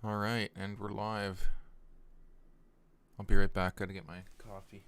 Alright, and we're live. I'll be right back. Gotta get my coffee.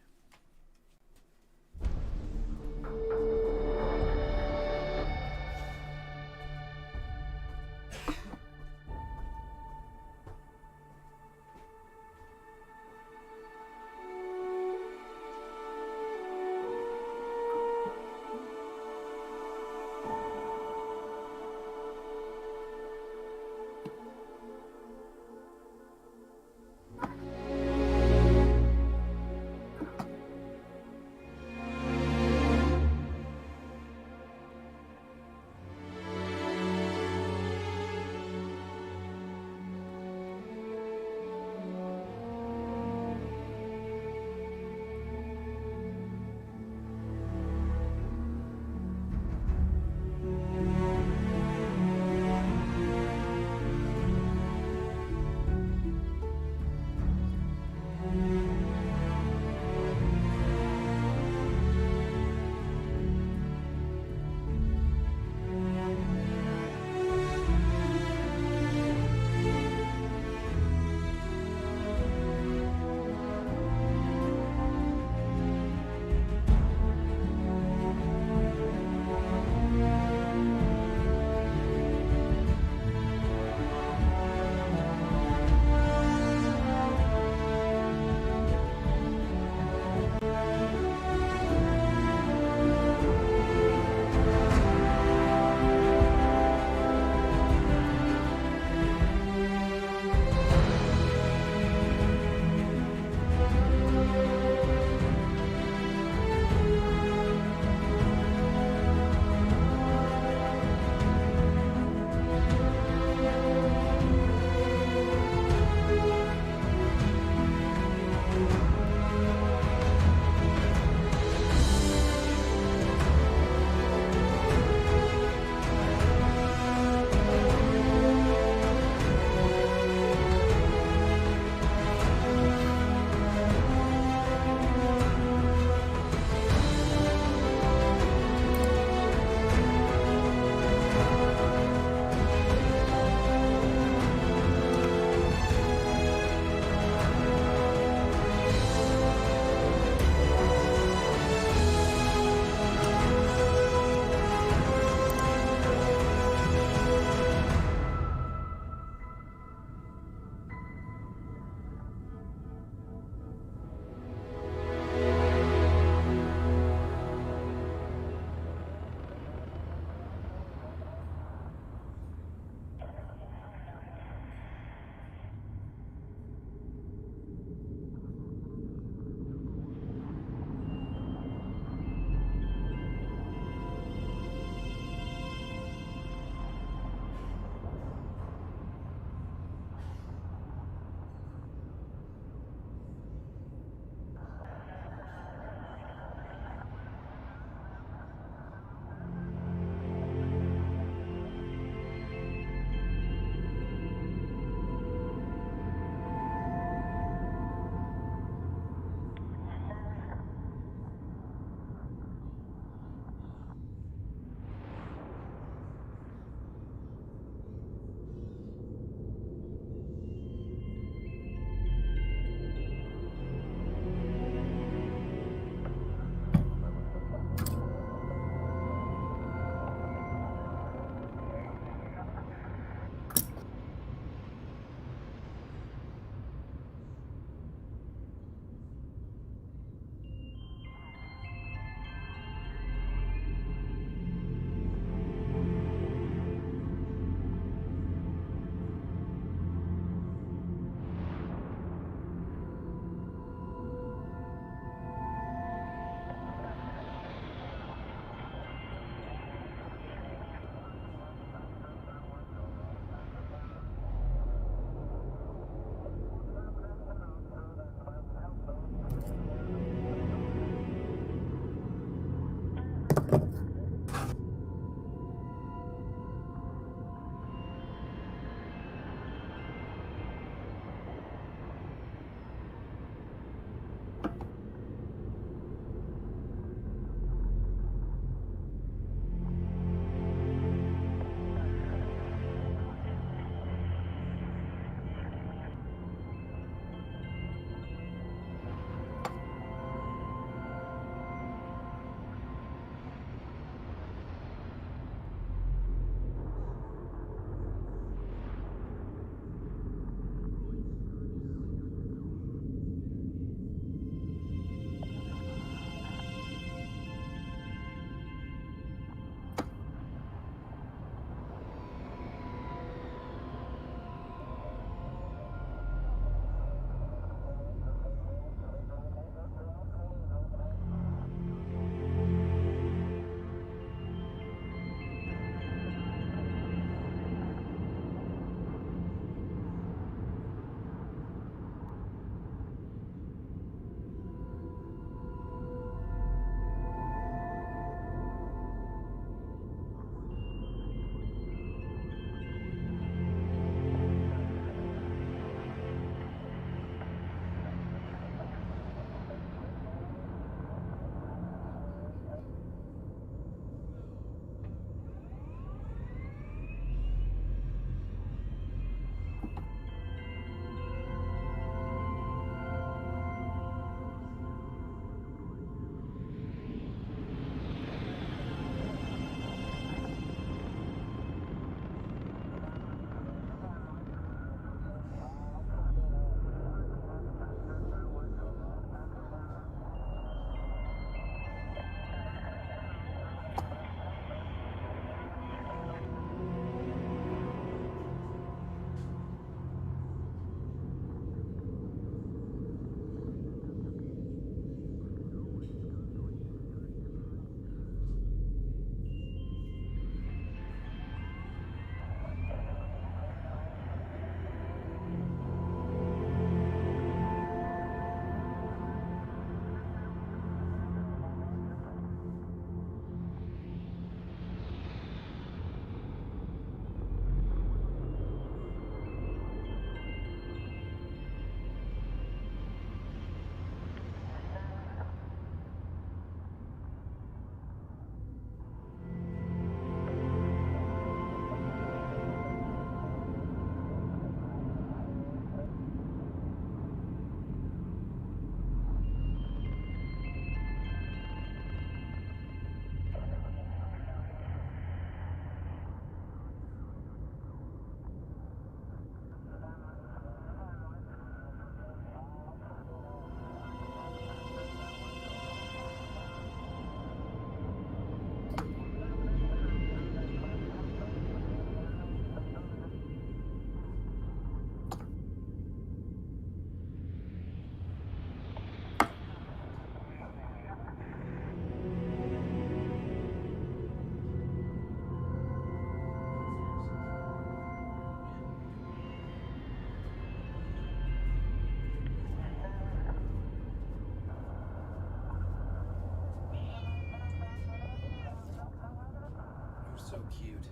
So cute.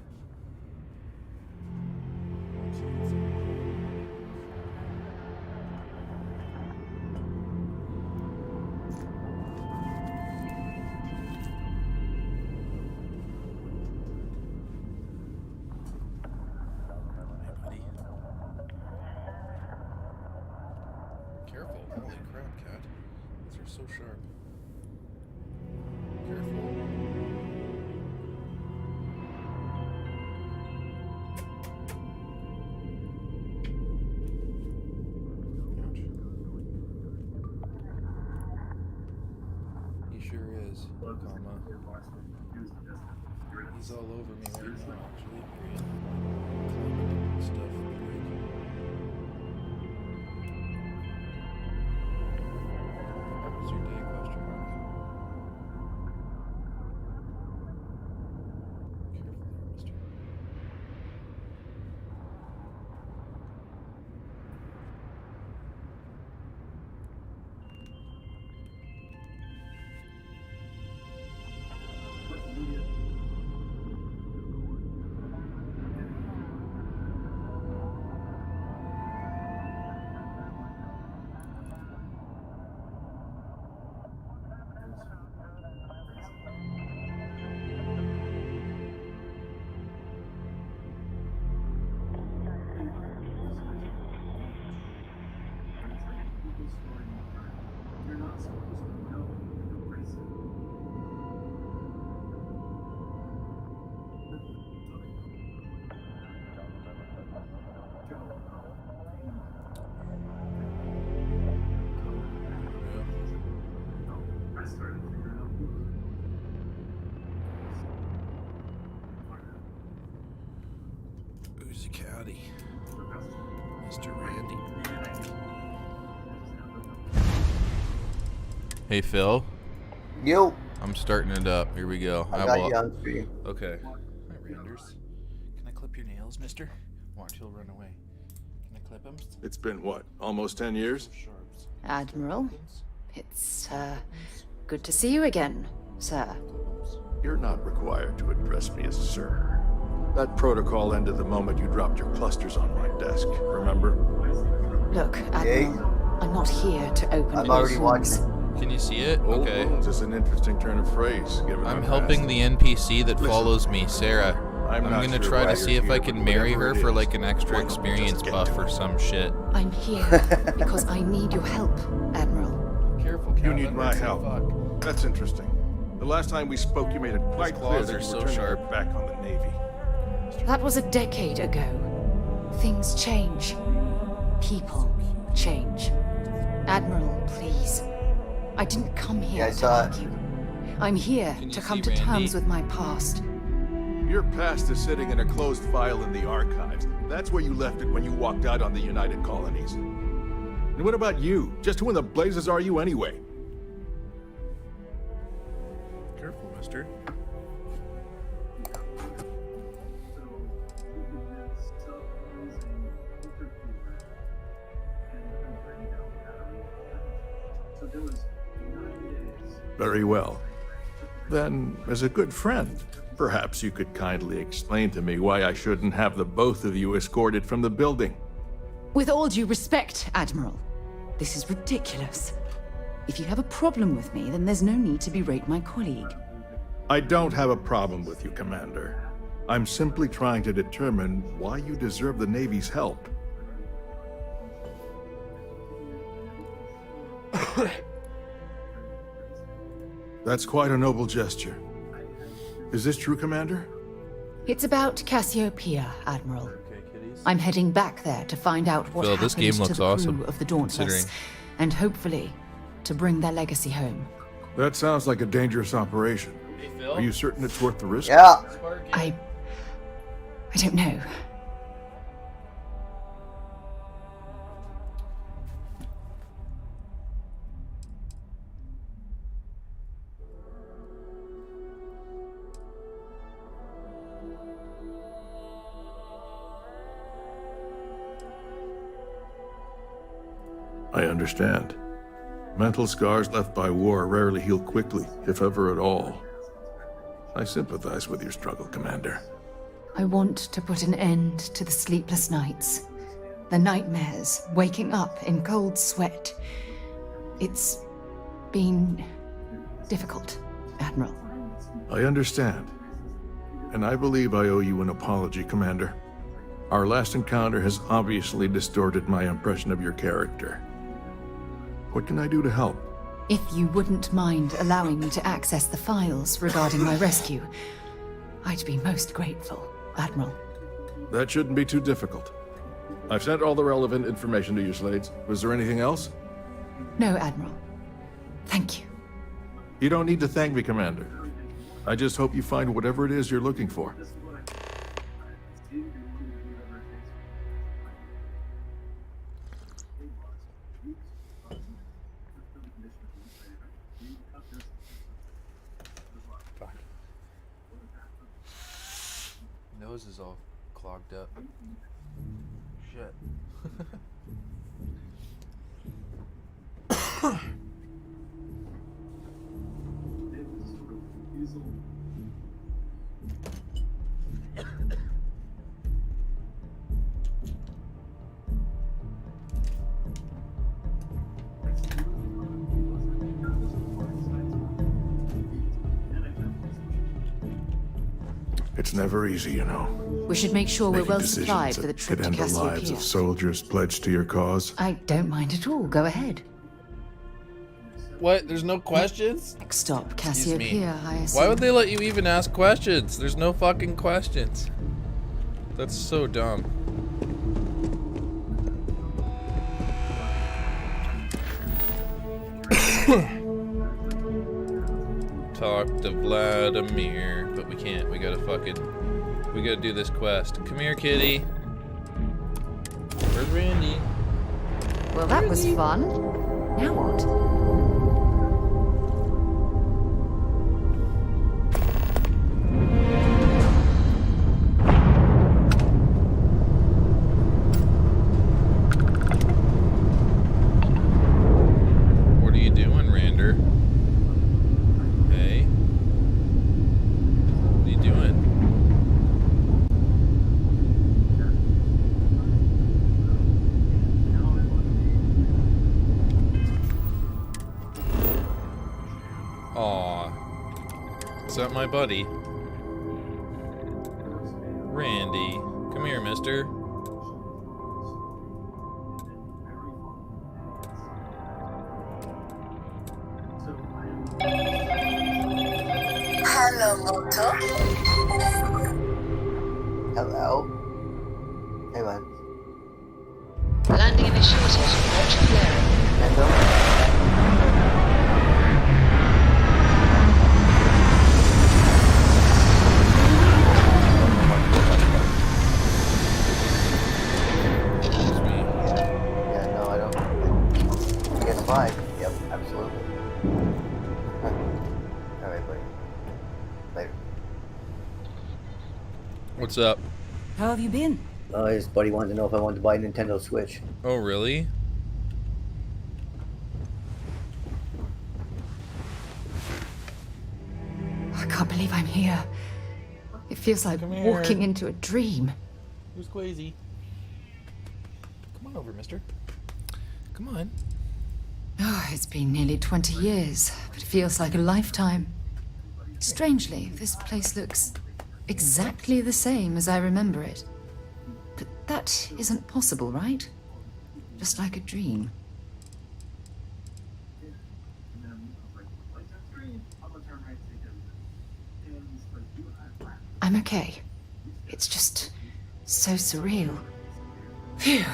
Careful. Holy crap, cat. These are so sharp. Careful. Ouch. He sure is, comma. He's all over me right now, actually. Climbing up and stuff. How was your day, question mark? Careful there, mister. Oozy County. Mr. Randy. Hey, Phil. Yo. I'm starting it up. Here we go. I got you on screen. Okay. Hi, Randers. Can I clip your nails, mister? Watch, he'll run away. Can I clip him? It's been what, almost 10 years? Sharps. Admiral, it's, good to see you again, sir. You're not required to address me as sir. That protocol ended the moment you dropped your clusters on my desk, remember? Look, Admiral, I'm not here to open I'm already wounds. watching. Can you see it? Old Okay. wounds is an interesting turn of phrase, given I'm our helping past. the NPC that Listen, follows me, Sarah. I'm not gonna sure try why to see you're if I here, can but marry whatever her it for is, like an extra why don't we just experience get buff to or it? some shit. I'm here because I need your help, Admiral. Careful, You need my help. That's interesting. The last time we spoke, you made it quite clear claws that are you so were turning your sharp. back on the Navy. That was a decade ago. Things change. People change. Admiral, please. I didn't come here Yeah, I to saw it. argue. I'm here Can you to come see to Randy? terms with my past. Your past is sitting in a closed file in the archives. That's where you left it when you walked out on the United Colonies. And what about you? Just who in the blazes are you anyway? Careful, mister. Very well. Then, as a good friend, perhaps you could kindly explain to me why I shouldn't have the both of you escorted from the building. With all due respect, Admiral, this is ridiculous. If you have a problem with me, then there's no need to berate my colleague. I don't have a problem with you, Commander. I'm simply trying to determine why you deserve the Navy's help. That's quite a noble gesture. Is this true, Commander? It's about Cassiopeia, Admiral. Okay, kitties. I'm heading back there to find out what Phil, happened this game to looks the awesome, crew of the Dauntless, considering. and hopefully to bring their legacy home. That sounds like a dangerous operation. Hey, Phil. Are you certain it's worth the risk? Yeah. Sparky. I don't know. I understand. Mental scars left by war rarely heal quickly, if ever at all. I sympathize with your struggle, Commander. I want to put an end to the sleepless nights, the nightmares, waking up in cold sweat. It's been difficult, Admiral. I understand. And I believe I owe you an apology, Commander. Our last encounter has obviously distorted my impression of your character. What can I do to help? If you wouldn't mind allowing me to access the files regarding my rescue, I'd be most grateful, Admiral. That shouldn't be too difficult. I've sent all the relevant information to you, Slades. Was there anything else? No, Admiral. Thank you. You don't need to thank me, Commander. I just hope you find whatever it is you're looking for. Fuck. Nose is all clogged up. Shit. It's never easy, you know. We should make sure we're Making well decisions supplied for the that trip could to end the lives of Cassiopeia. soldiers pledged to your cause. I don't mind at all. Go ahead. What? There's no questions? Next stop, Excuse me. Cassiopeia, I assume. Why would they let you even ask questions? There's no fucking questions. That's so dumb. Talk to Vladimir, but we can't. We gotta do this quest. Come here, kitty. Where's Randy? Well, that was fun. Now what? What are you doing, Rander? Hey? What are you doing? Aw. Is that my buddy? Randy. Come here, mister. Hello, Moto. Hello. Hey, man. Landing initiated. Watch flaring. Mendo? Excuse me. Yeah, no, I don't. I guess fine. Yep, absolutely. Alright, buddy. Later. What's up? How have you been? His buddy wanted to know if I wanted to buy a Nintendo Switch. Oh, really? I can't believe I'm here. It feels like Come here. walking into a dream. Who's crazy? Come on over, mister. Come on. Oh, it's been nearly 20 years, but it feels like a lifetime. Strangely, this place looks exactly the same as I remember it. But that isn't possible, right? Just like a dream. I'm okay. It's just so surreal. Phew.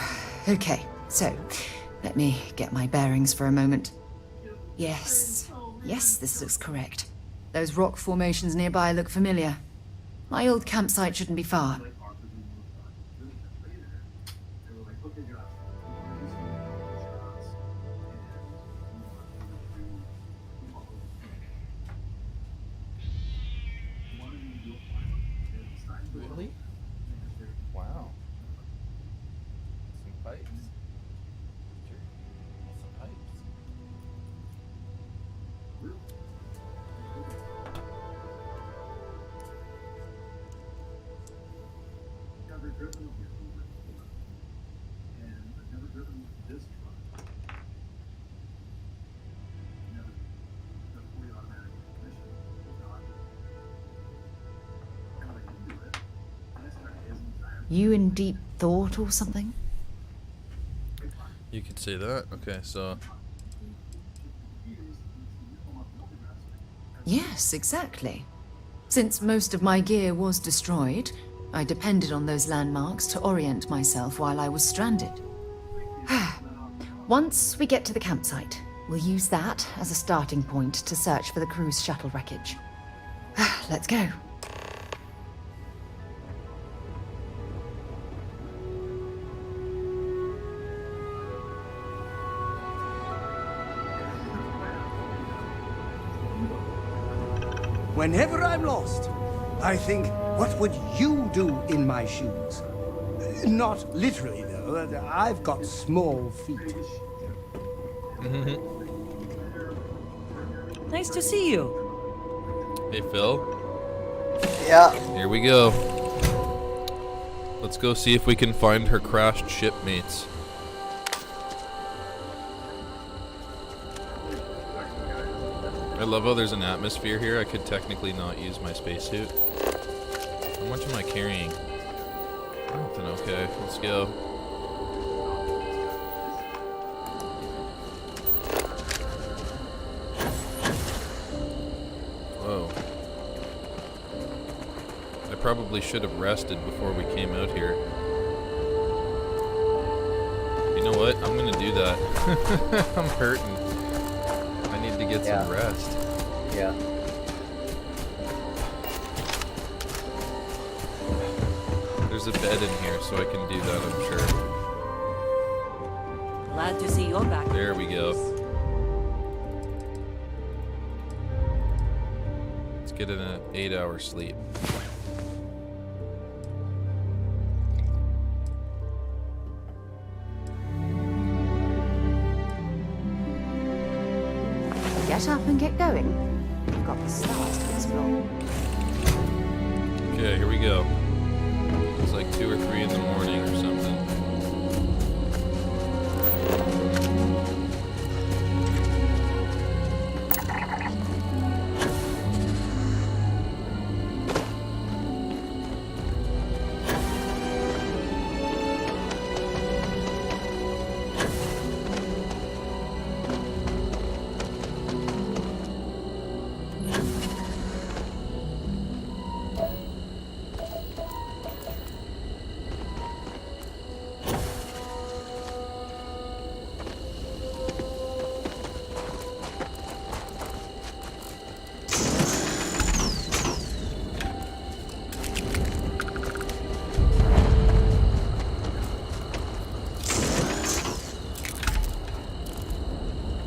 Okay, so let me get my bearings for a moment. Yes, this looks correct. Those rock formations nearby look familiar. My old campsite shouldn't be far. Really? Wow. Some pipes. Sure. Some pipes. You in deep thought or something? You could say that. Okay, so Yes, exactly. Since most of my gear was destroyed, I depended on those landmarks to orient myself while I was stranded. Once we get to the campsite, we'll use that as a starting point to search for the cruise shuttle wreckage. Let's go. Whenever I'm lost, I think, what would you do in my shoes? Not literally, though. I've got small feet. Nice to see you. hey Phil, Yeah. here we go. Let's go see if we can find her crashed shipmates. I love how there's an atmosphere here. I could technically not use my spacesuit. How much am I carrying? Nothing. Okay, let's go. Whoa. I probably should have rested before we came out here. You know what? I'm gonna do that. I'm hurting. I need to get some rest. Yeah. There's a bed in here, so I can do that, I'm sure. Glad to see you're back. There we go. Let's get in an 8-hour sleep. Get up and get going. We've got the stars to explore. Okay, here we go. It's like 2 or 3 in the morning or something.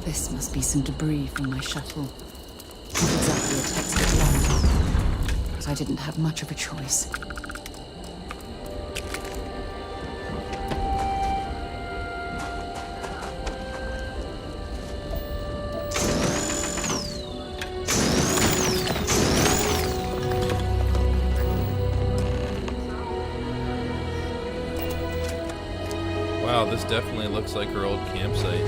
This must be some debris from my shuttle. Not exactly a textbook log, but I didn't have much of a choice. Wow, this definitely looks like her old campsite.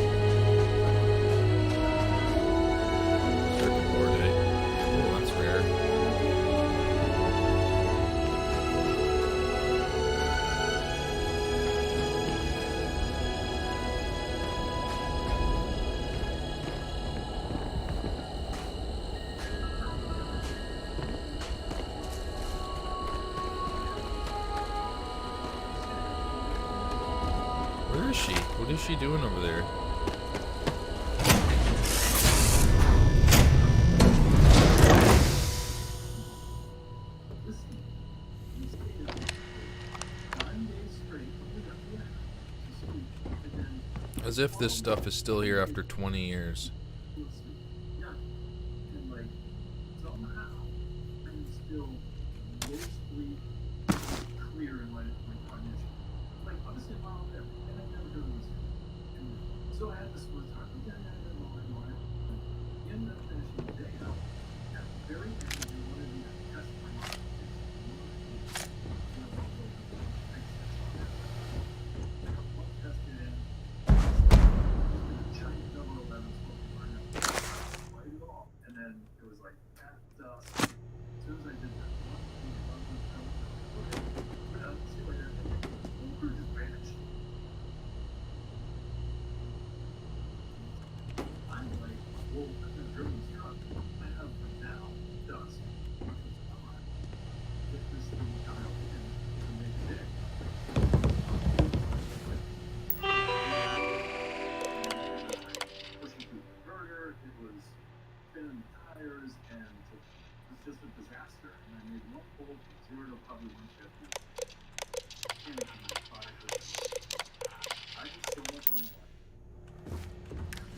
Circuit board, eh? Oh, that's rare. Where is she? What is she doing over there? As if this stuff is still here after 20 years.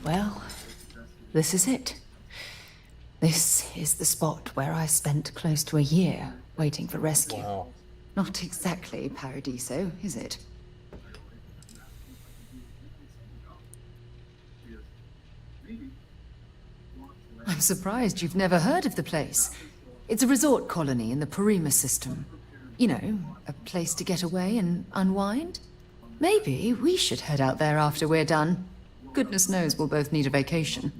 Well, this is it. This is the spot where I spent close to a year waiting for rescue. Wow. Not exactly Paradiso, is it? I'm surprised you've never heard of the place. It's a resort colony in the Parima system. You know, a place to get away and unwind. Maybe we should head out there after we're done. Goodness knows we'll both need a vacation.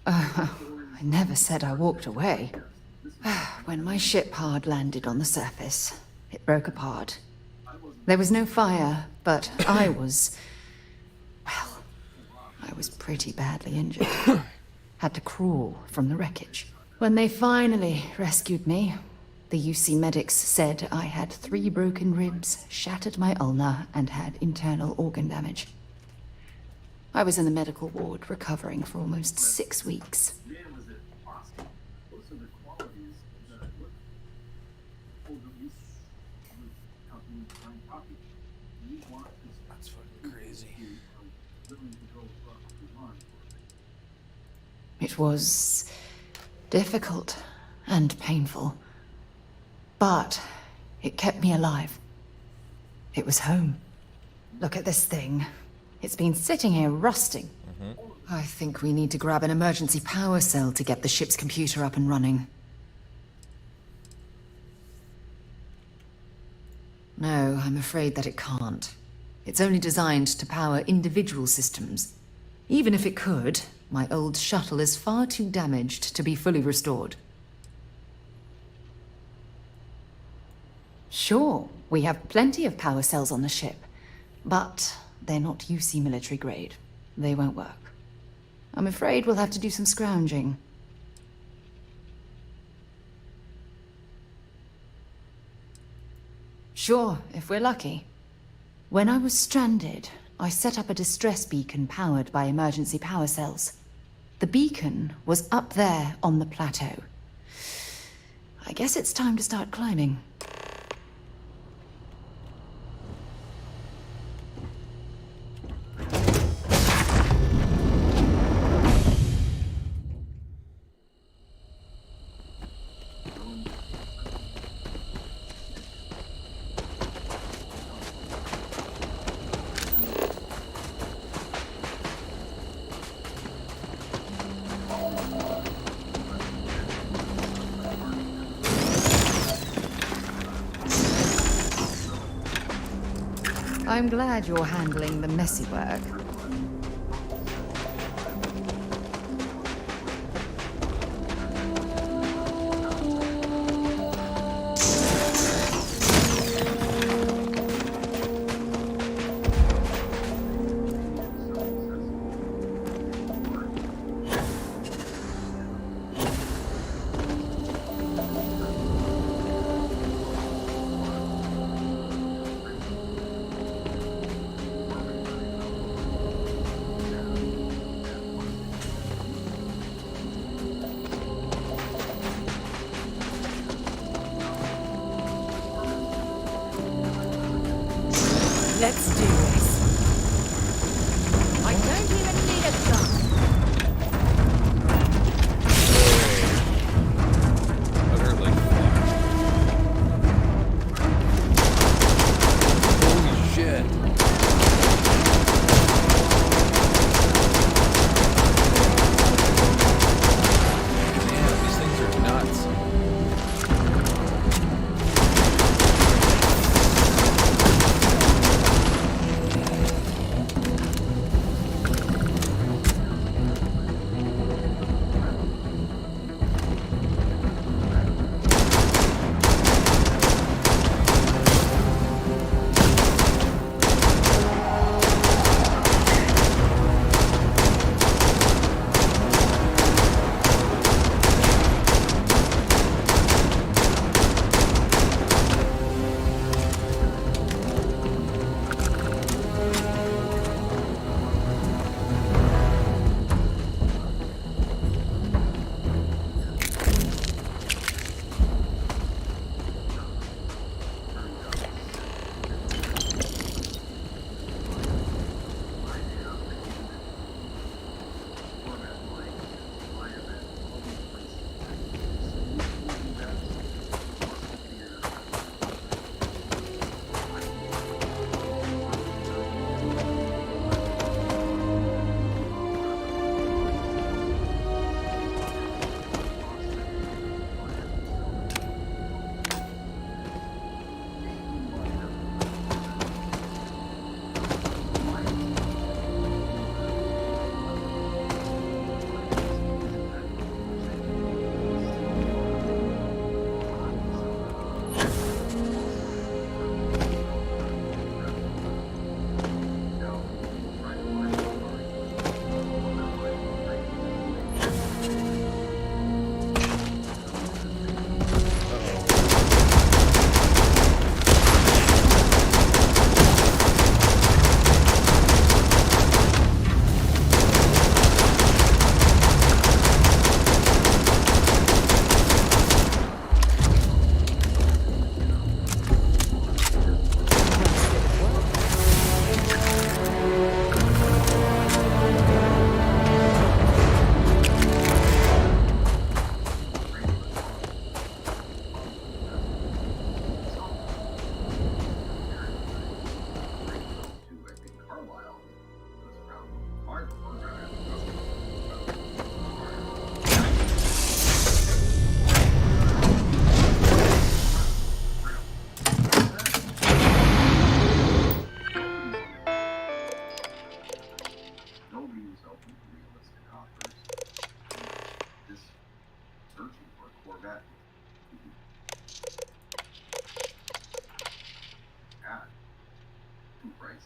I never said I walked away. When my ship hard landed on the surface, it broke apart. There was no fire, but I was pretty badly injured. Had to crawl from the wreckage. When they finally rescued me, the UC medics said I had 3 broken ribs, shattered my ulna, and had internal organ damage. I was in the medical ward recovering for almost 6 weeks. That's fucking crazy. It was difficult and painful, but it kept me alive. It was home. Look at this thing. It's been sitting here rusting. I think we need to grab an emergency power cell to get the ship's computer up and running. No, I'm afraid that it can't. It's only designed to power individual systems. Even if it could, my old shuttle is far too damaged to be fully restored. Sure, we have plenty of power cells on the ship, but they're not UC military grade. They won't work. I'm afraid we'll have to do some scrounging. Sure, if we're lucky. When I was stranded, I set up a distress beacon powered by emergency power cells. The beacon was up there on the plateau. I guess it's time to start climbing. I'm glad you're handling the messy work. Let's do this. I don't even need a gun. That hurt like fuck. Holy shit. Damn, these things are nuts. shipping price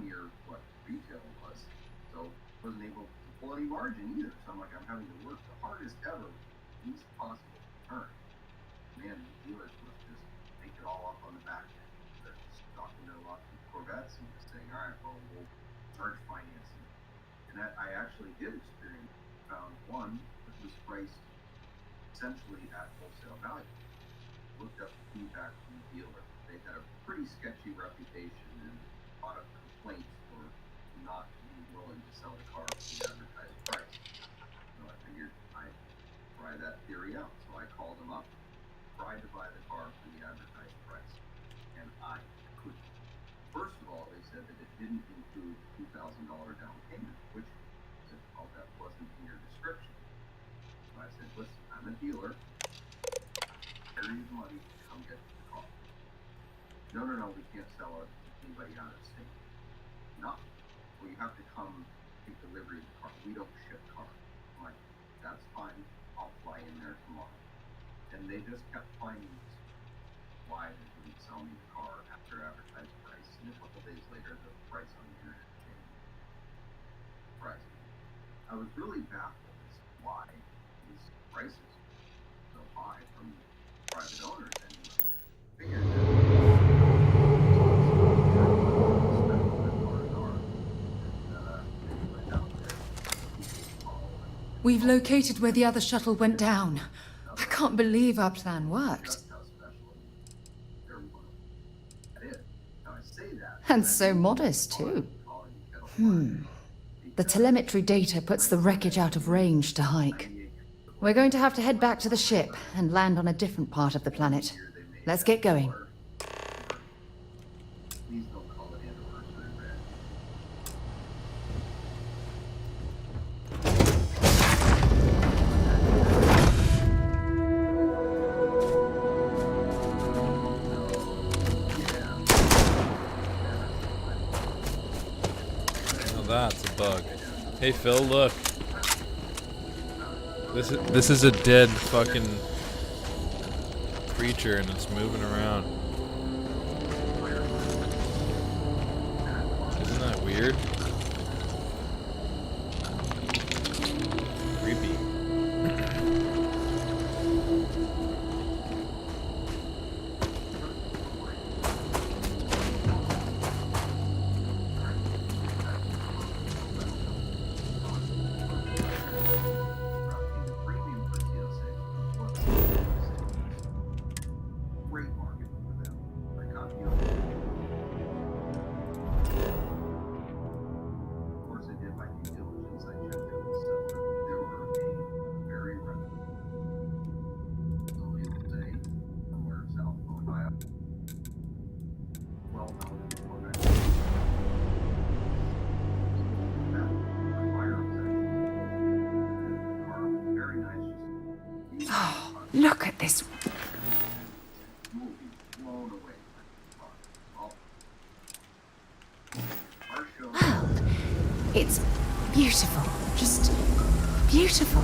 near what retail was. So I wasn't able to pull any margin either. So I'm like, I'm having to work the hardest ever, least possible return. Man, the dealers must just make it all up on the back end. They're stocking their lots of Corvettes and just saying, all right, well, we'll charge financing. And that I actually did experience. Found one that was priced essentially at wholesale value. Looked up the feedback from the dealer. They had a pretty sketchy reputation and a lot of complaints for not being willing to sell the car for the advertised price. So I figured I'd try that theory out. So I called them up, tried to buy the car for the advertised price, and I couldn't. First of all, they said that it didn't include $2,000 down payment, which I said, well, that wasn't in your description. So I said, listen, I'm a dealer. Here is money, come get the car. No, we can't sell it to anybody out of state. No. Well, you have to come take delivery of the car. We don't ship cars. I'm like, that's fine. I'll fly in there tomorrow. And they just kept finding why they wouldn't sell me the car after advertised price. And a couple days later, the price on the internet changed. Price. I was really baffled as to why these prices so high from private owners anyway. Figured that We've located where the other shuttle went down. I can't believe our plan worked. And so modest, too. The telemetry data puts the wreckage out of range to hike. We're going to have to head back to the ship and land on a different part of the planet. Let's get going. Please don't call it anniversary red. Now that's a bug. Hey Phil, look. This is a dead fucking creature and it's moving around. Isn't that weird? Creepy. Great market for them. I got, of course, I did my due diligence. I checked out the seller. They were a very reputable, so we would say, somewhere south of Ohio. Well known in the Quebec. The car was very nice. Just Oh, look at this. blown away by our show. Well, it's beautiful. Just beautiful.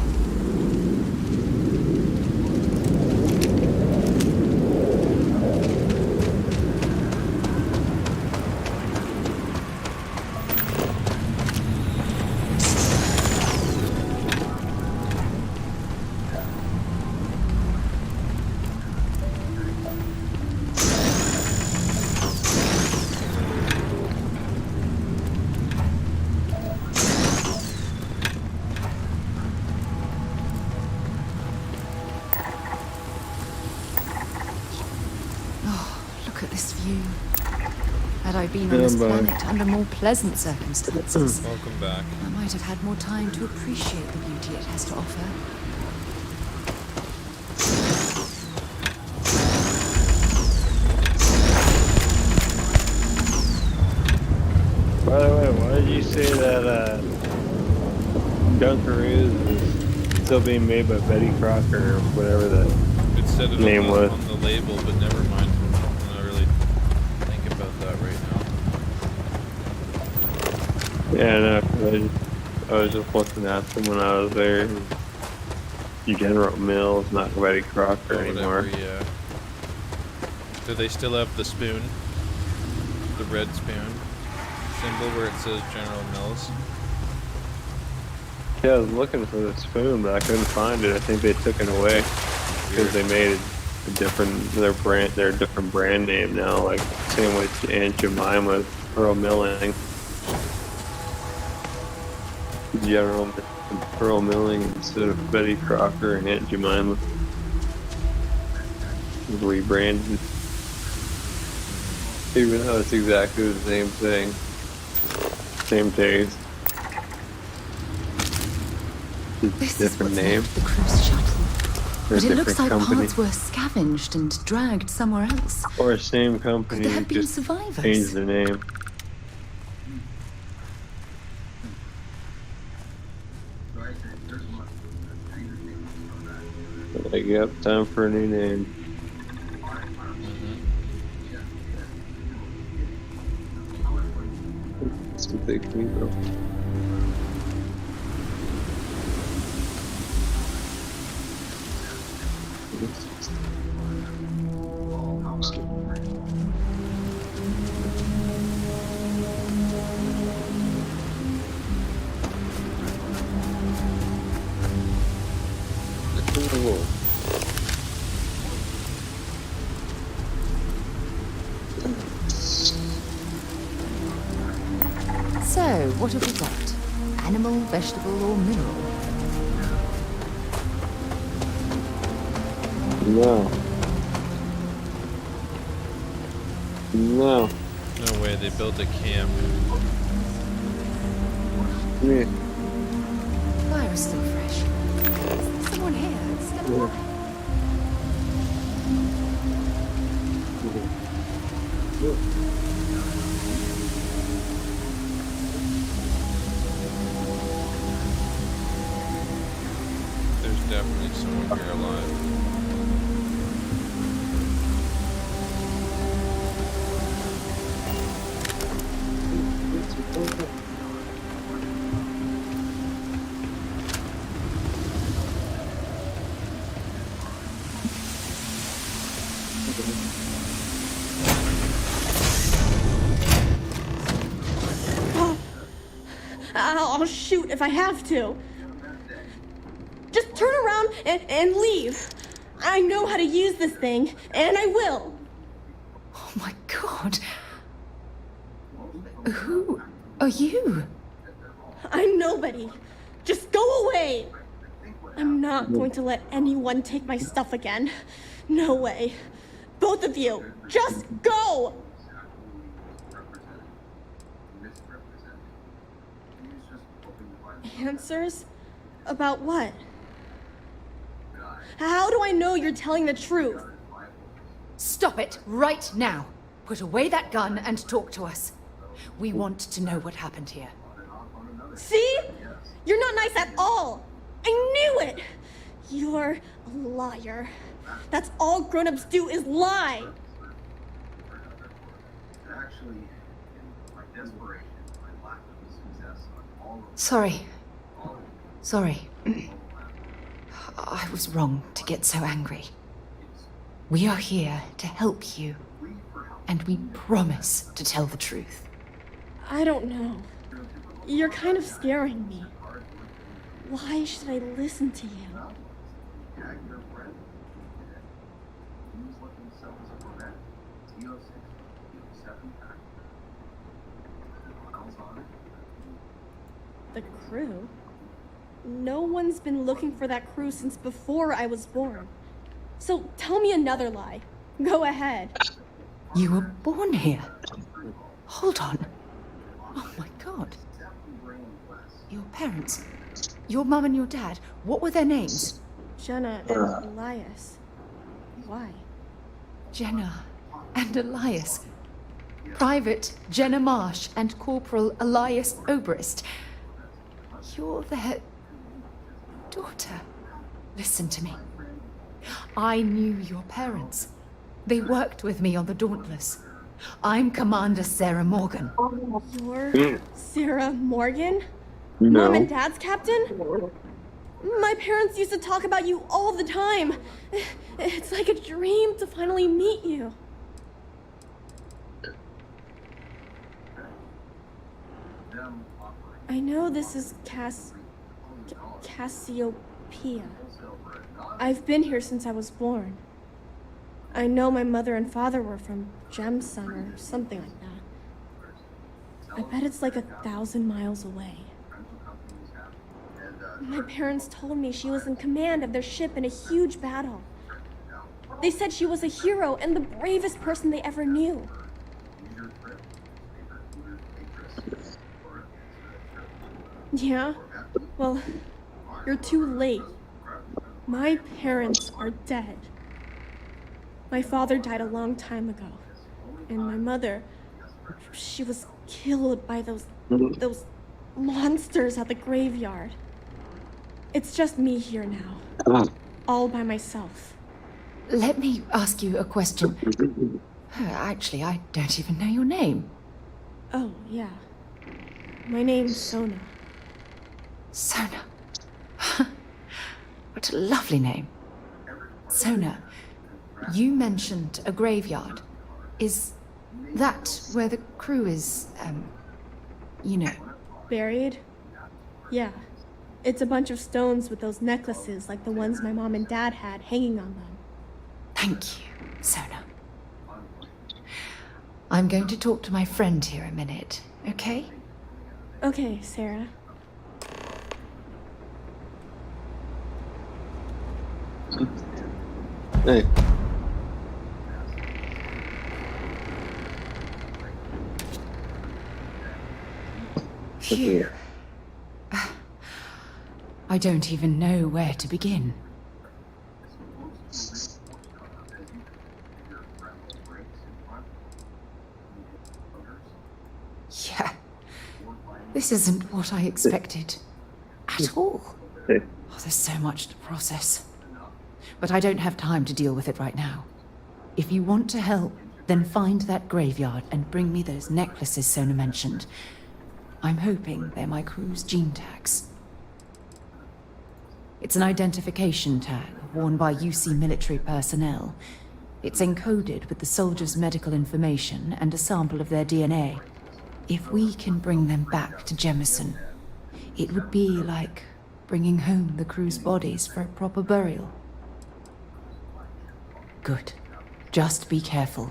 Look at this view. Had I been on this planet under more pleasant circumstances, Welcome back. I might have had more time to appreciate the beauty it has to offer. By the way, why did you say that Dunkaroos is still being made by Betty Crocker or whatever that It said it name was? on the label, but never mind. I'm not really think about that right now. Yeah, no, I was just looking at them when I was there. General Mills, not Betty Crocker Or anymore. whatever, yeah. Do they still have the spoon? red spoon symbol where it says General Mills? Yeah, I was looking for the spoon, but I couldn't find it. I think they took it away because they made a different their different brand name now. Like same with Aunt Jemima's Pearl Milling, General Pearl Milling instead of Betty Crocker and Aunt Jemima. It was rebranded, even though it's exactly the same thing, same taste. This is Different what's name. left the cruise shuttle. Or a But it looks different like company. parts were scavenged and dragged somewhere else. Or same Could company, there have been just survivors? changed the name. Like, yep, time for a new name. That's what they keep though. So, what have we got? Animal, vegetable, or mineral? No. No. No way, they built a camp. Yeah. Fire is still fresh. Is there someone here that's still alive? There's definitely someone here alive. I'll shoot if I have to. Just turn around and leave. I know how to use this thing, and I will. Oh my god. Who are you? I'm nobody. Just go away. I'm not going to let anyone take my stuff again. No way. Both of you, just go! Answers? About what? How do I know you're telling the truth? Stop it right now. Put away that gun and talk to us. We want to know what happened here. See? You're not nice at all. I knew it. You're a liar. That's all grown-ups do is lie. Sorry. Sorry. I was wrong to get so angry. We are here to help you, and we promise to tell the truth. I don't know. You're kind of scaring me. Why should I listen to you? The crew? No one's been looking for that crew since before I was born. So tell me another lie. Go ahead. You were born here. Hold on. Oh my god. Your parents. Your mum and your dad. What were their names? Jenna and Elias. Why? Jenna and Elias. Private Jenna Marsh and Corporal Elias Obrist. You're their daughter. Listen to me. I knew your parents. They worked with me on the Dauntless. I'm Commander Sarah Morgan. You're Sarah Morgan? No. Mom and Dad's captain? My parents used to talk about you all the time. It's like a dream to finally meet you. I know this is Cassiopeia. I've been here since I was born. I know my mother and father were from Gemsun or something like that. I bet it's like 1,000 miles away. My parents told me she was in command of their ship in a huge battle. They said she was a hero and the bravest person they ever knew. Yeah? Well, you're too late. My parents are dead. My father died a long time ago. And my mother, she was killed by those monsters at the graveyard. It's just me here now. All by myself. Let me ask you a question. Actually, I don't even know your name. Oh, yeah. My name's Sona. Sona. What a lovely name. Sona, you mentioned a graveyard. Is that where the crew is, you know? Buried? Yeah. It's a bunch of stones with those necklaces like the ones my mom and dad had hanging on them. Thank you, Sona. I'm going to talk to my friend here a minute, okay? Okay, Sarah. Hey. Phew. I don't even know where to begin. Yeah. This isn't what I expected. At all. Hey. Oh, there's so much to process. But I don't have time to deal with it right now. If you want to help, then find that graveyard and bring me those necklaces Sona mentioned. I'm hoping they're my crew's gene tags. It's an identification tag worn by UC military personnel. It's encoded with the soldiers' medical information and a sample of their DNA. If we can bring them back to Jemison, it would be like bringing home the crew's bodies for a proper burial. Good. Just be careful.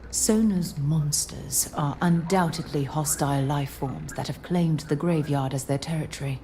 Sona's monsters are undoubtedly hostile life forms that have claimed the graveyard as their territory.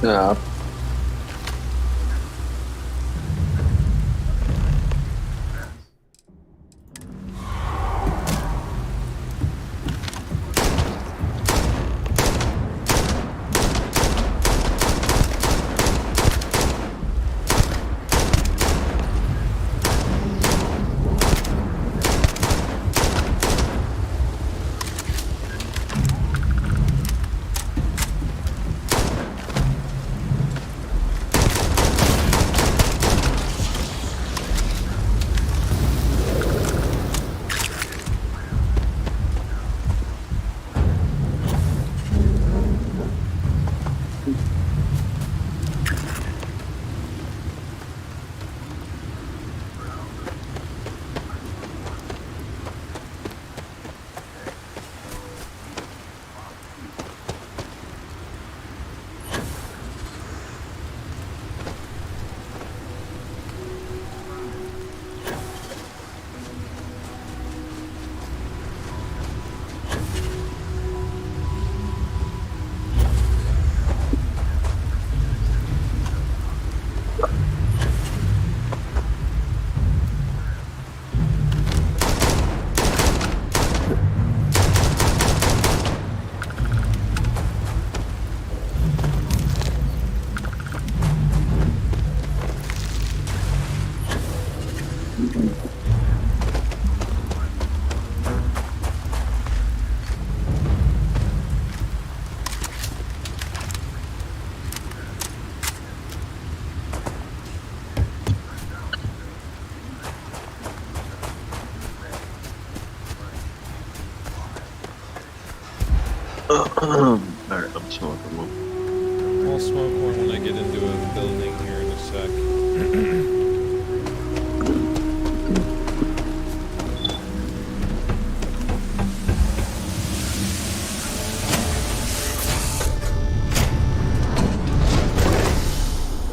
Yeah. Alright, I'm smoking one. I'll smoke one when I get into a building here in a sec.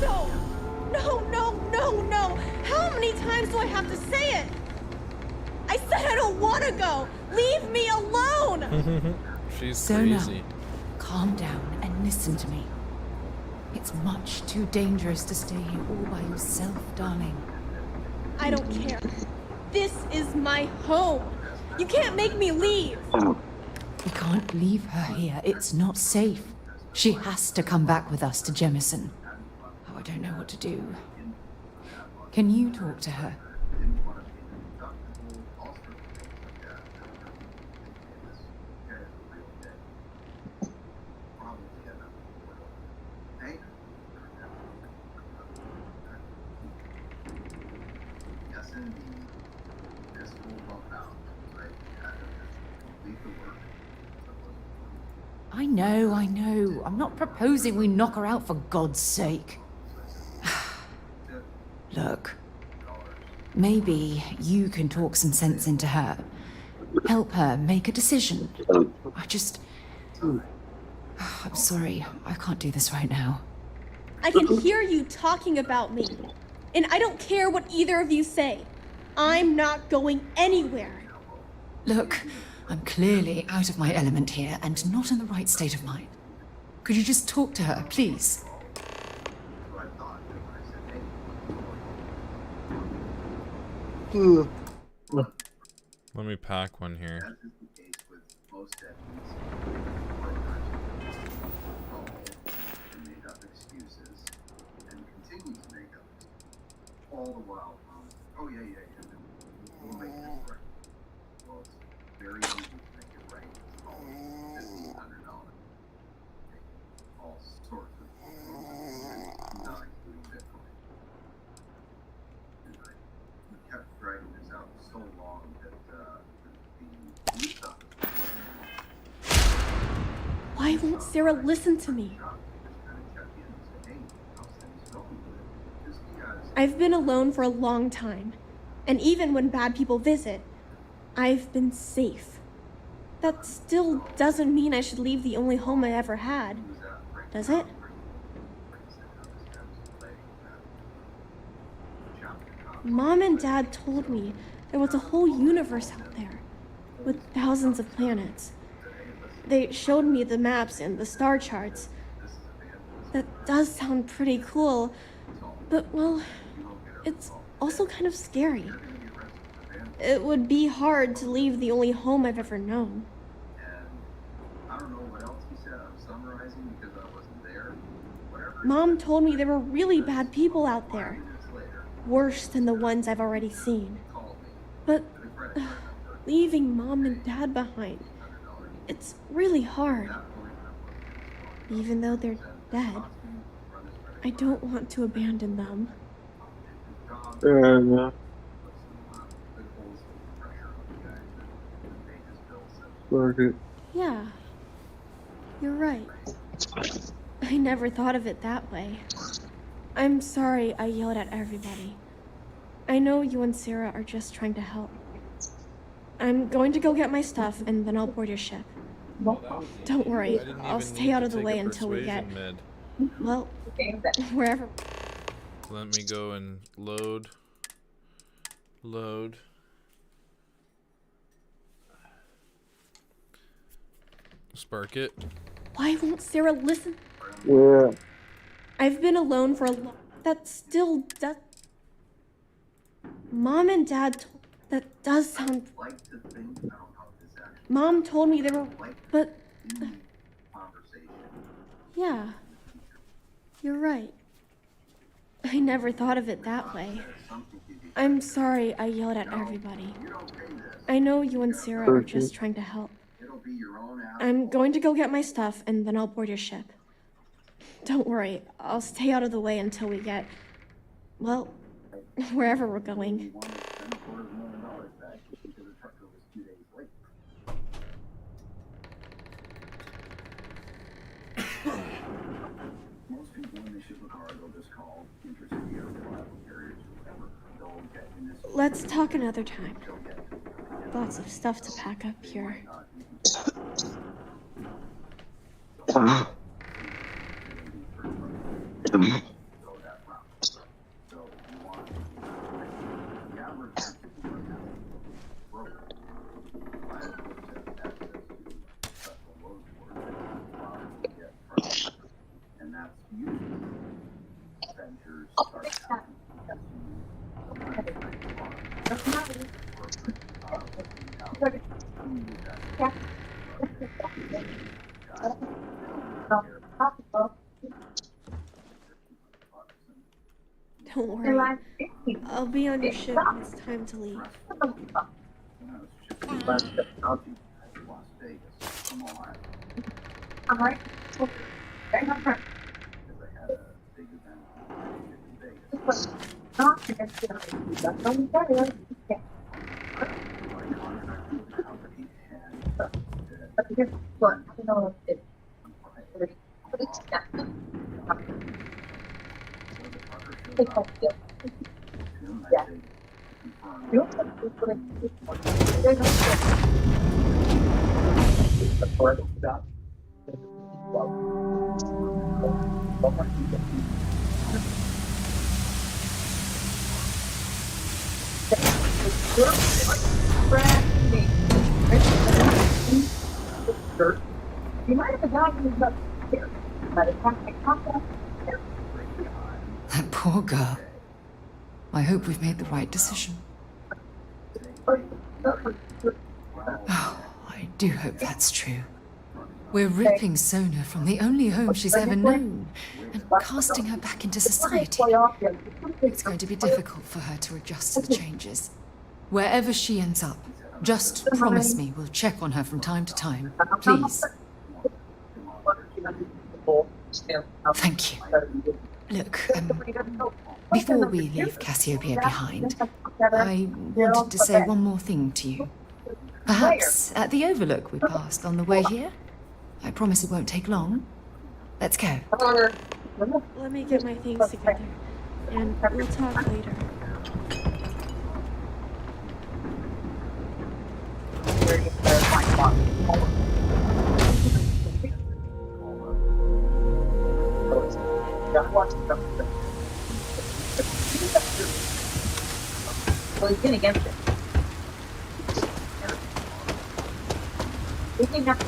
No! No, no, no, no! How many times do I have to say it? I said I don't want to go! Leave me alone! She's Sona, crazy. calm down and listen to me. It's much too dangerous to stay here all by yourself, darling. I don't care. This is my home. You can't make me leave. We can't leave her here. It's not safe. She has to come back with us to Jemison. Oh, I don't know what to do. Can you talk to her? I know. I'm not proposing we knock her out for God's sake. Look, maybe you can talk some sense into her. Help her make a decision. I'm sorry, I can't do this right now. I can hear you talking about me. And I don't care what either of you say. I'm not going anywhere. Look, I'm clearly out of my element here and not in the right state of mind. Could you just talk to her, please? Let me pack one here. All the while, oh yeah, we'll make this right. Well, it's very easy to make it right. It's always $1,500. All sorts of, not including Bitcoin. We kept dragging this out so long that the new stuff is Why won't Sarah listen to me? I've been alone for a long time, and even when bad people visit, I've been safe. That still doesn't mean I should leave the only home I ever had, does it? Mom and Dad told me there was a whole universe out there, with thousands of planets. They showed me the maps and the star charts. That does sound pretty cool, but well, it's also kind of scary. It would be hard to leave the only home I've ever known. I don't know what else he said. I'm summarizing because I wasn't there. Whatever. Mom told me there were really bad people out there. Worse than the ones I've already seen. But leaving Mom and Dad behind, it's really hard. Even though they're dead, I don't want to abandon them. Yeah. Fuck it. Yeah, you're right. I never thought of it that way. I'm sorry I yelled at everybody. I know you and Sarah are just trying to help. I'm going to go get my stuff and then I'll board your ship. Don't worry, I'll stay out of the way until we get, well, wherever. Let me go and load. Spark it. Why won't Sarah listen? Yeah. I've been alone for a long... That still does... Mom and Dad... That does sound... Mom told me there were... But... Yeah. You're right. I never thought of it that way. I'm sorry I yelled at everybody. I know you and Sarah are just trying to help. I'm going to go get my stuff and then I'll board your ship. Don't worry, I'll stay out of the way until we get, well, wherever we're going. Most people when they ship a cargo just call intercity or reliable carriers or whatever. They'll get municipal. Let's talk another time. Lots of stuff to pack up here. Don't worry. I'll be on your ship when it's time to leave. That poor girl. I hope we've made the right decision. Oh, I do hope that's true. We're ripping Sona from the only home she's ever known and casting her back into society. It's going to be difficult for her to adjust to the changes. Wherever she ends up, just promise me we'll check on her from time to time, please. Thank you. Look, before we leave Cassiopeia behind, I wanted to say one more thing to you. Perhaps at the overlook we passed on the way here? I promise it won't take long. Let's go. Let me get my things together, and we'll talk later. Well, he's gonna get it. We can have to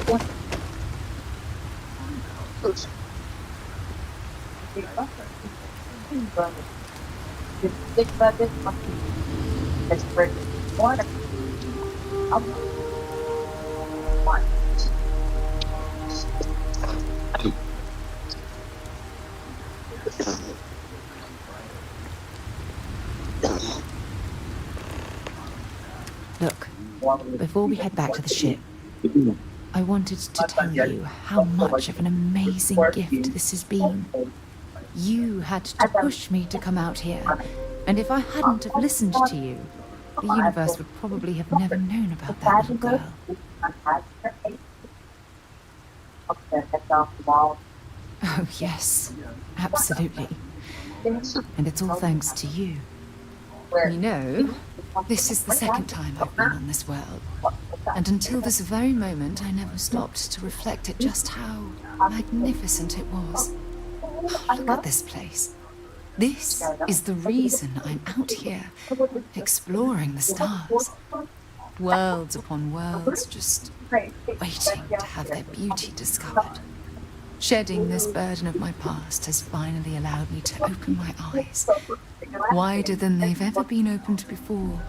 Look, before we head back to the ship, I wanted to tell you how much of an amazing gift this has been. You had to push me to come out here, and if I hadn't have listened to you, the universe would probably have never known about that little girl. Oh, yes, absolutely. And it's all thanks to you. You know, this is the second time I've been on this world. And until this very moment, I never stopped to reflect at just how magnificent it was. Look at this place. This is the reason I'm out here, exploring the stars. Worlds upon worlds, just waiting to have their beauty discovered. Shedding this burden of my past has finally allowed me to open my eyes, wider than they've ever been opened before.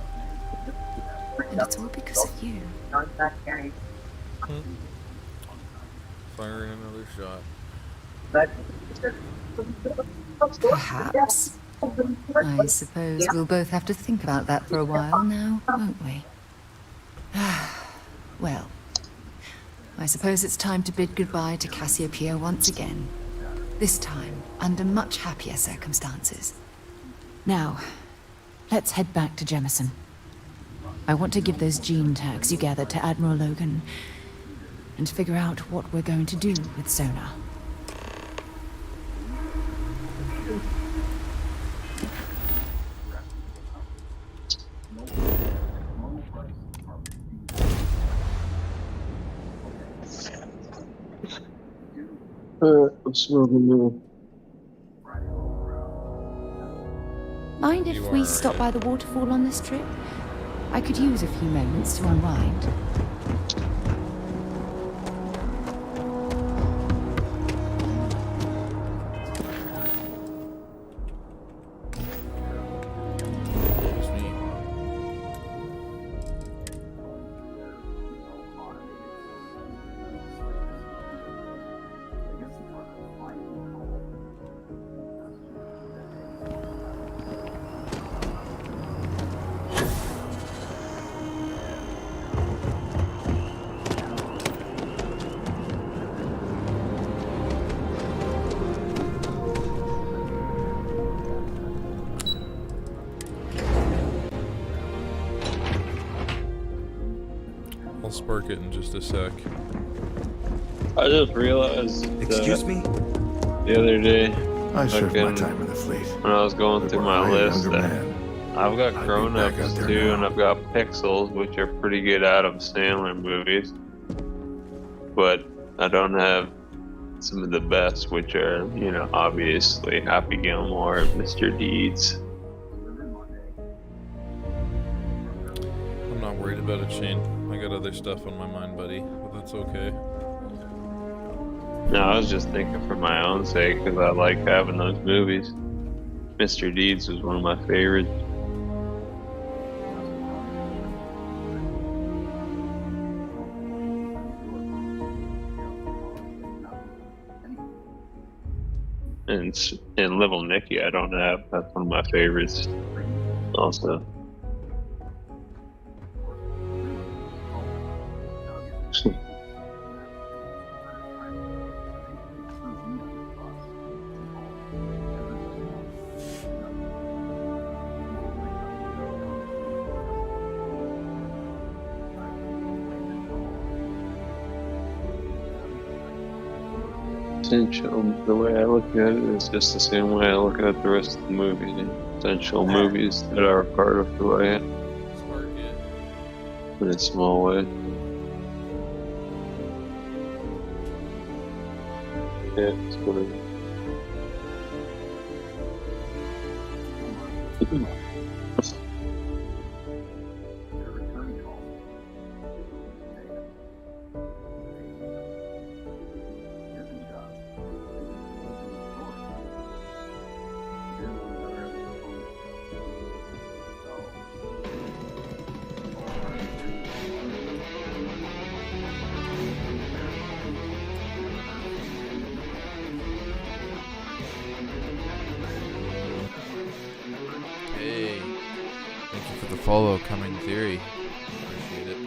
And it's all because of you. Firing another shot. Perhaps. I suppose we'll both have to think about that for a while now, won't we? Well, I suppose it's time to bid goodbye to Cassiopeia once again. This time, under much happier circumstances. Now, let's head back to Jemison. I want to give those gene tags you gathered to Admiral Logan and figure out what we're going to do with Sonar. I'm smoking now. Mind if we stop by the waterfall on this trip? I could use a few moments to unwind. I'll spark it in just a sec. I just realized. Excuse me? The other day, I served my time in the fleet. when I was going But through were my I a list, younger that man, I've got I'd be Chronicles back out there too, now. and I've got Pixels, which are pretty good Adam Sandler movies. But I don't have some of the best, which are, you know, obviously Happy Gilmore and Mr. Deeds. I'm not worried about it, Shane. I got other stuff on my mind, buddy, but that's okay. No, I was just thinking for my own sake, because I like having those movies. Mr. Deeds was one of my favorites. And Little Nicky, I don't have. That's one of my favorites. Also. Essential, the way I look at it is just the same way I look at the rest of the movie. Essential movies that are a part of who I am. Spark it. In a small way. Yeah, it's good. follow coming theory. Appreciate it.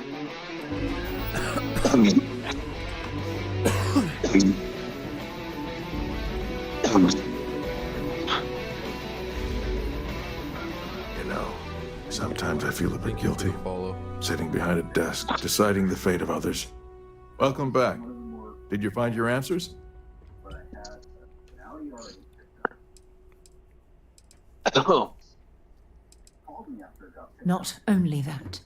You know, sometimes I feel a bit guilty, Follow. sitting behind a desk, deciding the fate of others. Welcome back. Did you find your answers? Oh. Not only that,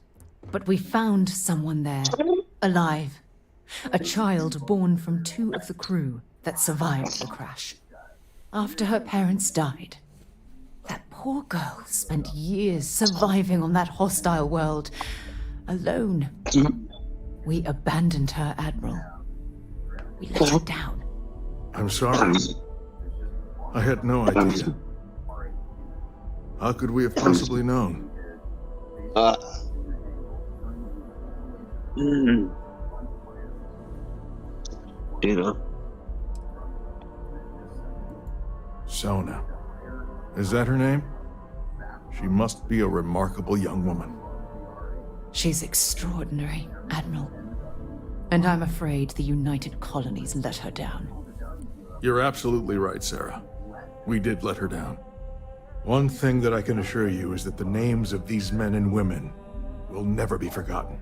but we found someone there, alive. A child born from 2 of the crew that survived the crash. After her parents died. That poor girl spent years surviving on that hostile world, alone. We abandoned her, Admiral. We let her down. I'm sorry. I had no idea. How could we have possibly known? You know. Sona. Is that her name? She must be a remarkable young woman. She's extraordinary, Admiral. And I'm afraid the United Colonies let her down. You're absolutely right, Sarah. We did let her down. One thing that I can assure you is that the names of these men and women will never be forgotten.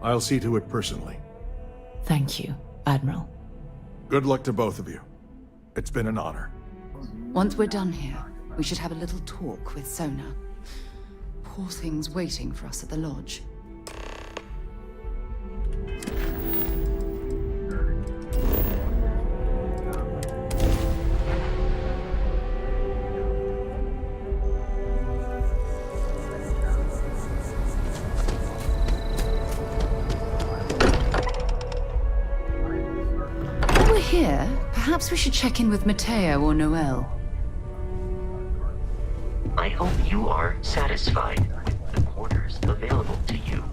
I'll see to it personally. Thank you, Admiral. Good luck to both of you. It's been an honor. Once we're done here, we should have a little talk with Sona. Poor thing's waiting for us at the lodge. While we're here, perhaps we should check in with Mateo or Noel. I hope you are satisfied with the quarters available to you.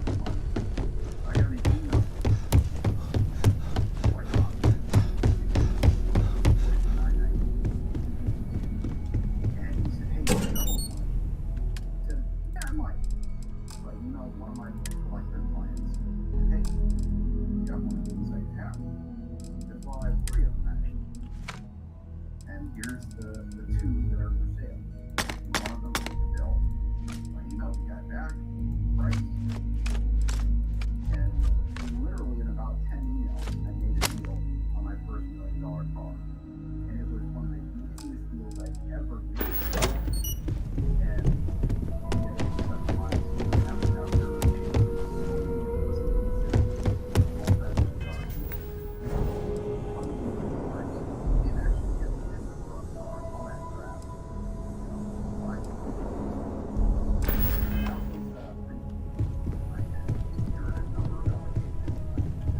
And here's the 2 that are for sale. One of them is the bill. I emailed the guy back, price. And literally in about 10 emails, I made a deal on my first $1 million car. And it was one of the easiest deals I've ever made. And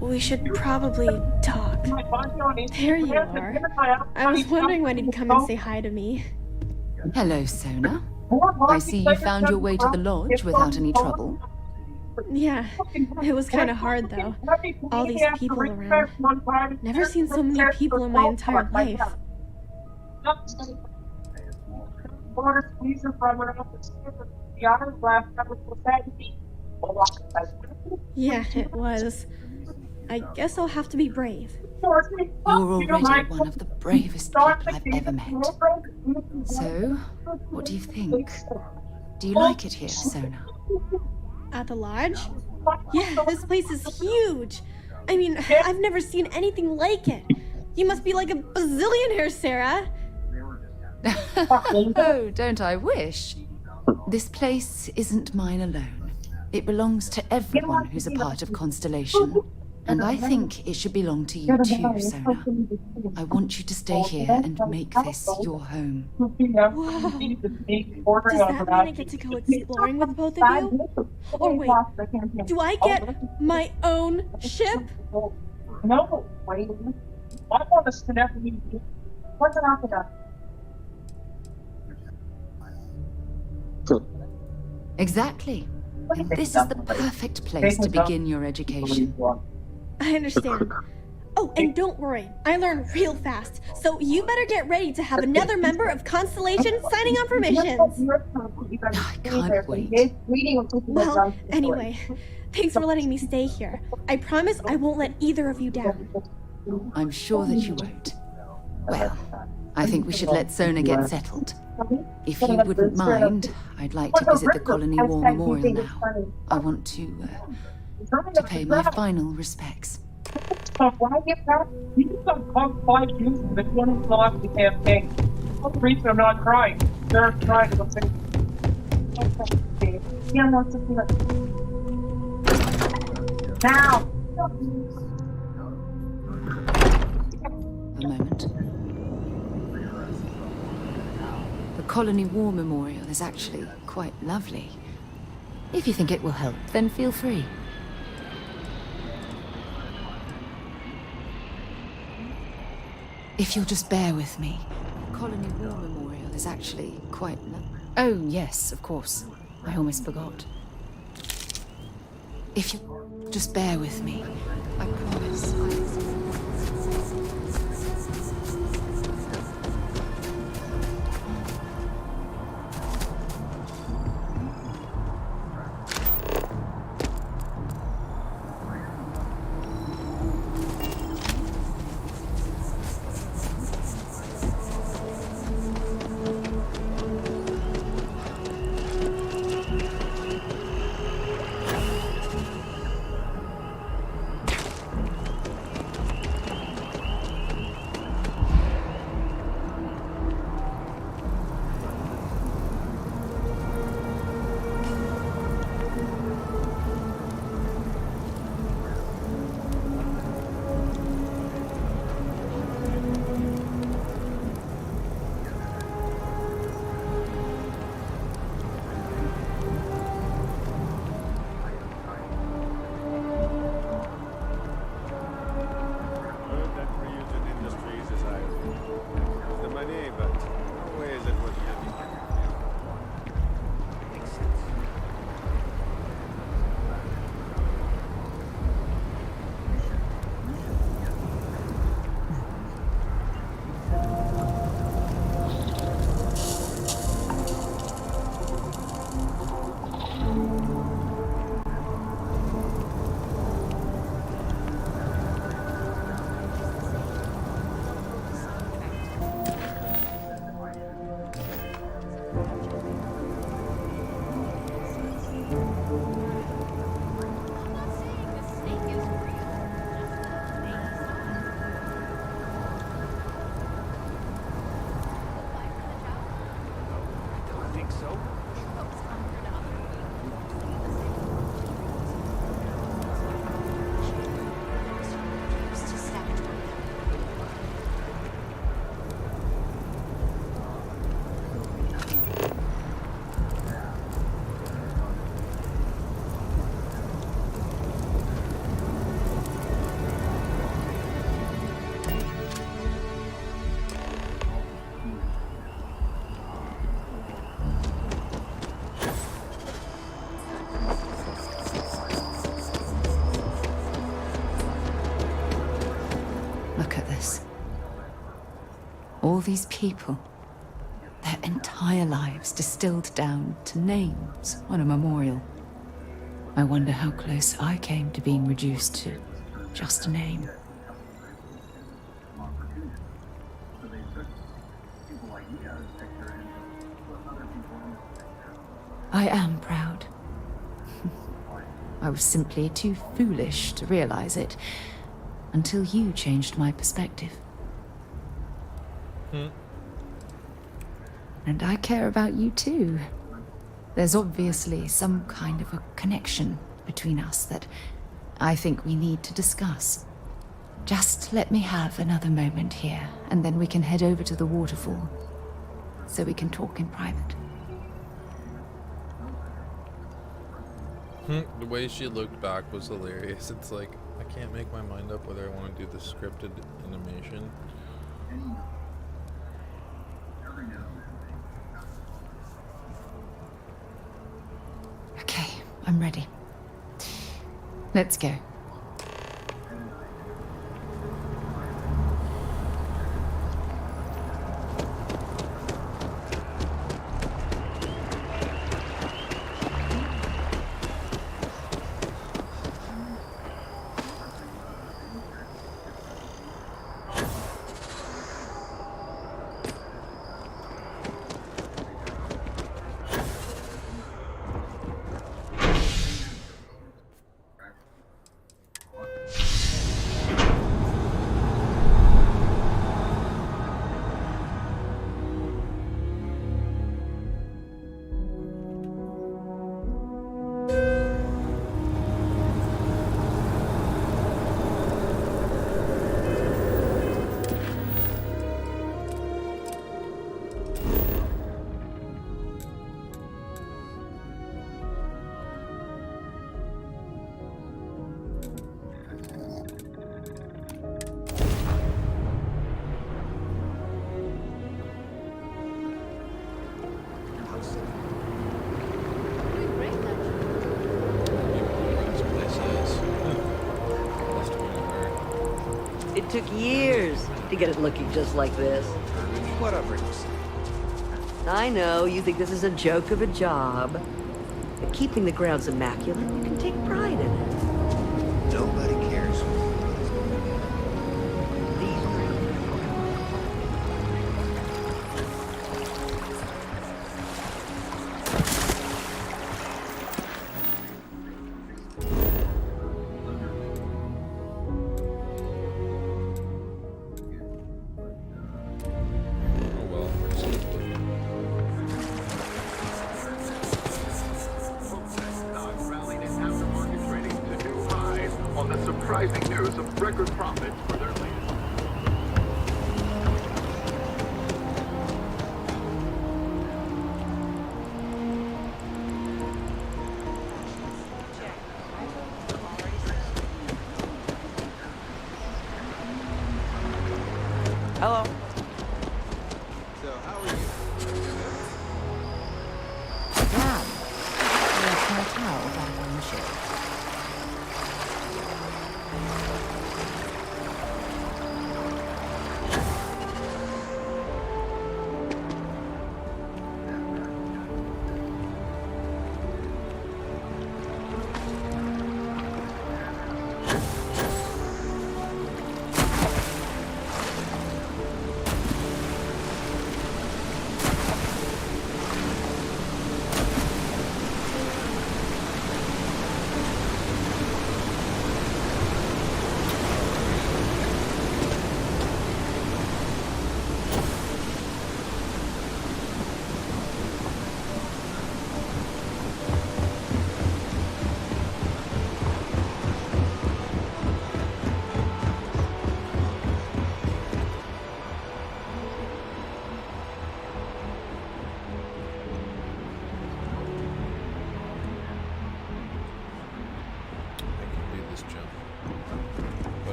We should probably talk. There you are. I was wondering when he'd come and say hi to me. Hello, Sona. I see you found your way to the lodge without any trouble. Yeah, it was kind of hard though. All these people around. Never seen so many people in my entire life. Yeah, it was. I guess I'll have to be brave. You're already one of the bravest people I've ever met. So, what do you think? Do you like it here, Sona? At the lodge? Yeah, this place is huge. I mean, I've never seen anything like it. You must be like a bazillionaire, Sarah. Oh, don't I wish? This place isn't mine alone. It belongs to everyone who's a part of Constellation. And I think it should belong to you too, Sona. I want you to stay here and make this your home. Whoa. Does that mean I get to go exploring with both of you? Or wait, do I get my own ship? No, wait. I want us to never meet you. What's an after Exactly. And this is the perfect place to begin your education. I understand. Oh, and don't worry, I learn real fast. So you better get ready to have another member of Constellation signing on for missions. I can't wait. Well, anyway, thanks for letting me stay here. I promise I won't let either of you down. I'm sure that you won't. Well, I think we should let Sona get settled. If you wouldn't mind, I'd like to visit the Colony War Memorial now. I want to pay my final respects. Why get that? You just don't pump 5 views in the 20 slots of the campaign. What's the reason I'm not crying? They're trying to think. Yeah, wants to feel it. Now! A moment. The Colony War Memorial is actually quite lovely. If you think it will help, then feel free. If you'll just bear with me. Colony War Memorial is actually quite Oh, yes, of course. I almost forgot. If you just bear with me, I promise all these people, their entire lives distilled down to names on a memorial. I wonder how close I came to being reduced to just a name. I am proud. I was simply too foolish to realize it until you changed my perspective. And I care about you too. There's obviously some kind of a connection between us that I think we need to discuss. Just let me have another moment here, and then we can head over to the waterfall, so we can talk in private. The way she looked back was hilarious. It's like, I can't make my mind up whether I want to do the scripted animation. Okay, I'm ready. Let's go. It took years to get it looking just like this. Whatever you say. I know you think this is a joke of a job, but keeping the grounds immaculate, you can take pride in it. Nobody cares. Surprising news of record profits for their latest. Hello. So, how are you? Wow. Yes, my towel back on the ship.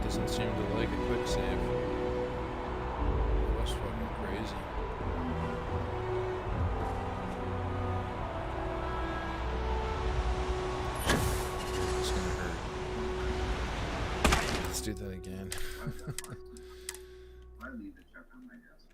Doesn't seem to like a quick save. That's fucking crazy. It's gonna hurt. Let's do that again. I leave the check on my desk.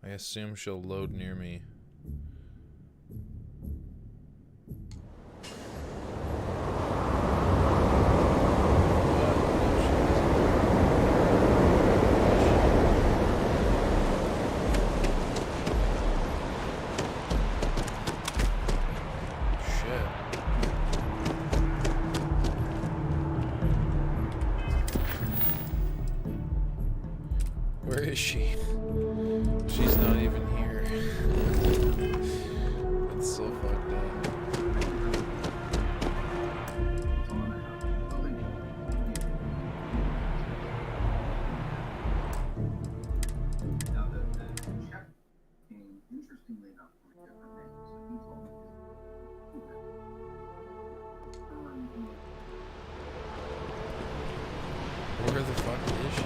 I assume she'll load near me. Where is she? She's not even here. That's so fucked up. Now the check came interestingly enough from a different name, so he told me Where the fuck is she?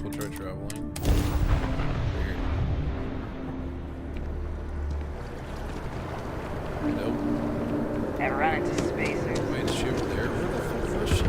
We'll try traveling. Weird. Nope. Ever run into spacers? Wait, is she over there? Where the fuck was she?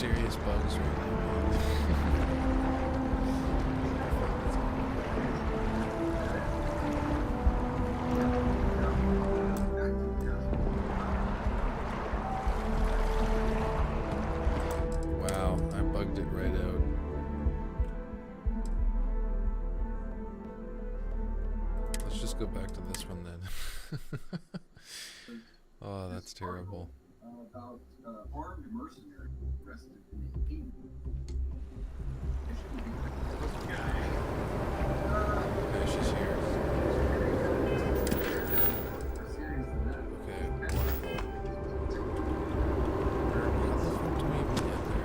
serious bugs right now. Wow, I bugged it right out. Let's just go back to this one then. Oh, that's terrible. About armed mercenary arrested in Okay, she's here. Okay, wonderful. How the fuck do we even get there?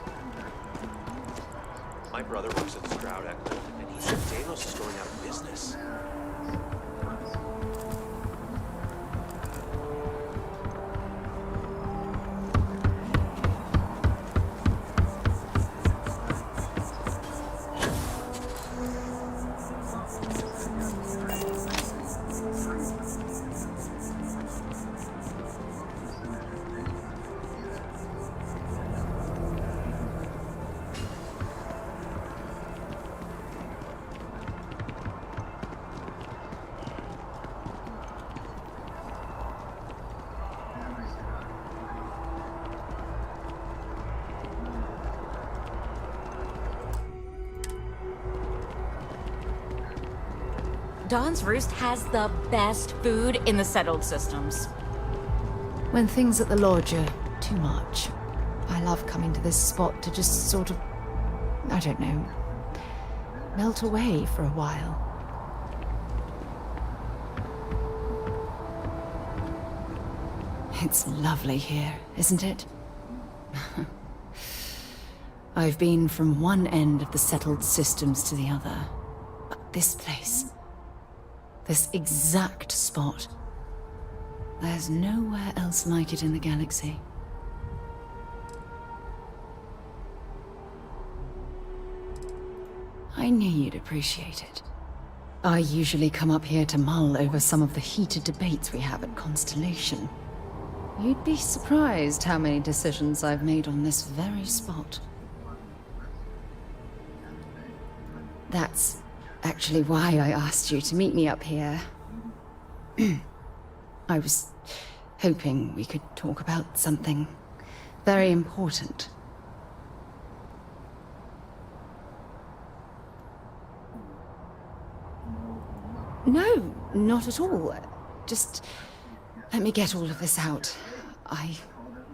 Find out. My brother works at Stroud Eckler, and he said Danos is going out of business. Dawn's Roost has the best food in the settled systems. When things at the lodge are too much, I love coming to this spot to just sort of, I don't know, melt away for a while. It's lovely here, isn't it? I've been from one end of the settled systems to the other. But this place, this exact spot, there's nowhere else like it in the galaxy. I knew you'd appreciate it. I usually come up here to mull over some of the heated debates we have at Constellation. You'd be surprised how many decisions I've made on this very spot. That's actually why I asked you to meet me up here. I was hoping we could talk about something very important. No, not at all. Just let me get all of this out. I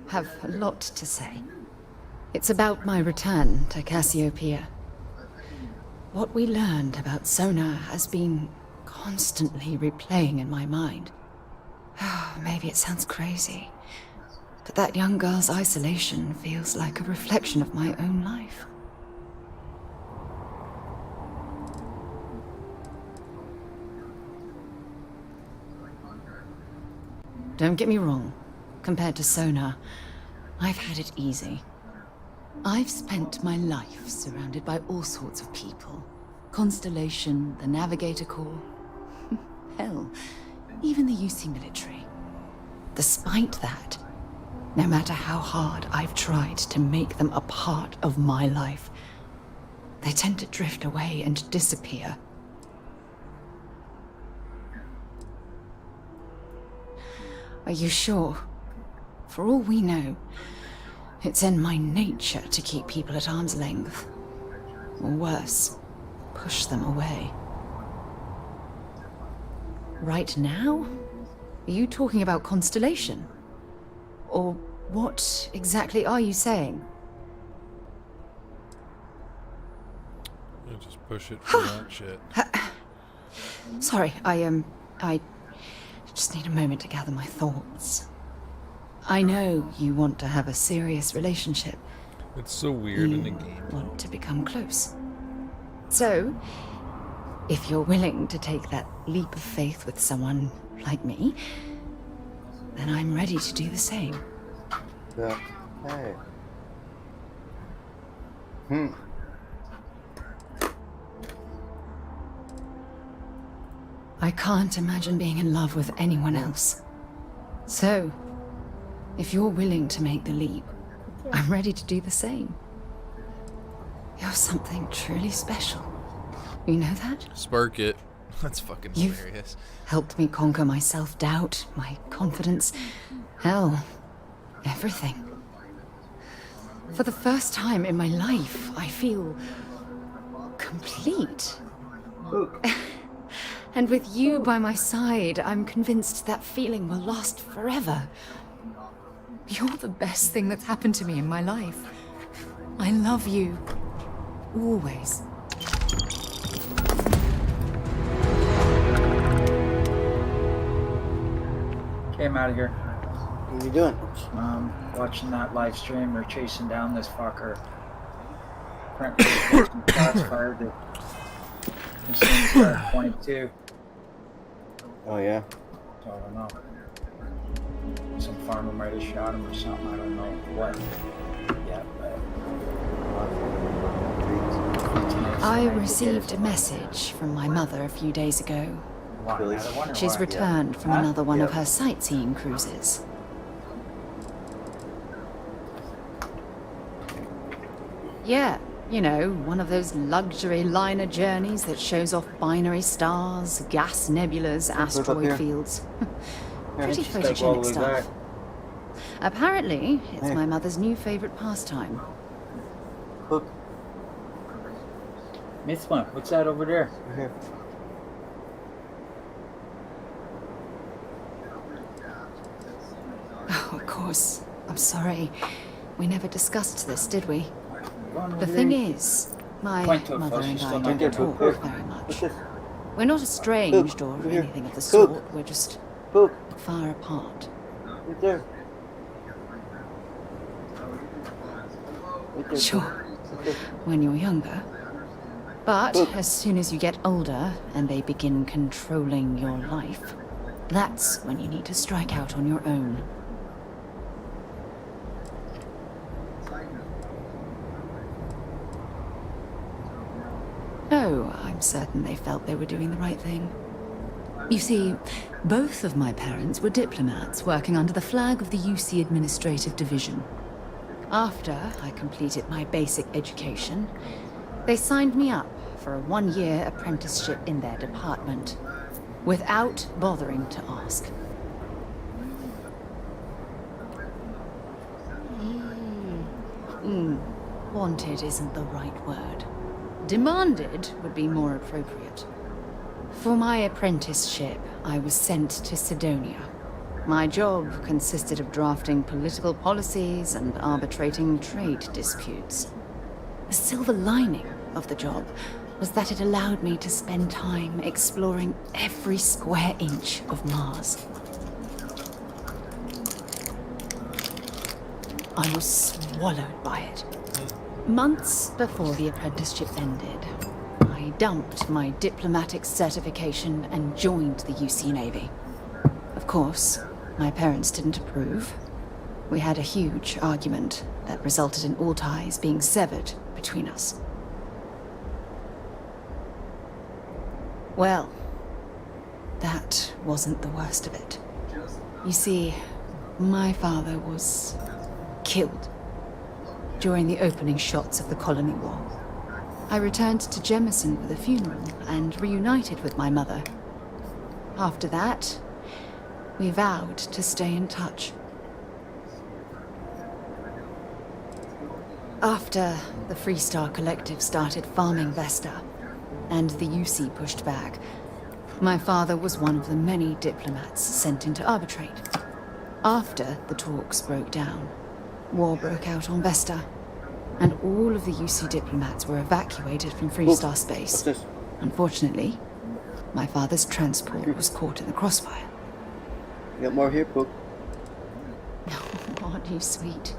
have a lot to say. It's about my return to Cassiopeia. What we learned about Sona has been constantly replaying in my mind. Maybe it sounds crazy, but that young girl's isolation feels like a reflection of my own life. Don't get me wrong. Compared to Sona, I've had it easy. I've spent my life surrounded by all sorts of people. Constellation, the Navigator Corps, Hell, even the UC military. Despite that, no matter how hard I've tried to make them a part of my life, they tend to drift away and disappear. Are you sure? For all we know, it's in my nature to keep people at arm's length. Or worse, push them away. Right now? Are you talking about Constellation? Or what exactly are you saying? You just push it for that shit. Sorry, I just need a moment to gather my thoughts. I know you want to have a serious relationship. It's so weird in a game. Want to become close. So, if you're willing to take that leap of faith with someone like me, then I'm ready to do the same. Yeah. Hey. I can't imagine being in love with anyone else. So, if you're willing to make the leap, I'm ready to do the same. You're something truly special. You know that? Spark it. That's fucking hilarious. Helped me conquer my self-doubt, my confidence, hell, everything. For the first time in my life, I feel complete. And with you by my side, I'm convinced that feeling will last forever. You're the best thing that's happened to me in my life. I love you. Always. Okay, I'm out of here. What are you doing? Watching that live stream. They're chasing down this fucker. Apparently, there's some shots fired at this thing's fired 22. Oh, yeah? So I don't know. Some farmer might have shot him or something. I don't know what. Yeah, but... I received a message from my mother a few days ago. She's returned from another one of her sightseeing cruises. Yeah, you know, one of those luxury liner journeys that shows off binary stars, gas nebulas, asteroid fields. Pretty photogenic stuff. Apparently, it's my mother's new favorite pastime. Mithma, what's that over there? Here. Oh, of course. I'm sorry. We never discussed this, did we? The thing is, my mother and I don't talk very much. We're not estranged or anything of the sort. We're just far apart. Right there. Sure, when you're younger. But as soon as you get older and they begin controlling your life, that's when you need to strike out on your own. Oh, I'm certain they felt they were doing the right thing. You see, both of my parents were diplomats working under the flag of the UC Administrative Division. After I completed my basic education, they signed me up for a one-year apprenticeship in their department, without bothering to ask. Wanted isn't the right word. Demanded would be more appropriate. For my apprenticeship, I was sent to Sidonia. My job consisted of drafting political policies and arbitrating trade disputes. The silver lining of the job was that it allowed me to spend time exploring every square inch of Mars. I was swallowed by it. Months before the apprenticeship ended, I dumped my diplomatic certification and joined the UC Navy. Of course, my parents didn't approve. We had a huge argument that resulted in all ties being severed between us. that wasn't the worst of it. You see, my father was killed during the opening shots of the Colony War. I returned to Jemison for the funeral and reunited with my mother. After that, we vowed to stay in touch. After the Freestar Collective started farming Vesta, and the UC pushed back, my father was one of the many diplomats sent in to arbitrate. After the talks broke down, war broke out on Vesta, and all of the UC diplomats were evacuated from Freestar space. Unfortunately, my father's transport was caught in the crossfire. You got more here, Pook? Oh, aren't you sweet?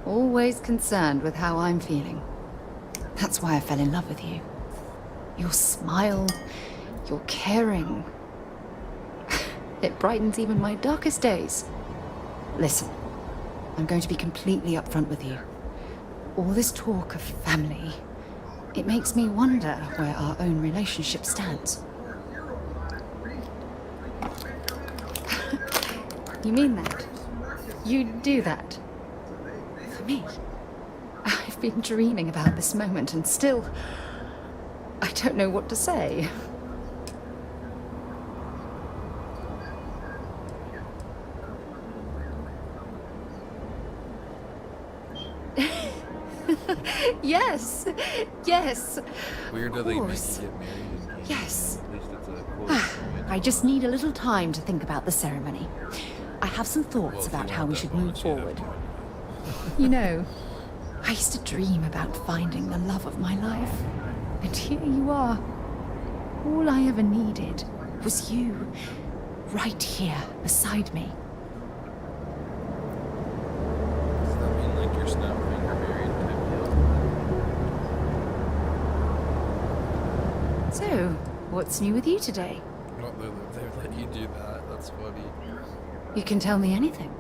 Always concerned with how I'm feeling. That's why I fell in love with you. Your smile, your caring. It brightens even my darkest days. Listen, I'm going to be completely upfront with you. All this talk of family, it makes me wonder where our own relationship stands. You mean that? You do that? For me? I've been dreaming about this moment and still, I don't know what to say. Yes, yes. Weird how they make you get married. Yes. At least it's a quote. I just need a little time to think about the ceremony. I have some thoughts about how we should move forward. You know, I used to dream about finding the love of my life. And here you are. All I ever needed was you, right here beside me. Does that mean like you're snap finger married type deal? So, what's new with you today? Well, they let you do that. That's funny. You can tell me anything.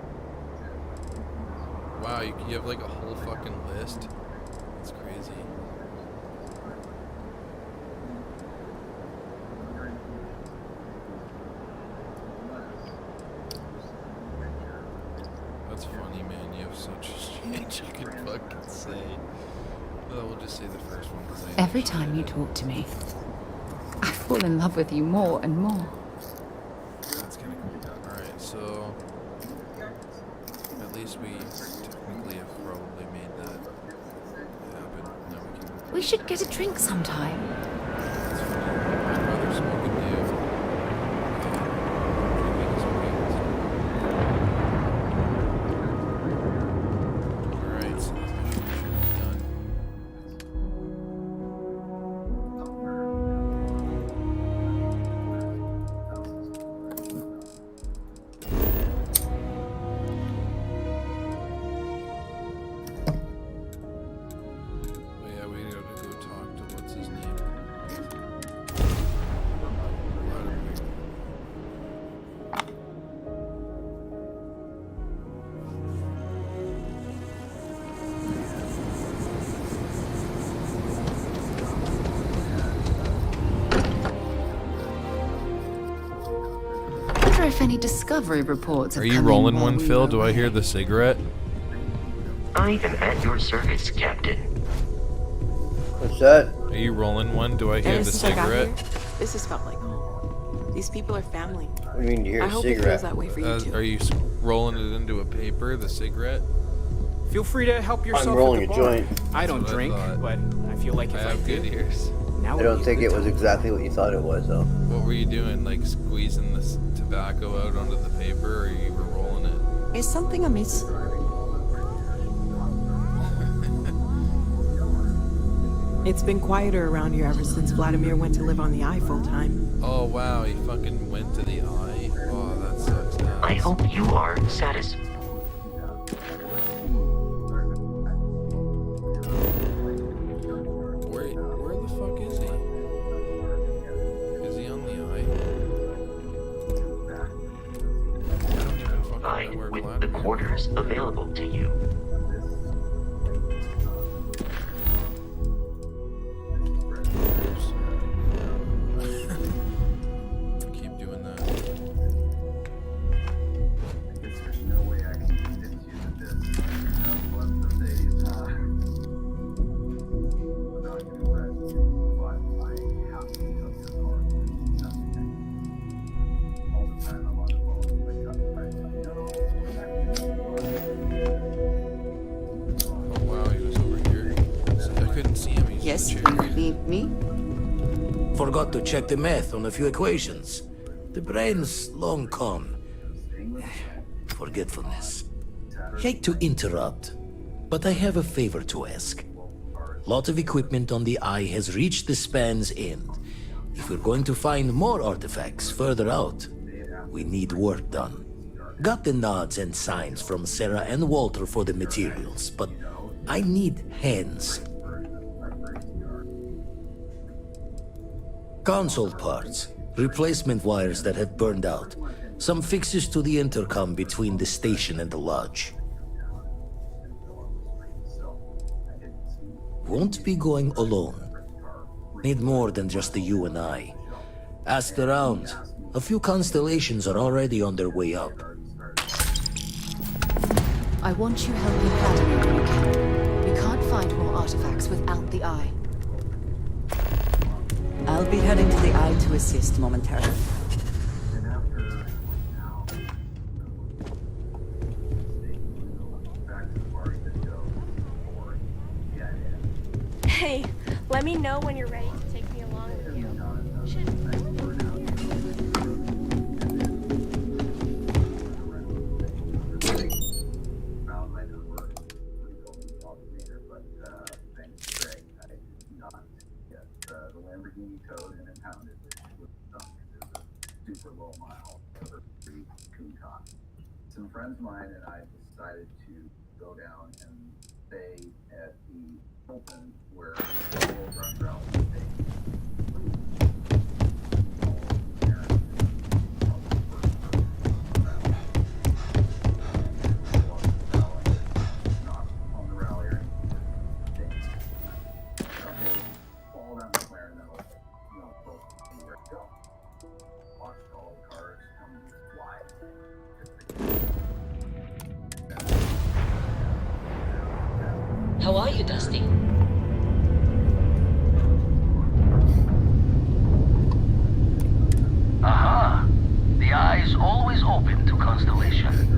Wow, you have like a whole fucking list. That's crazy. That's funny, man. You have such shit you can fucking say. Well, we'll just say the first one because I. Every time you talk to me, I fall in love with you more and more. That's kind of cool. Alright, so at least we technically have probably made that happen. Now we can. We should get a drink sometime. That's funny. I'd rather smoke and do. Alright, so the mission should be done. Oh yeah, we gotta go talk to what's his name. I wonder if any discovery reports have Are you come in rolling while one, we Phil? were Do I hear away. the cigarette? I am at your service, Captain. What's that? Are you rolling one? Do I hear Ever the since I got cigarette? here, this has felt like home. These people are family. What do you mean you hear I a hope it feels cigarette? that way for you too. Are you rolling it into a paper, the cigarette? Feel free to help yourself. I'm rolling at a the bar. joint. I don't That's what I drink, thought. but I feel like if I I have good did, ears. now I would don't be a think good it was time. exactly what you thought it was, though. What were you doing? Like squeezing this tobacco out onto the paper, or you were rolling it? Is something amiss? It's been quieter around here ever since Vladimir went to live on the Eye full time. Oh wow, he fucking went to the eye. Oh, that sucks. Ass. I hope you are satisfied. Where the fuck is he? Is he on the eye? I don't even fucking know where With the Vladimir. quarters available to you. Keep doing Yes, me? Forgot to check the math on a few equations. The brain's long gone. Forgetfulness. Hate to interrupt, but I have a favor to ask. Lot of equipment on the Eye has reached the span's end. If we're going to find more artifacts further out, we need work done. Got the nods and signs from Sarah and Walter for the materials, but I need hands. Console parts, replacement wires that have burned out, some fixes to the intercom between the station and the lodge. Won't be going alone. Need more than just the you and I. Asked around. A few constellations are already on their way up. I want you helping Vladimir when you can. You can't find more artifacts without the Eye. I'll be heading to the Eye to assist momentarily. Hey, let me know when you're ready to take me along with you. The Lamborghini Code and impounded, which was sunk as a super low mile over free Coon-Con. Some friends of mine and I decided to go down and stay at the Hilton where the old restaurant was staying. How are you, Dusty? Aha! The Eye's always open to Constellation.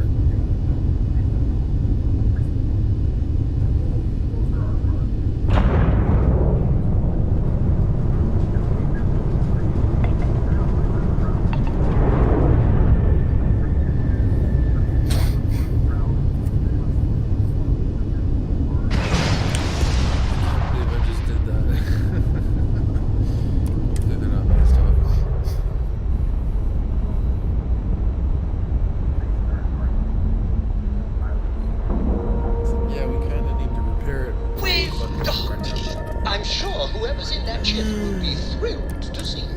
I'm sure whoever's in that ship will be thrilled to see you.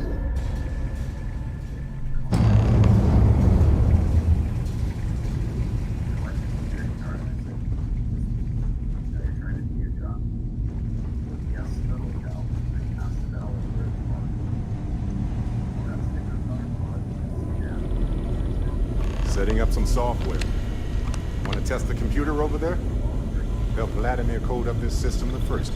Setting up some software. Want to test the computer over there? Help Vladimir code up this system the first.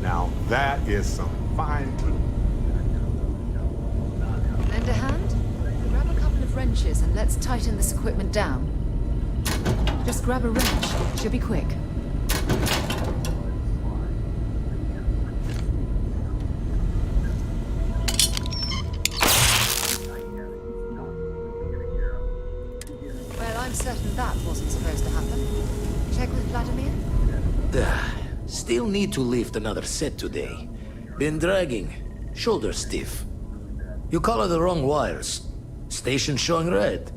Now that is some fine. Lend a hand? Grab a couple of wrenches and let's tighten this equipment down. Just grab a wrench. Should be quick. Well, I'm certain that wasn't supposed to happen. Check with Vladimir? Still need to lift another set today. Been dragging. Shoulder stiff. You color the wrong wires. Station showing red.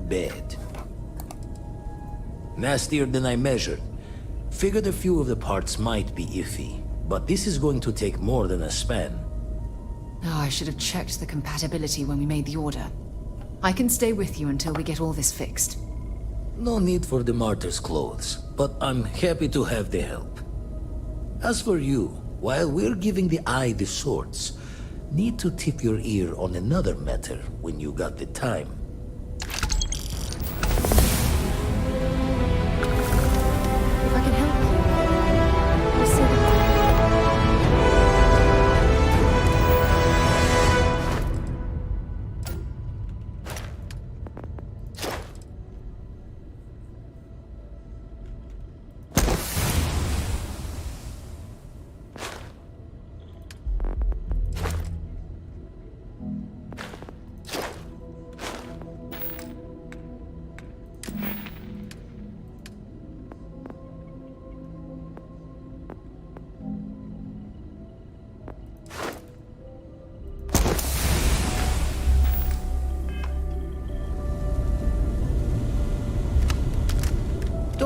Bad. Nastier than I measured. Figured a few of the parts might be iffy, but this is going to take more than a span. Oh, I should have checked the compatibility when we made the order. I can stay with you until we get all this fixed. No need for the martyr's clothes, but I'm happy to have the help. As for you, while we're giving the Eye the swords, need to tip your ear on another matter when you got the time. If I can help you, we'll see.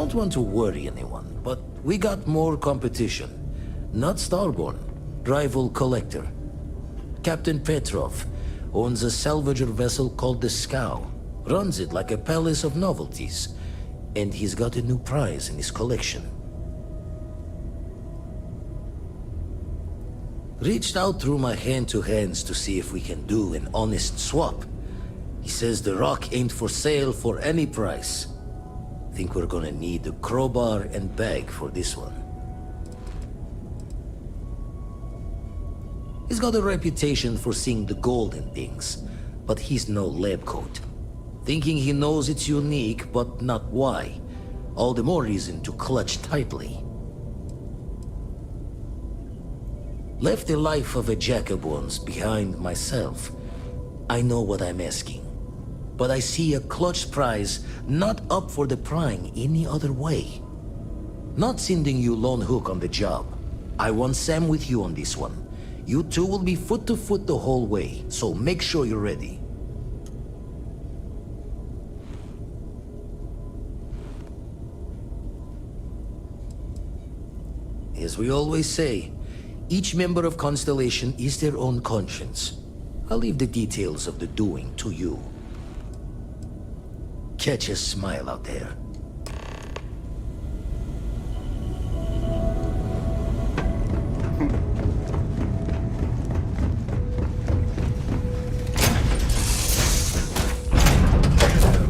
don't want to worry anyone, but we got more competition. Not Starborn, rival collector. Captain Petrov owns a salvager vessel called the Scow. Runs it like a palace of novelties. And he's got a new prize in his collection. Reached out through my hand-to-hands to see if we can do an honest swap. He says the rock ain't for sale for any price. Think we're gonna need a crowbar and bag for this one. He's got a reputation for seeing the gold in things, but he's no lab coat. Thinking he knows it's unique, but not why. All the more reason to clutch tightly. Left the life of a jack-of-bones behind myself. I know what I'm asking. But I see a clutch prize not up for the prying any other way. Not sending you lone hook on the job. I want Sam with you on this one. You two will be foot to foot the whole way, so make sure you're ready. As we always say, each member of Constellation is their own conscience. I'll leave the details of the doing to you. Catch a smile out there.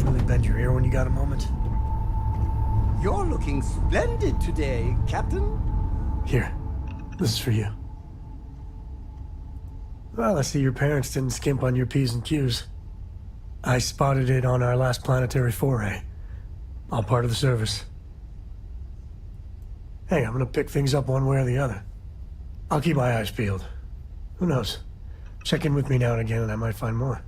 Really bend your ear when you got a moment. You're looking splendid today, Captain. Here, this is for you. Well, I see your parents didn't skimp on your P's and Q's. I spotted it on our last planetary foray. All part of the service. Hey, I'm gonna pick things up one way or the other. I'll keep my eyes peeled. Who knows? Check in with me now and again and I might find more.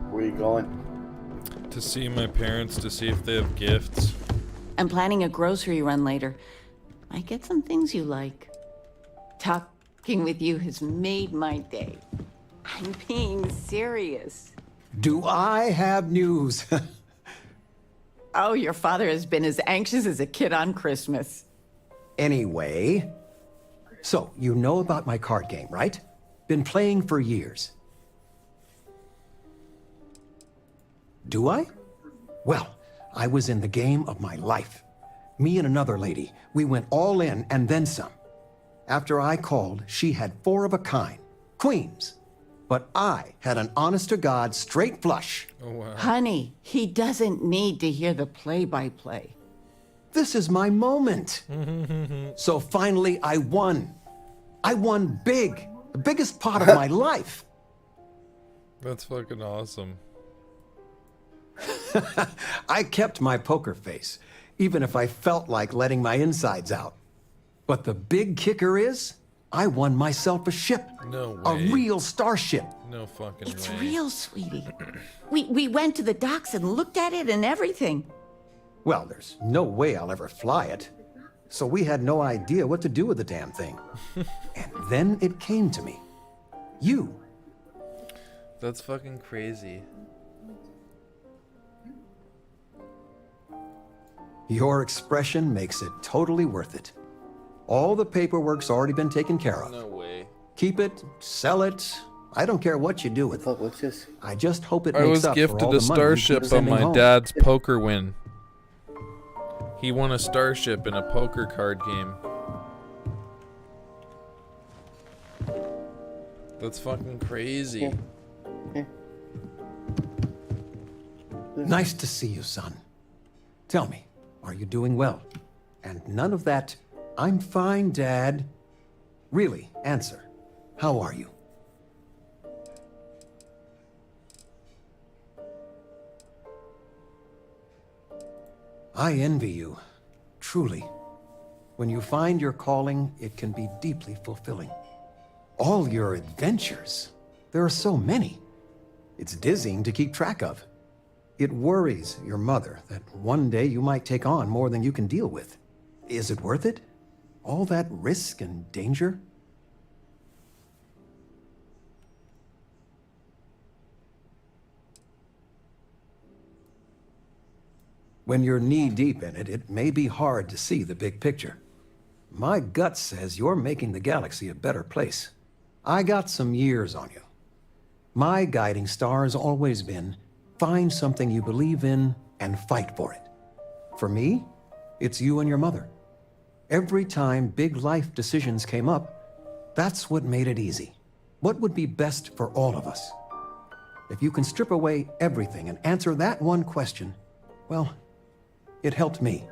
Where are you going? To see my parents, to see if they have gifts. I'm planning a grocery run later. Might get some things you like. Talking with you has made my day. I'm being serious. Do I have news? Oh, your father has been as anxious as a kid on Christmas. Anyway, so you know about my card game, right? Been playing for years. Do I? Well, I was in the game of my life. Me and another lady, we went all in and then some. After I called, she had 4 of a kind, queens. But I had an honest-to-God straight flush. Oh, wow. Honey, he doesn't need to hear the play-by-play. This is my moment. So finally, I won. I won big. The biggest pot of my life. That's fucking awesome. I kept my poker face, even if I felt like letting my insides out. But the big kicker is, I won myself a ship. No way. A real starship. No fucking It's way. real, sweetie. We went to the docks and looked at it and everything. Well, there's no way I'll ever fly it. So we had no idea what to do with the damn thing. And then it came to me. You. That's fucking crazy. Your expression makes it totally worth it. All the paperwork's already been taken care of. No way. Keep it, sell it. I don't care what you do with it. What's this? I just hope it I makes was up for gifted all a the money you keep starship on sending my home. dad's poker win. He won a starship in a poker card game. That's fucking crazy. Nice to see you, son. Tell me, are you doing well? And none of that, I'm fine, Dad. Really, answer. How are you? I envy you, truly. When you find your calling, it can be deeply fulfilling. All your adventures, there are so many. It's dizzying to keep track of. It worries your mother that one day you might take on more than you can deal with. Is it worth it? All that risk and danger? When you're knee-deep in it, it may be hard to see the big picture. My gut says you're making the galaxy a better place. I got some years on you. My guiding star has always been, find something you believe in and fight for it. For me, it's you and your mother. Every time big life decisions came up, that's what made it easy. What would be best for all of us? If you can strip away everything and answer that one question, well, it helped me.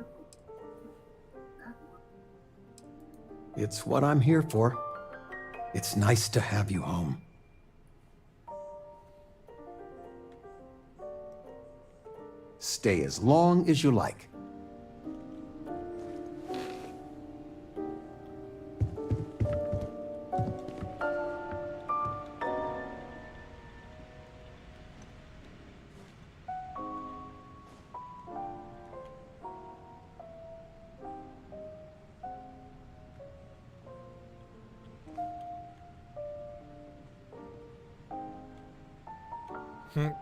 It's what I'm here for. It's nice to have you home. Stay as long as you like.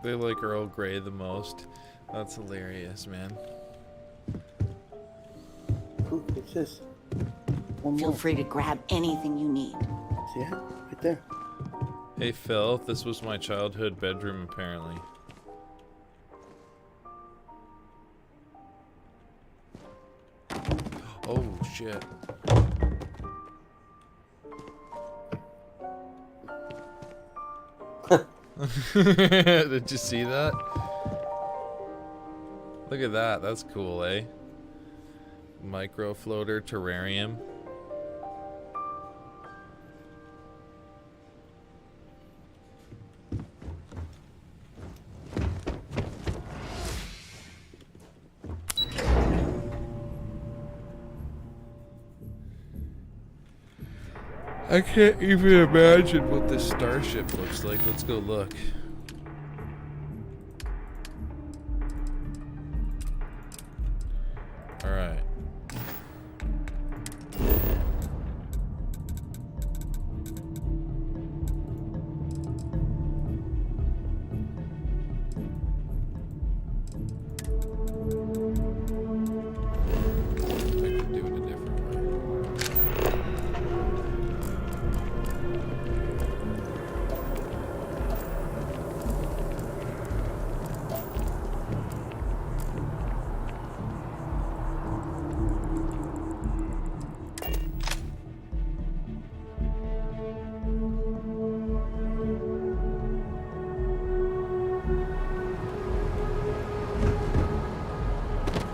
They like Earl Grey the most. That's hilarious, man. Ooh, what's this? Feel free to grab anything you need. See it? Right there. Hey Phil, this was my childhood bedroom apparently. Oh shit. Did you see that? Look at that, that's cool, eh? Micro floater terrarium. I can't even imagine what this starship looks like. Let's go look. All right.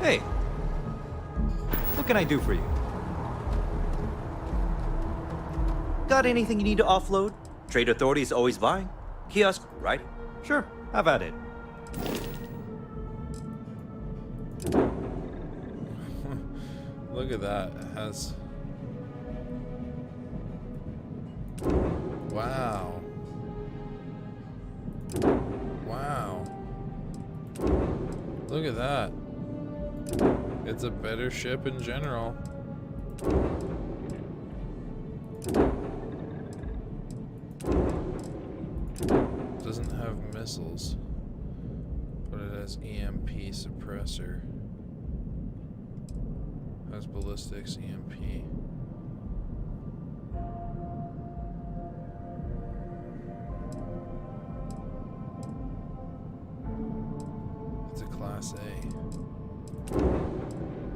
Hey, what can I do for you? Got anything you need to offload? Trade Authority is always buying. Kiosk, right? Sure, have at it. Look at that. It has. Wow. Wow. Look at that. It's a better ship in general. Doesn't have missiles, but it has EMP suppressor. Has ballistics, EMP. It's a Class A.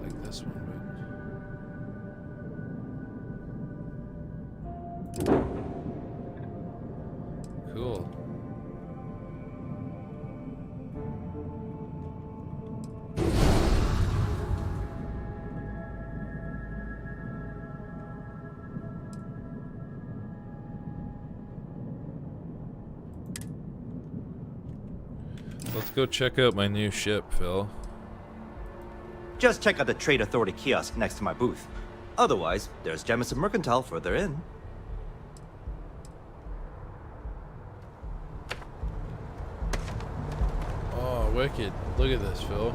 Like this one, but... Cool. Let's go check out my new ship, Phil. Just check out the Trade Authority kiosk next to my booth. Otherwise, there's Jemison Mercantile further in. Oh, wicked. Look at this, Phil.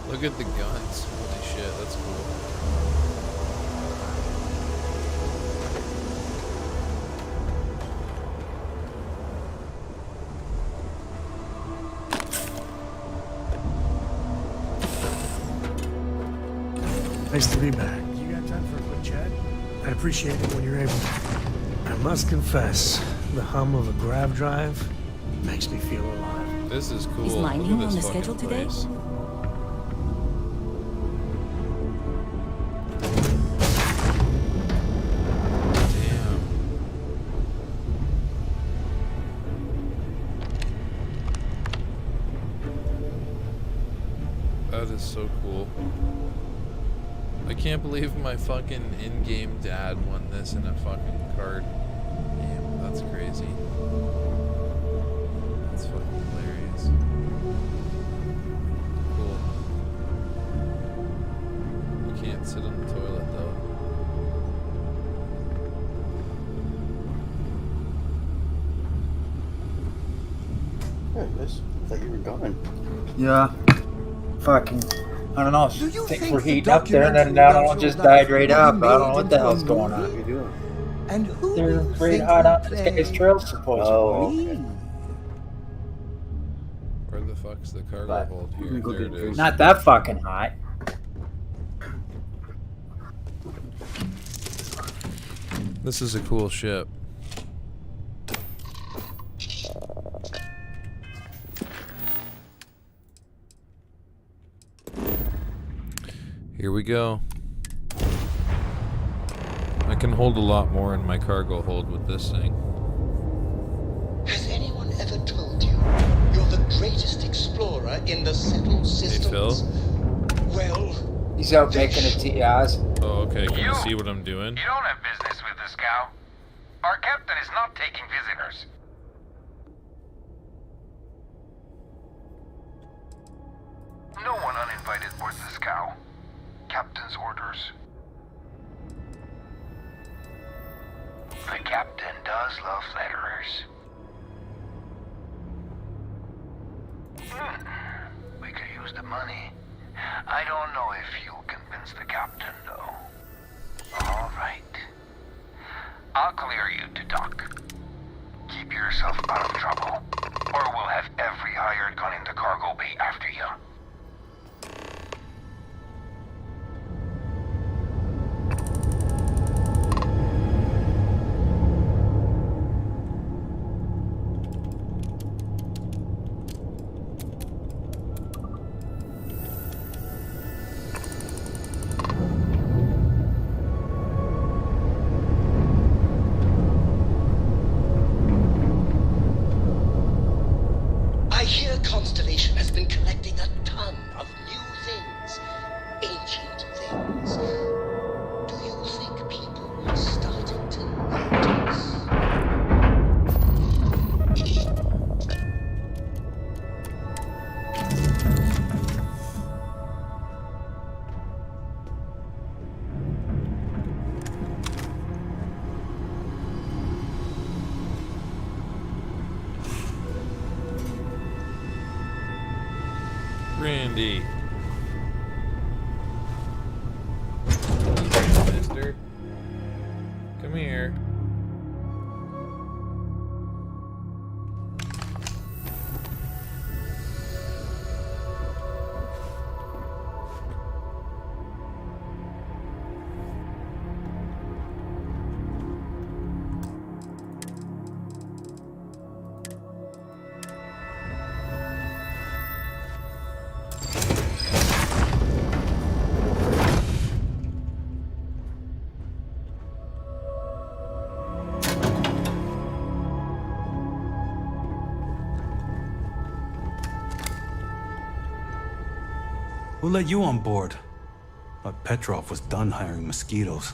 Look at the guns. Holy shit, that's cool. Nice to be back. You got time for a quick chat? I'd appreciate it when you're able. I must confess, the hum of a grav drive makes me feel alive. This is cool. Is Look mining at this on the fucking schedule today? place. That is so cool. I can't believe my fucking in-game dad won this in a fucking card game. That's crazy. That's fucking hilarious. Cool. You can't sit on the toilet though. There it is. I thought you were gone. Yeah. Fucking, I don't know. Do you Things think were the heating up there, and then that one just died right up. I don't know what the hell's going on. What are you doing? And who They're do you very think hot will on this play guy's trail, supposedly. Oh, me? okay. Where the fuck's the cargo But hold you here? can go There get it drinks. is. Not that fucking hot. This is a cool ship. Here we go. I can hold a lot more in my cargo hold with this thing. Has anyone ever told you you're the greatest explorer in the settled systems? Hey, Phil? Well, He's out making a TIs. Oh, okay. Can you see what I'm doing? You don't have business with this cow. Our captain is not taking visitors. No one uninvited boards this cow. Captain's orders. The captain does love flatterers. We could use the money. I don't know if you'll convince the captain, though. All right. I'll clear you to dock. Keep yourself out of trouble, or we'll have every hired gun in the cargo bay after you. I hear Constellation has been collecting a Randy. Easy, mister. Come here. Who let you on board? Thought Petrov was done hiring mosquitoes.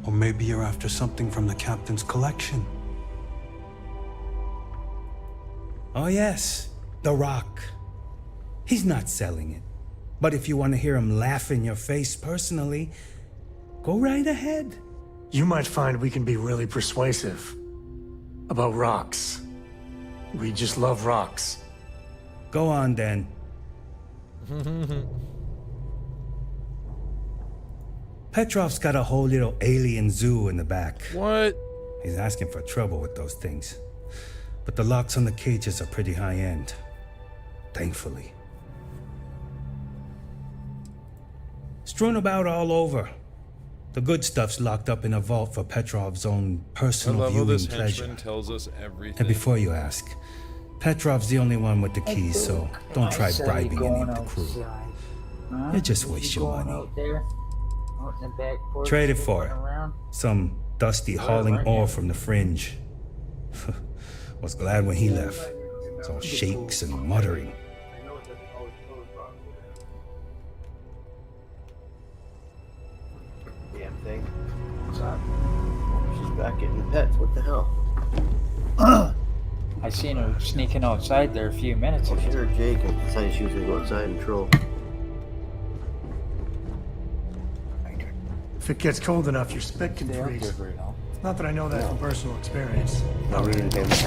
Or maybe you're after something from the captain's collection. Oh, yes, The Rock. He's not selling it. But if you want to hear him laugh in your face personally, go right ahead. You might find we can be really persuasive. About rocks. We just love rocks. Go on, then. Petrov's got a whole little alien zoo in the back. What? He's asking for trouble with those things. But the locks on the cages are pretty high-end. Thankfully. Strewn about all over. The good stuff's locked up in a vault for Petrov's own I personal love how viewing this pleasure. henchman tells us everything. And before you ask, Petrov's the only one with the keys, so don't try bribing any of the crew. You just waste your money. Out there, out in the back porch, Trade it for around. some dusty hauling ore from the fringe. Was glad when he left. It's all shakes and muttering. Damn thing. What's up? She's back getting pets. What the hell? I seen her sneaking outside there a few minutes ago. Sure, Jake decided she was gonna go outside and troll. If it gets cold enough, your spit can freeze. Not that I know that from personal experience. No, we didn't pay much.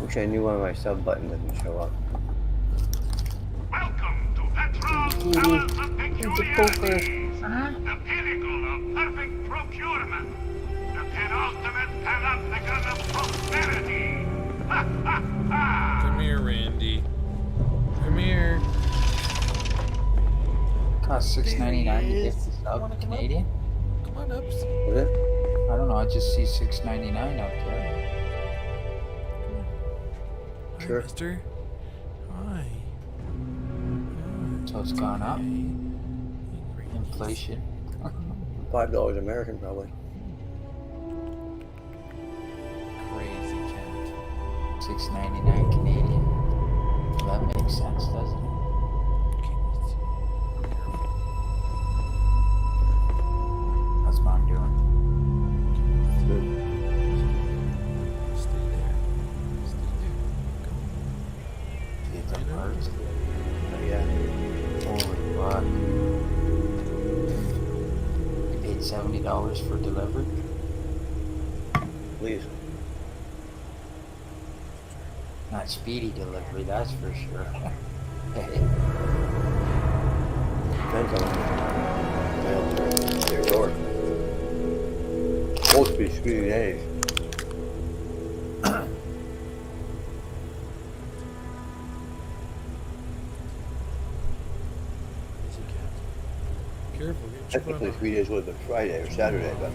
Wish I knew why my sub button doesn't show up. Welcome to Petrov's Palace of Peculiarities, the pinnacle of perfect procurement, the penultimate panopticon of prosperity. Ha ha ha! Come here, Randy. Come here. Cost $6.99 to get this up Canadian. Come on up. What is it? I don't know. I just see $6.99 out there. Sure. Hi, mister. Hi. So it's gone up. Inflation. $5 American, probably. Crazy cat. $6.99 Canadian. Well, that makes sense, doesn't it? That's what I'm doing. Stay there. Get the parts. Oh, yeah. Holy fuck. You paid $70 for delivery? Please. Not speedy delivery, that's for sure. Depends on their door. Supposed to be speedy days. Careful, get your Technically, 3 days would have been Friday or Saturday, but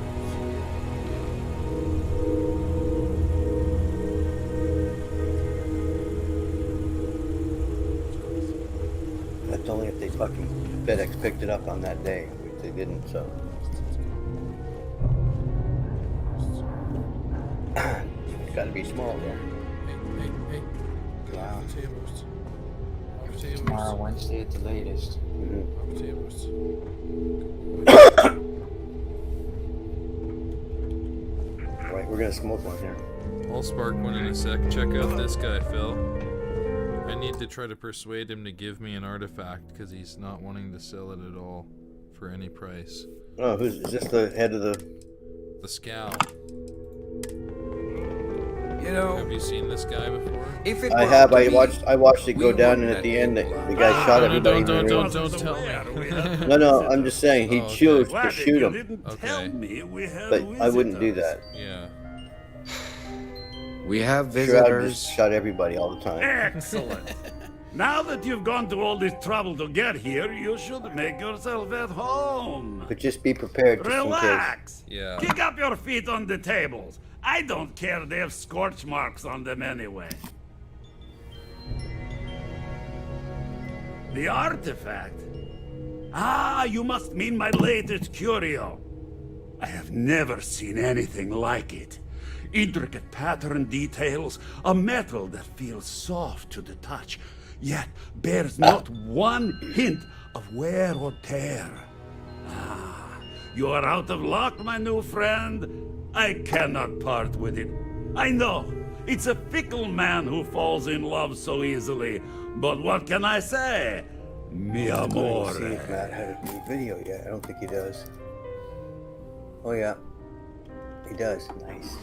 that's only if they fucking FedEx picked it up on that day, which they didn't. So it's got to be small there. Hey. Get Yeah. off the tables. Off the tables. Tomorrow, Wednesday at the latest. Off the tables. Right, we're gonna smoke one here. I'll spark one in a sec. Check out this guy, Phil. I need to try to persuade him to give me an artifact because he's not wanting to sell it at all for any price. Oh, is this the head of the The scowl. Have you seen this guy before? If it I were have. up to I me, watched it go we down, wouldn't and at let the end, people the guy shot everybody in the room. Don't tell me. No, I'm just saying he chose to Glad shoot you him, didn't tell me we had but I wouldn't do visitors. that. Yeah. We have Shroud visitors. just shot everybody all the time. Excellent. Now that you've gone to all this trouble to get here, you should make yourself at home. But just be prepared just in case. Relax. Yeah. Kick up your feet on the tables. I don't care, they have scorch marks on them anyway. The artifact? Ah, you must mean my latest curio. I have never seen anything like it. Intricate pattern details, a metal that feels soft to the touch, yet bears not one hint of wear or tear. Ah, you are out of luck, my new friend. I cannot part with it. I know, it's a fickle man who falls in love so easily, but what can I say? Mi amore. See if Matt had a new video yet. I don't think he does. Oh yeah, he does. Nice.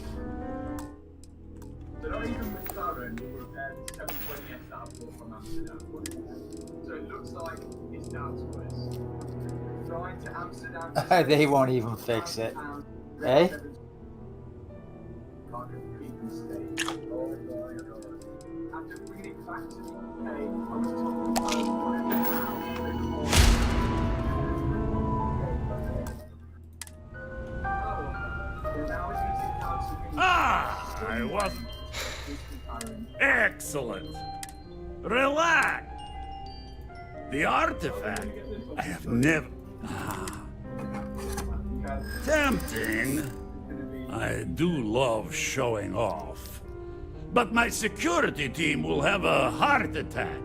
So not even McLaren will repair the 720S that I bought from Amsterdam. So it looks like it's down to us. Flying to Amsterdam. They won't even fix it. Eh? After bringing it back to the UK, I was Ah, I wasn't. Excellent. Relax. The artifact. I have never. Ah. Tempting. I do love showing off. But my security team will have a heart attack.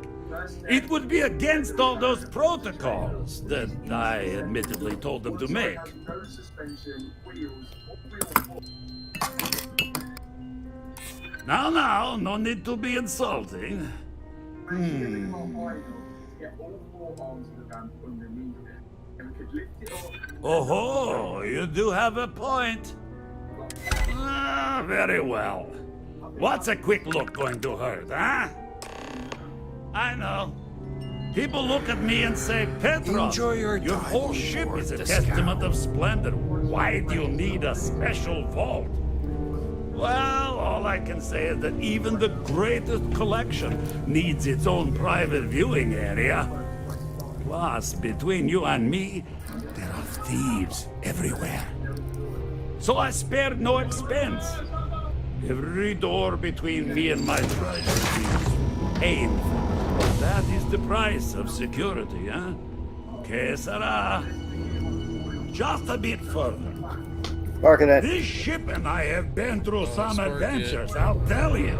It would be against all those protocols that I admittedly told them to make. Now, no need to be insulting. Oh, you do have a point. Ah, very well. What's a quick look going to hurt, huh? I know. People look at me and say, Petrov, Enjoy your whole time ship aboard is a the testament Scout. of splendor. Why do you need a special vault? Well, all I can say is that even the greatest collection needs its own private viewing area. Plus, between you and me, there are thieves everywhere. So I spared no expense. Every door between me and my treasure is painful. That is the price of security, huh? Que sera? Just a bit further. Barking at. This ship and I have been through some spark adventures, I'll tell you.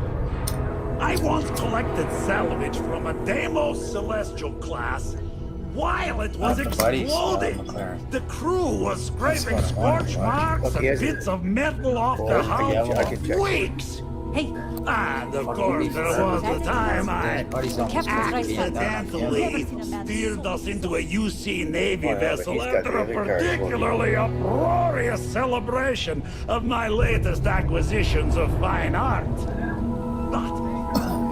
I once collected salvage from a Deimos Celestial class while it was exploding. The crew was scraping scorch marks and bits of metal off the hull for weeks. Hey. And of course, there was the time I accidentally steered us into a UC Navy vessel after a particularly uproarious celebration of my latest acquisitions of fine art. But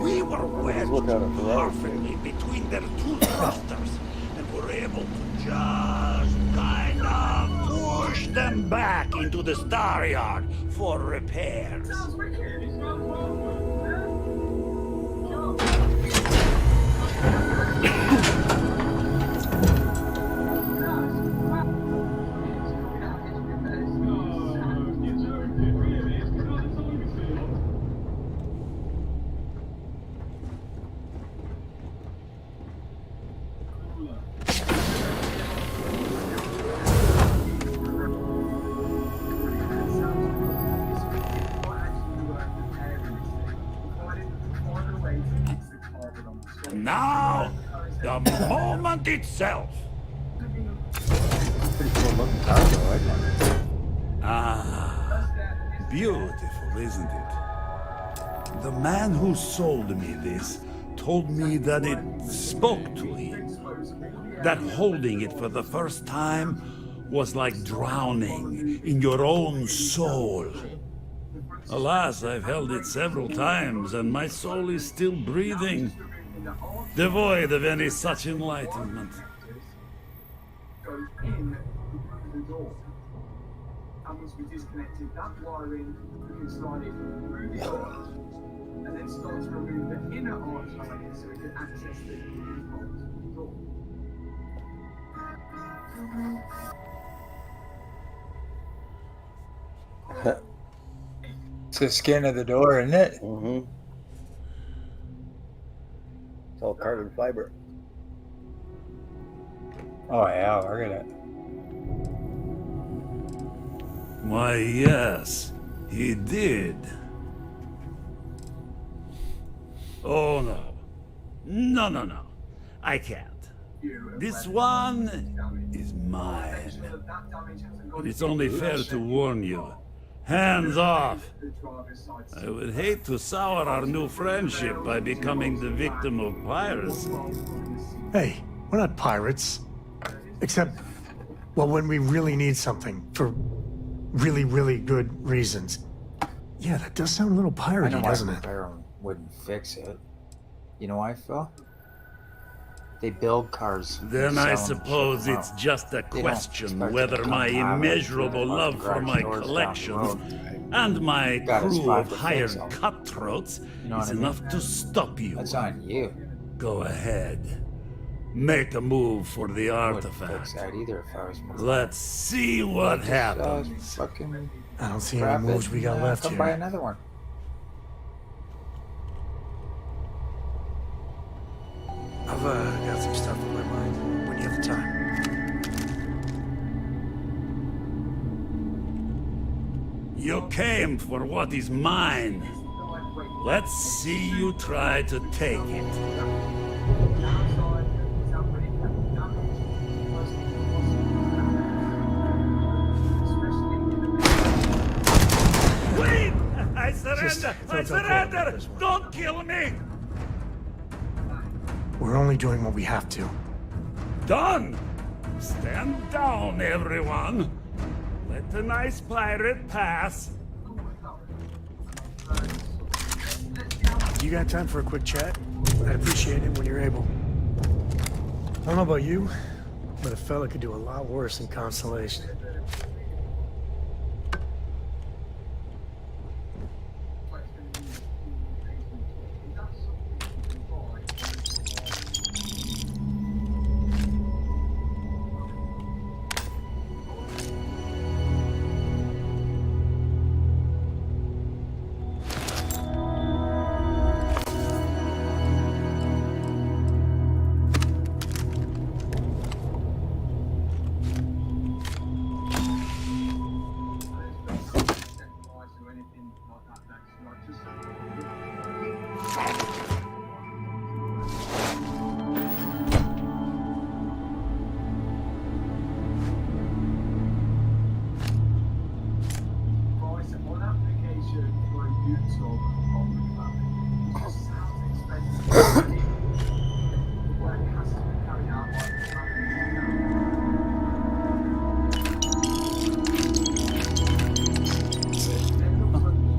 we were wedged perfectly between their two thrusters and were able to just kind of push them back into the star yard for repairs. Now, the moment itself. Ah, beautiful, isn't it? The man who sold me this told me that it spoke to him. That holding it for the first time was like drowning in your own soul. Alas, I've held it several times, and my soul is still breathing, devoid of any such enlightenment. Goes in through the door. And once we disconnected that wiring, we can slide it through the arch, and then start to remove the inner arch lining so we can access the door. It's the skin of the door, isn't it? Mm-hmm. It's all carbon fiber. Oh yeah, look at it. Why, yes, he did. Oh, no. No. I can't. This one is mine. But it's only fair to warn you. Hands off. I would hate to sour our new friendship by becoming the victim of piracy. Hey, we're not pirates. Except, well, when we really need something for really, really good reasons. Yeah, that does sound a little I piratey, know why doesn't it? Baron wouldn't fix it. You know why, Phil? They build cars. Then I suppose it's just a question whether my immeasurable love for my collections and my crew of hired cutthroats is enough to stop you. That's on you. Go ahead. Make a move for the I wouldn't artifact. fix that either if I was more. Let's see what happens. Fucking I don't see any grab moves it we got and, left come here. buy another one. I've got some stuff on my mind when you have the time. You came for what is mine. Let's see you try to take it. Wait! I surrender! I surrender! Don't kill me! We're only doing what we have to. Done! Stand down, everyone. Let the nice pirate pass. You got time for a quick chat? I'd appreciate it when you're able. I don't know about you, but a fella could do a lot worse than Constellation.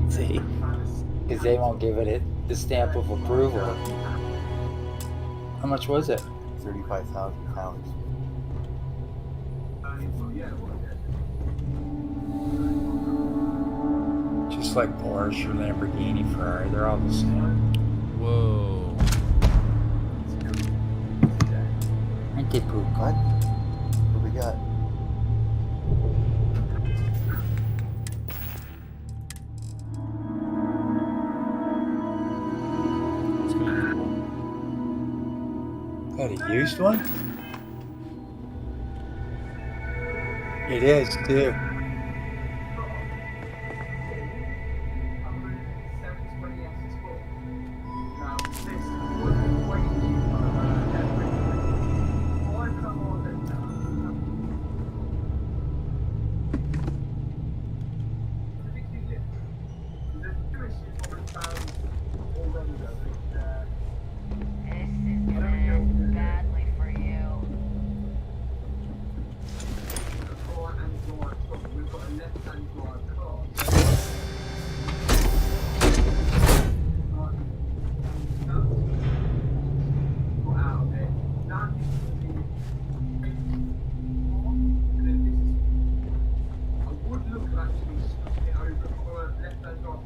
See? Because they won't give it the stamp of approval. How much was it? £35,000. Just like Porsche or Lamborghini, Ferrari, they're all the same. Whoa. Ain't they poop? What? What we got? Got a used one? It is, too.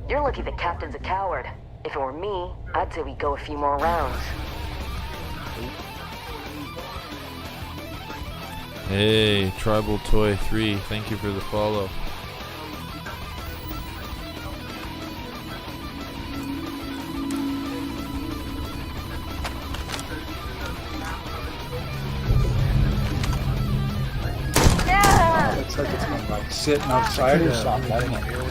You're lucky the captain's a coward. If it were me, I'd say we go a few more rounds. Hey, Tribal Toy 3, thank you for the follow. Looks like it's been like sitting outside or something. I don't know.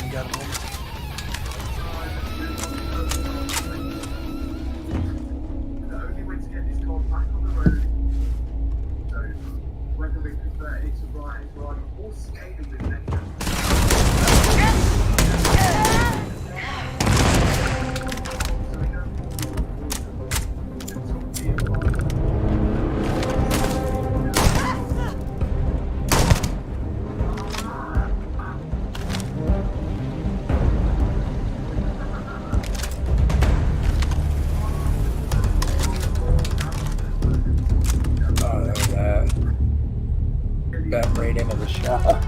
Whether we prefer it to ride or skating with nature. Got right into the shop.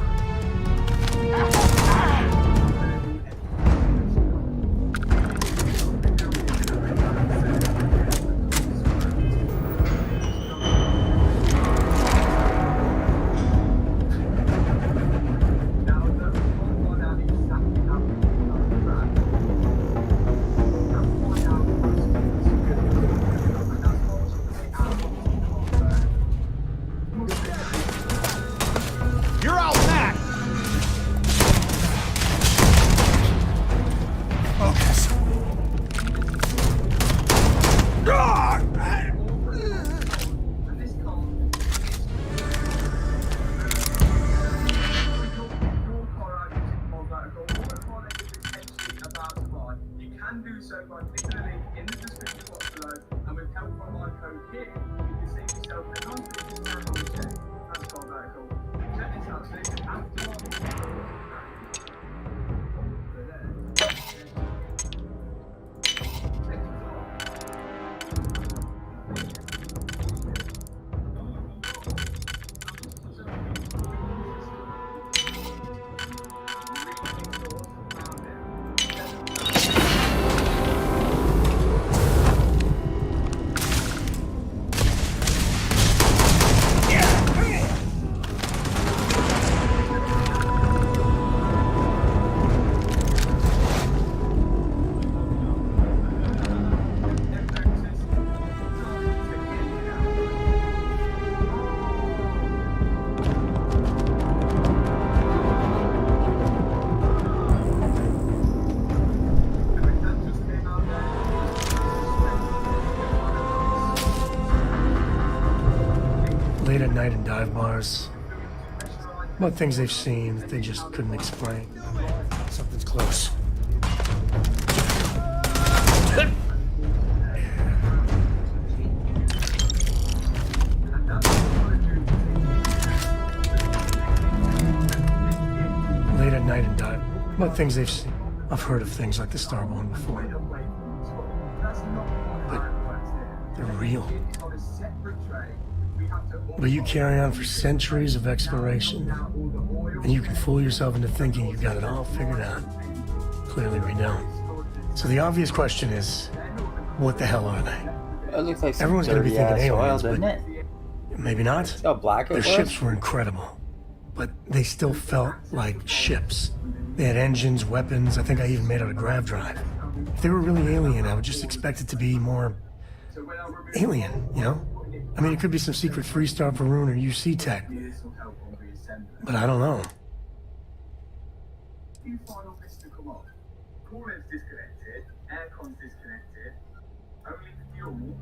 Late at night in dive bars. About things they've seen that they just couldn't explain. Something's close. Late at night in dive. About things they've seen. I've heard of things like the Starborn before. But they're real. But you carry on for centuries of exploration, and you can fool yourself into thinking you got it all figured out. Clearly we don't. So the obvious question is, what the hell are they? It looks like some Everyone's gonna be thinking dirty-ass oil, aliens, doesn't but it? maybe not. See how black it Their was? ships were incredible, but they still felt like ships. They had engines, weapons, I think I even made out a grav drive. If they were really alien, I would just expect it to be more alien, you know? I mean, it could be some secret Freestar Varun or UC tech, but I don't know.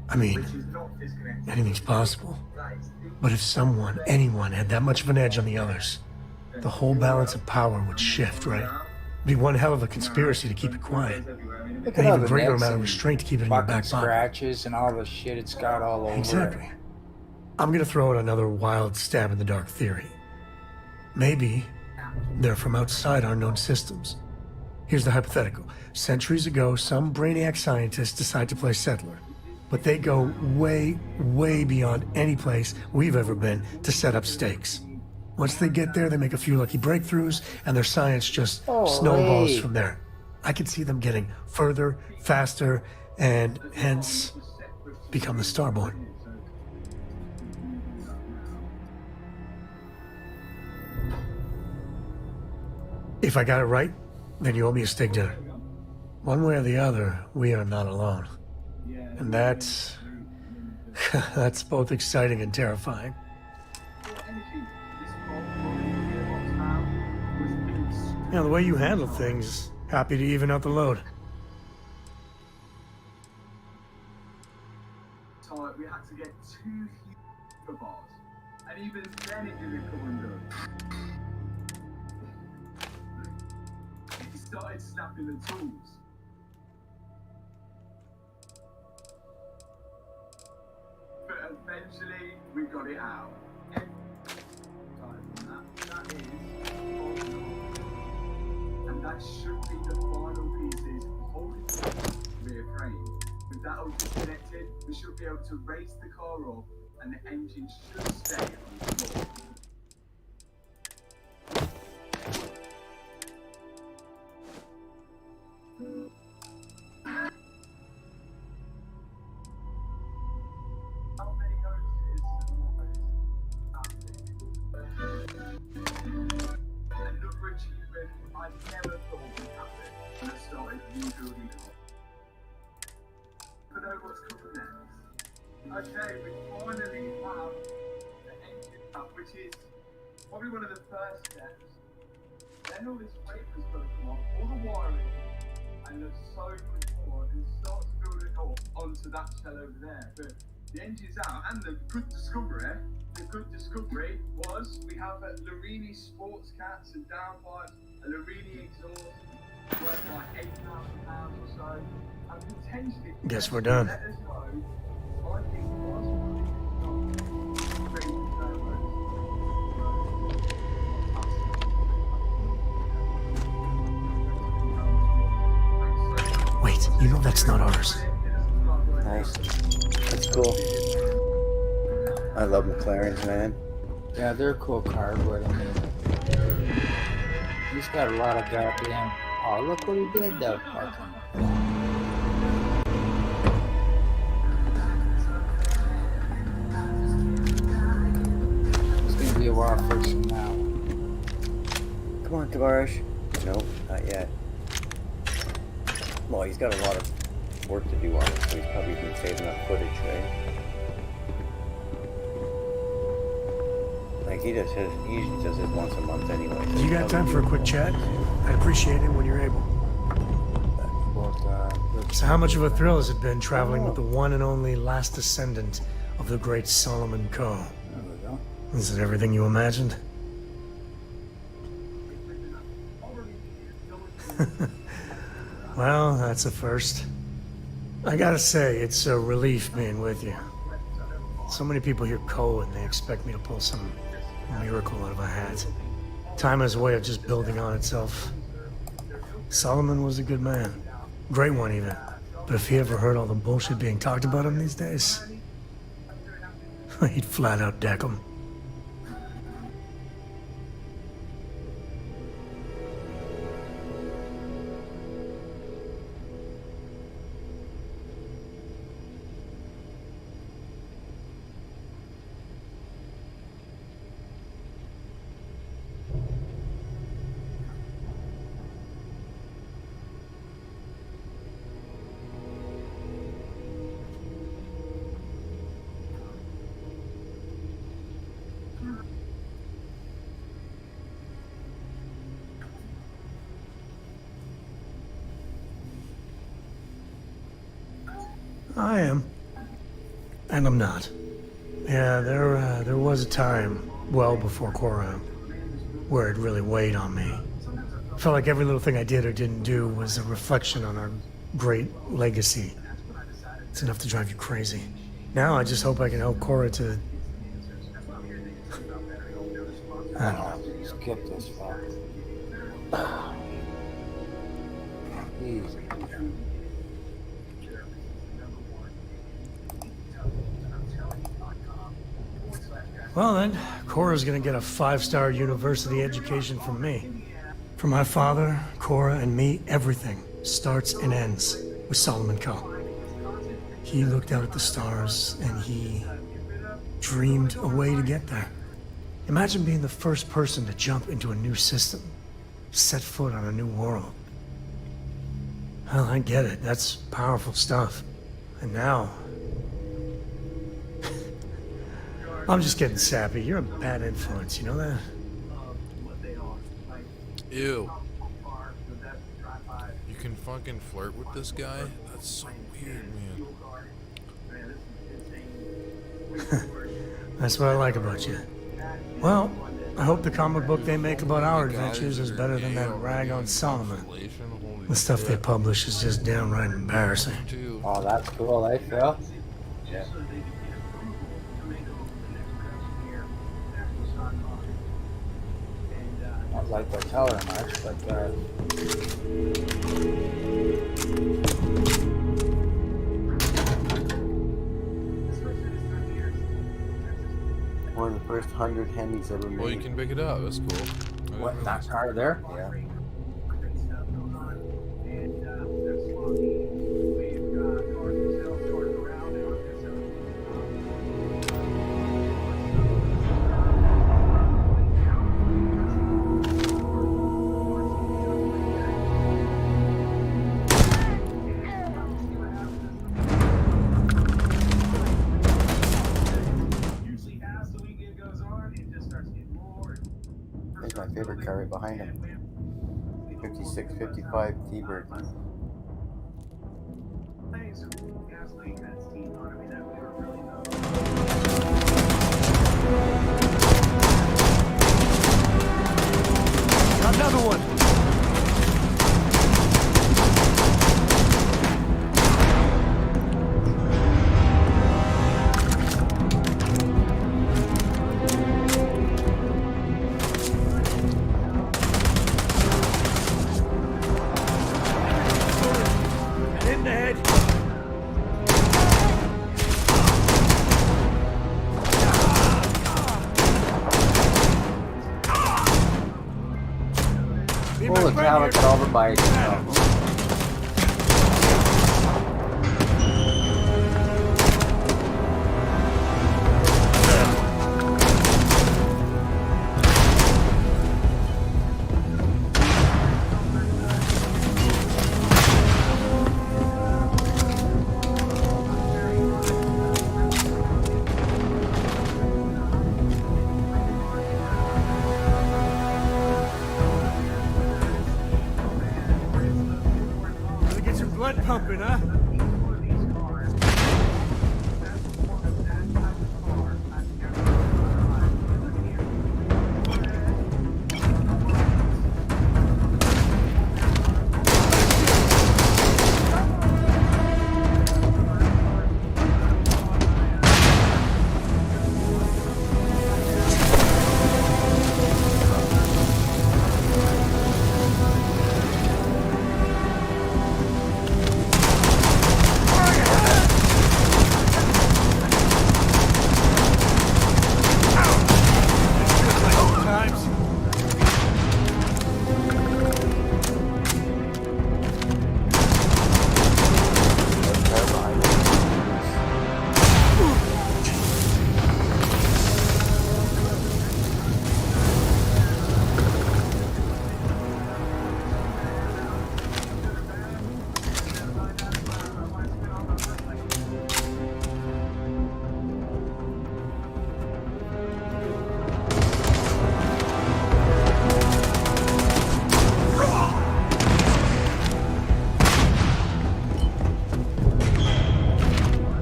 I mean, anything's possible. But if someone, anyone, had that much of an edge on the others, the whole balance of power would shift, right? It'd be one hell of a conspiracy to keep it quiet. Look An at all even the greater nicks amount of and restraint to keep it in your fucking back pocket. scratches and all the shit it's got all over Exactly. it. I'm gonna throw out another wild stab in the dark theory. Maybe they're from outside our known systems. Here's the hypothetical. Centuries ago, some brainiac scientists decide to play settler, but they go way, way beyond any place we've ever been to set up stakes. Once they get there, they make a few lucky breakthroughs, and their science just snowballs from there. I could see them getting further, faster, and hence become the Starborn. If I got it right, then you owe me a steak dinner. One way or the other, we are not alone. And that's that's both exciting and terrifying. You know, the way you handle things, happy to even out the load. So we had to get 2 huge bars, and even then it didn't come undone. He started snapping the tools. But eventually we got it out. And that should be the final pieces holding the rear frame. With that all disconnected, we should be able to raise the car up and the engine should stay on the floor. How many notices? Another achievement I never thought would happen when I started rebuilding it. I know what's coming next. Okay, we finally have the engine up, which is probably one of the first steps. Then all this paper's got to come off, all the wiring, and there's so much more, and start to build it up onto that shell over there. But the engine's out, and the good discovery was we have a Larini sports cats and downpipes, a Larini exhaust worth like £8,000 or so, and potentially. Guess we're done. Let us know. I think Wait, you know that's not ours. Nice. That's cool. I love McLarens, man. Yeah, they're a cool car, but I mean, he's got a lot of goddamn. Oh, look what he did, though. Fucking. It's gonna be a while fixing now. Come on, Tavares. Nope, not yet. Well, he's got a lot of work to do on it, so he's probably been saving up footage, right? Like he usually does it once a month anyway. So You got time for a quick chat? I'd appreciate it when you're able. So how much of a thrill has it been traveling with the one and only last descendant of the great Solomon Coe? Is it everything you imagined? Well, that's a first. I gotta say, it's a relief being with you. So many people hear Coe and they expect me to pull some miracle out of a hat. Time has a way of just building on itself. Solomon was a good man. Great one, even. But if he ever heard all the bullshit being talked about him these days, he'd flat out deck him. I am. And I'm not. Yeah, there was a time, well before Korra, where it really weighed on me. Felt like every little thing I did or didn't do was a reflection on our great legacy. It's enough to drive you crazy. Now I just hope I can help Korra to... I don't know. Skip this fuck. Easy. Well then, Korra's gonna get a 5-star university education from me. For my father, Korra, and me, everything starts and ends with Solomon Kane. He looked out at the stars and he dreamed a way to get there. Imagine being the first person to jump into a new system, set foot on a new world. Well, I get it. That's powerful stuff. And now... I'm just getting sappy. You're a bad influence, you know that? Ew. You can fucking flirt with this guy? That's so weird, man. That's what I like about you. Well, I hope the comic book they make about our adventures is better than that rag on Solomon. The stuff they publish is just downright embarrassing. Oh, that's cool, eh, Phil? Yeah. Not like the color much, but one of the first 100 Hemis ever made. Well, you can pick it up. That's cool. what, that car there? Yeah. There's my favorite car right behind him. 5655 T-Bird. Another one! In the head! Holy cow, look at all the bikes. Gotta get your blood pumping, huh?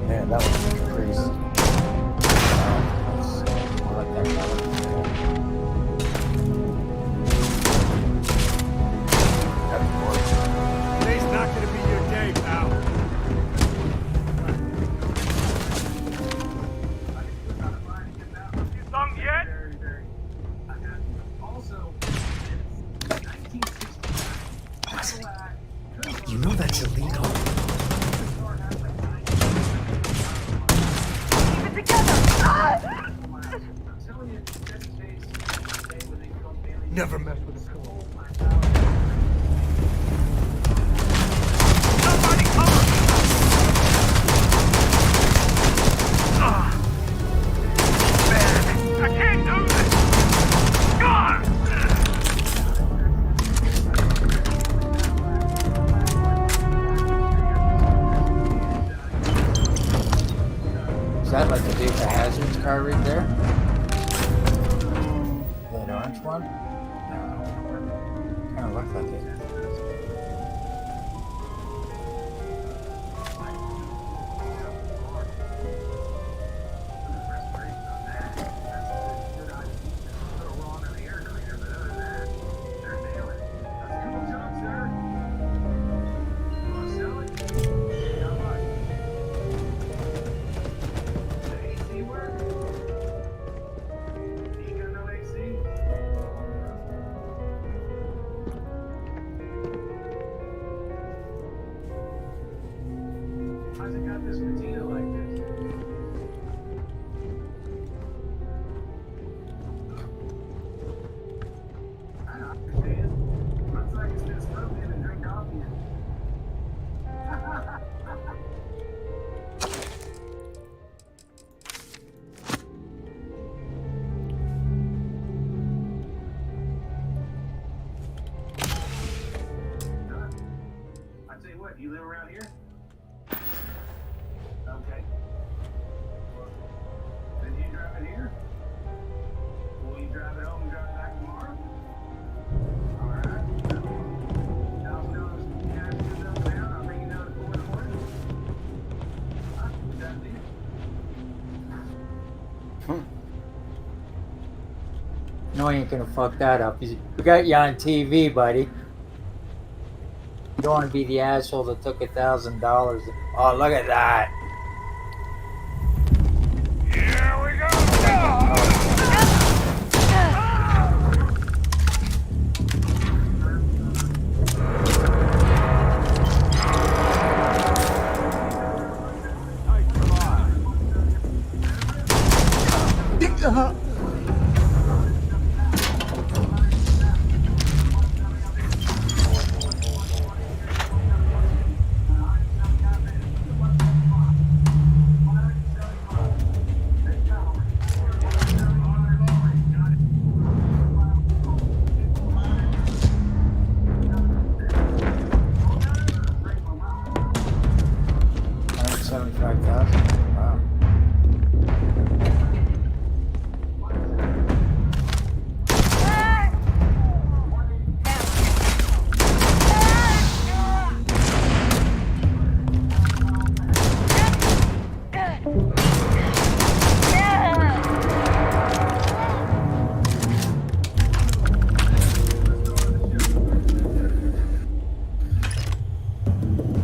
Man, that was crazy. I like that color. Today's not gonna be your day, pal. You sung yet? You know that's illegal. Never mess with a cool. next one? No. Kind of looked like it. You live around here? Okay. Then you drive it here? Will you drive it home and drive it back tomorrow? Alright. $1,000 cash goes up and down. I'll bring you down to 4 in the morning. That deal? No, you ain't gonna fuck that up. We got you on TV, buddy. You don't want to be the asshole that took $1,000. Oh, look at that. Here we go! Wow.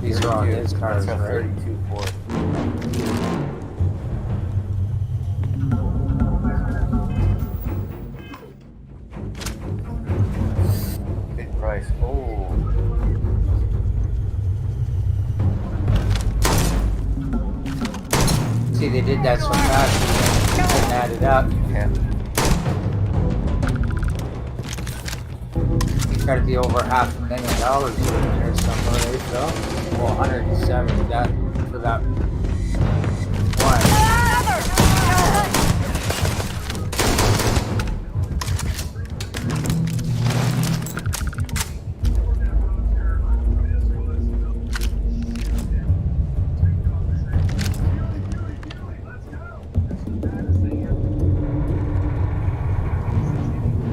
These are on his cars, That's got right? 32 for it. Big price. Oh. See, they did that so fast, you couldn't add it up. Yeah. It's got to be over $500,000 in there somewhere, right, so? Well, 170 that for that one.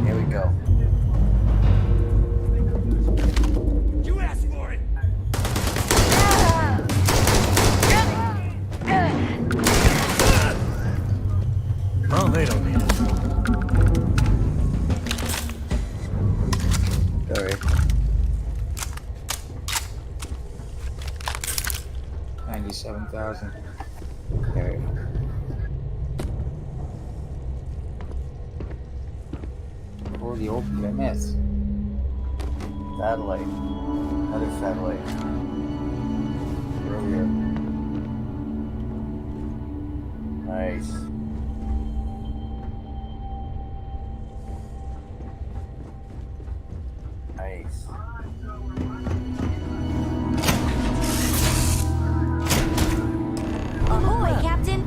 Here we go. You asked for it! Well, they don't need it. Sorry. 97,000. There we go. Oh, the old Plymouth. Satellite. Another satellite. Earlier. Nice. Nice. Ahoy, Captain!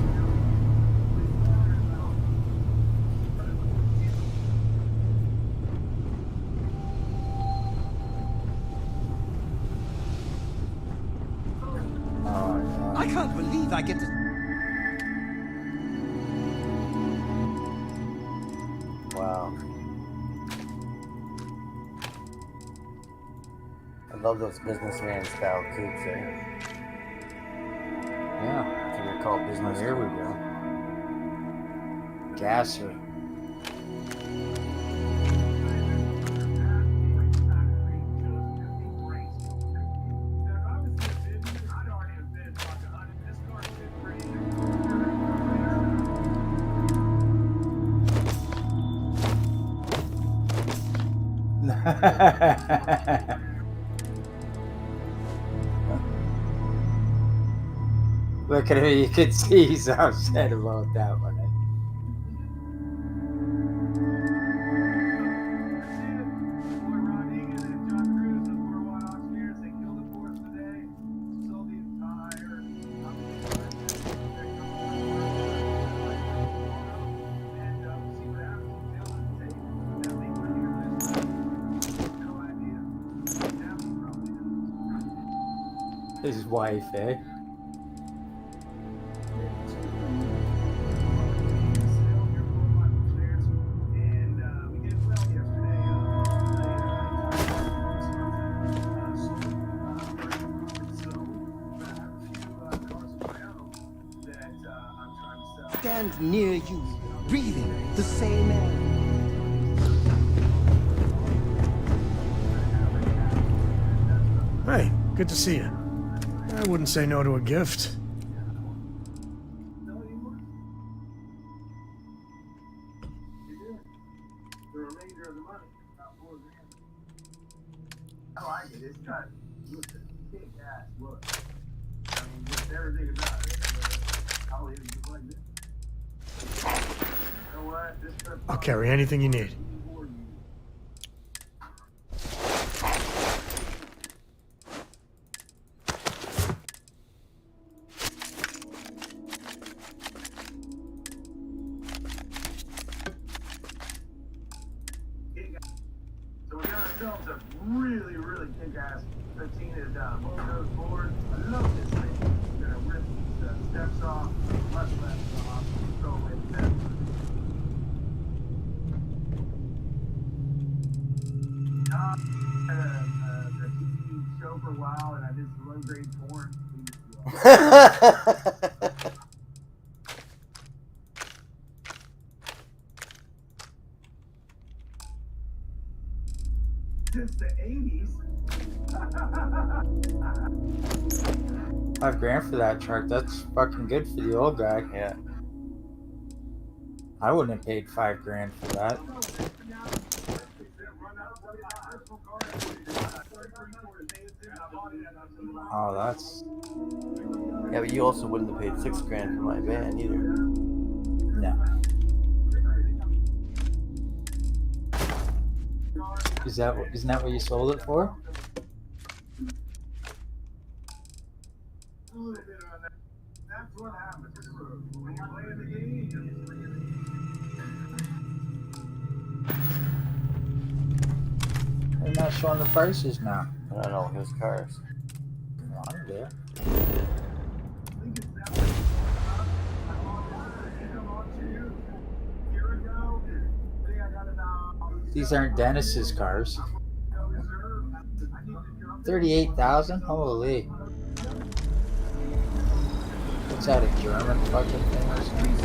I can't believe I get to. Wow. Love those businessman style coupes, eh? Yeah. If you recall business. Here we go. Gasser. Look at him, you can see he's upset about that one. His wife, eh? Stand near you, breathing the same air. Hey, good to see you. I wouldn't say no to a gift. I like it. It's got big ass look. I mean, just everything about it. I'll even just like this. You know what? This trip. I'll carry anything you need. So we got ourselves a really, really kick-ass 15 is motor board. I love this thing. We're gonna rip the steps off, left off, throw away the steps. The TV show for a while, and I did some low-grade porn. Since the 80s. $5,000 for that truck. That's fucking good for the old guy. Yeah. I wouldn't have paid $5,000 for that. Oh, that's. Yeah, but you also wouldn't have paid $6,000 for my van either. No. Isn't that what you sold it for? That's what happens when you're playing the game. They're not showing the prices now. I don't know his cars. Come on, there. These aren't Dennis's cars. 38,000? Holy. What's that, a German fucking thing or something?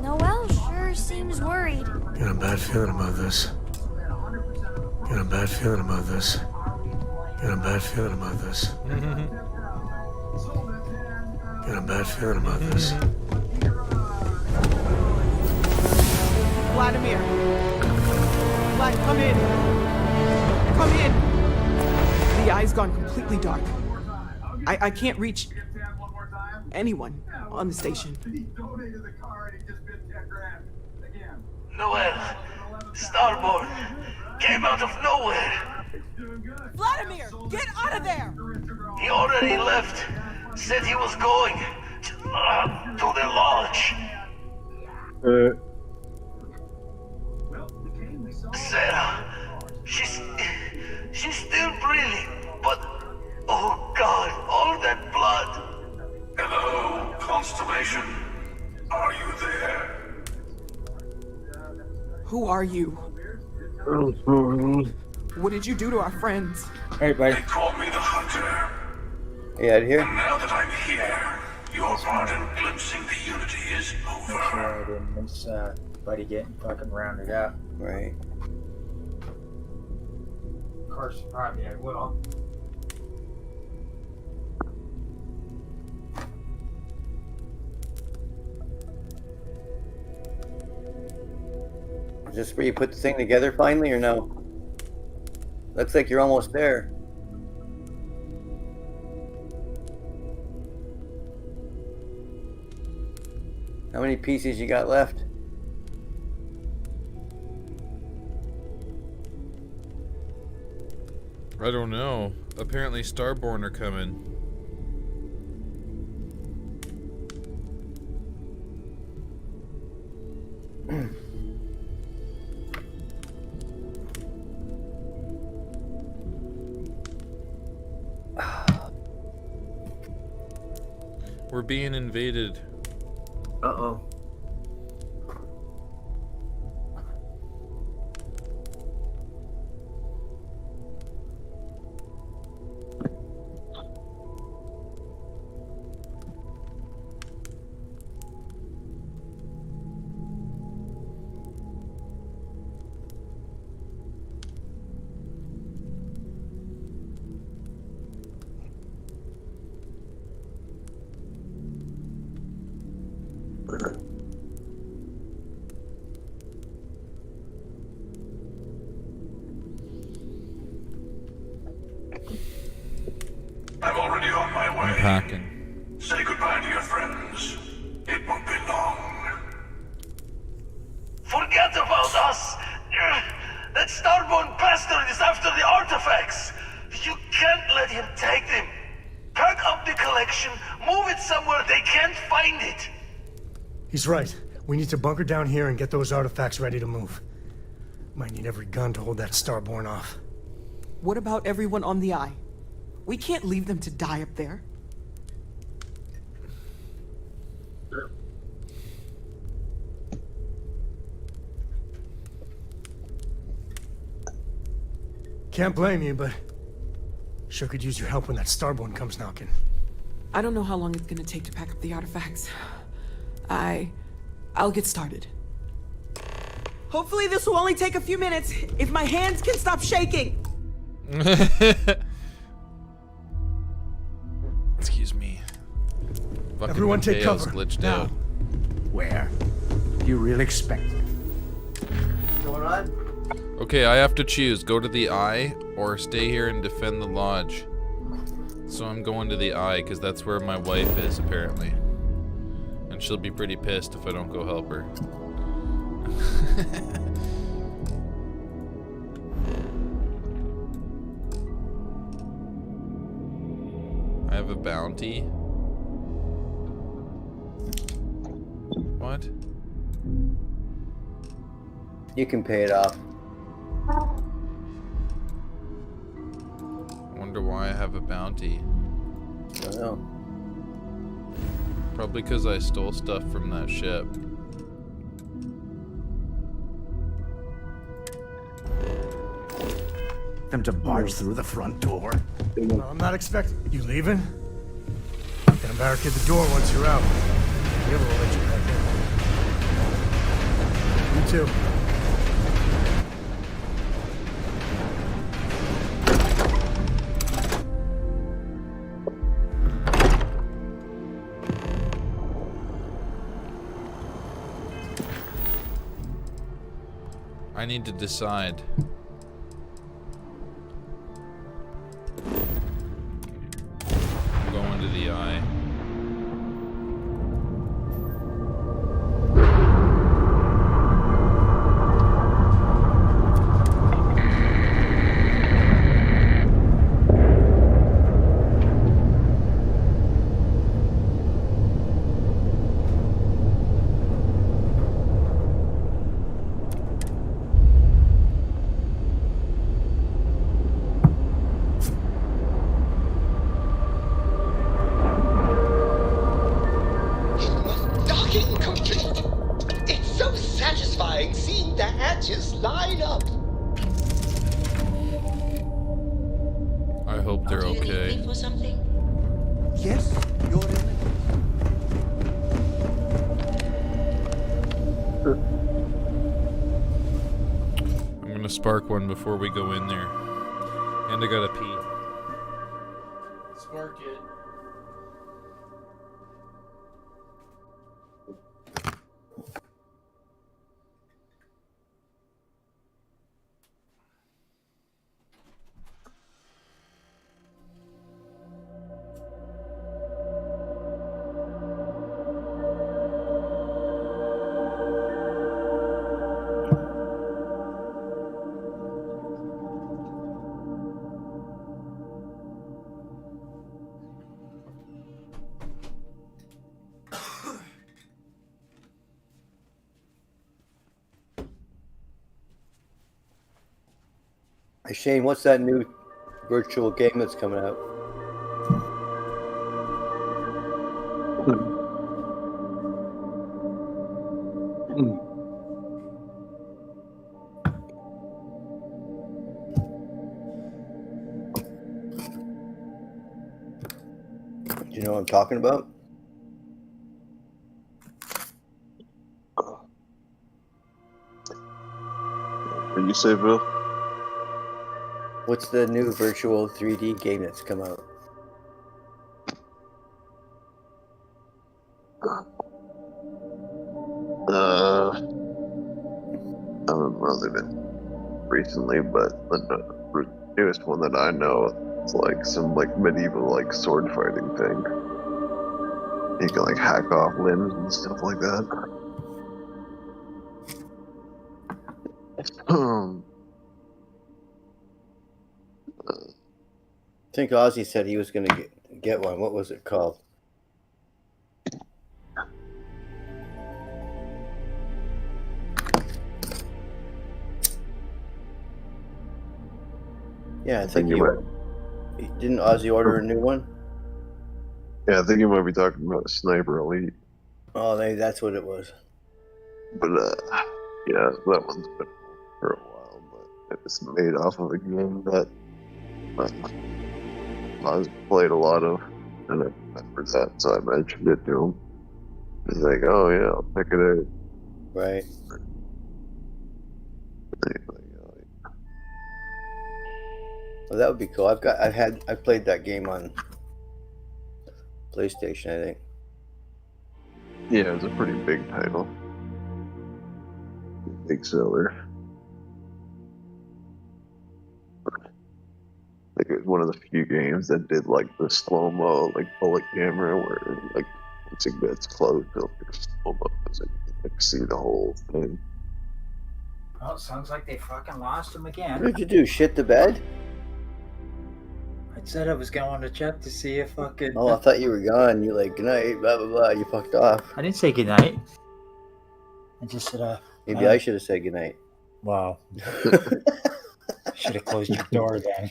Noel sure seems worried. Got a bad feeling about this. Got a bad feeling about this. Got a bad feeling about this. Got a bad feeling about this. Vladimir! Vlad, come in! Come in! The eye's gone completely dark. I can't reach anyone on the station. Noel, Starborn came out of nowhere. Vladimir, get out of there! He already left. Said he was going to the lodge. Sarah, she's still breathing, but oh God, all that blood. Hello, Constellation. Are you there? Who are you? What did you do to our friends? Hey, buddy. They call me the Hunter. Yeah, out here. And now that I'm here, your part in glimpsing the Unity is over. Make sure I didn't miss Buddy getting fucking rounded up. Right. Of course, probably I will. Is this where you put the thing together finally, or no? Looks like you're almost there. How many pieces you got left? I don't know. Apparently Starborn are coming. We're being invaded. Uh-oh. I'm already on my way. I'm packing. Say goodbye to your friends. It won't be long. Forget about us! That Starborn bastard is after the artifacts! You can't let him take them! Pack up the collection, move it somewhere they can't find it! He's right. We need to bunker down here and get those artifacts ready to move. Might need every gun to hold that Starborn off. What about everyone on the Eye? We can't leave them to die up there. Can't blame you, but sure could use your help when that Starborn comes knocking. I don't know how long it's gonna take to pack up the artifacts. I'll get started. Hopefully this will only take a few minutes, if my hands can stop shaking. Excuse me. Fucking Everyone take Mateo's cover. glitched Now. out. Where? Do you really expect me? What's going on? Okay, I have to choose. Go to the Eye or stay here and defend the lodge. So I'm going to the Eye because that's where my wife is apparently. And she'll be pretty pissed if I don't go help her. I have a bounty. What? You can pay it off. I wonder why I have a bounty. I don't know. Probably because I stole stuff from that ship. Them to barge through the front door. Well, I'm not expecting. You leaving? Gonna barricade the door once you're out. The other will let you back in. You too. I need to decide. I'm going to the Eye. badges line up. I hope they're okay. For something? Yes, you're in it. I'm gonna spark one before we go in there. And I gotta pee. Spark it. Hey Shane, what's that new virtual game that's coming out? Do you know what I'm talking about? What do you say, Bill? What's the new virtual 3D game that's come out? I haven't really been recently, but the newest one that I know is like some like medieval like sword fighting thing. You can like hack off limbs and stuff like that. I think Ozzy said he was going to get one. What was it called? Yeah, I think didn't Ozzy order a new one? Yeah, I think you might be talking about Sniper Elite. Oh, that's what it was. But yeah, that one's been for a while, but it's made off of a game that I've played a lot of, and I remember that, so I mentioned it to him. He's like, "Oh yeah, I'll check it out." Right. Well, that would be cool. I played that game on PlayStation, I think. Yeah, it was a pretty big title. Big seller. Like it was one of the few games that did like the slow-mo, like bullet camera, where like once it gets close, it'll like slow-mo, so you can like see the whole thing. Oh, sounds like they fucking lost him again. What did you do? Shit the bed? I said I was going to check to see if fucking. Oh, I thought you were gone. You like, good night, blah, blah, blah. You fucked off. I didn't say goodnight. I just said, Maybe I should have said goodnight. Wow. Should have closed your door then.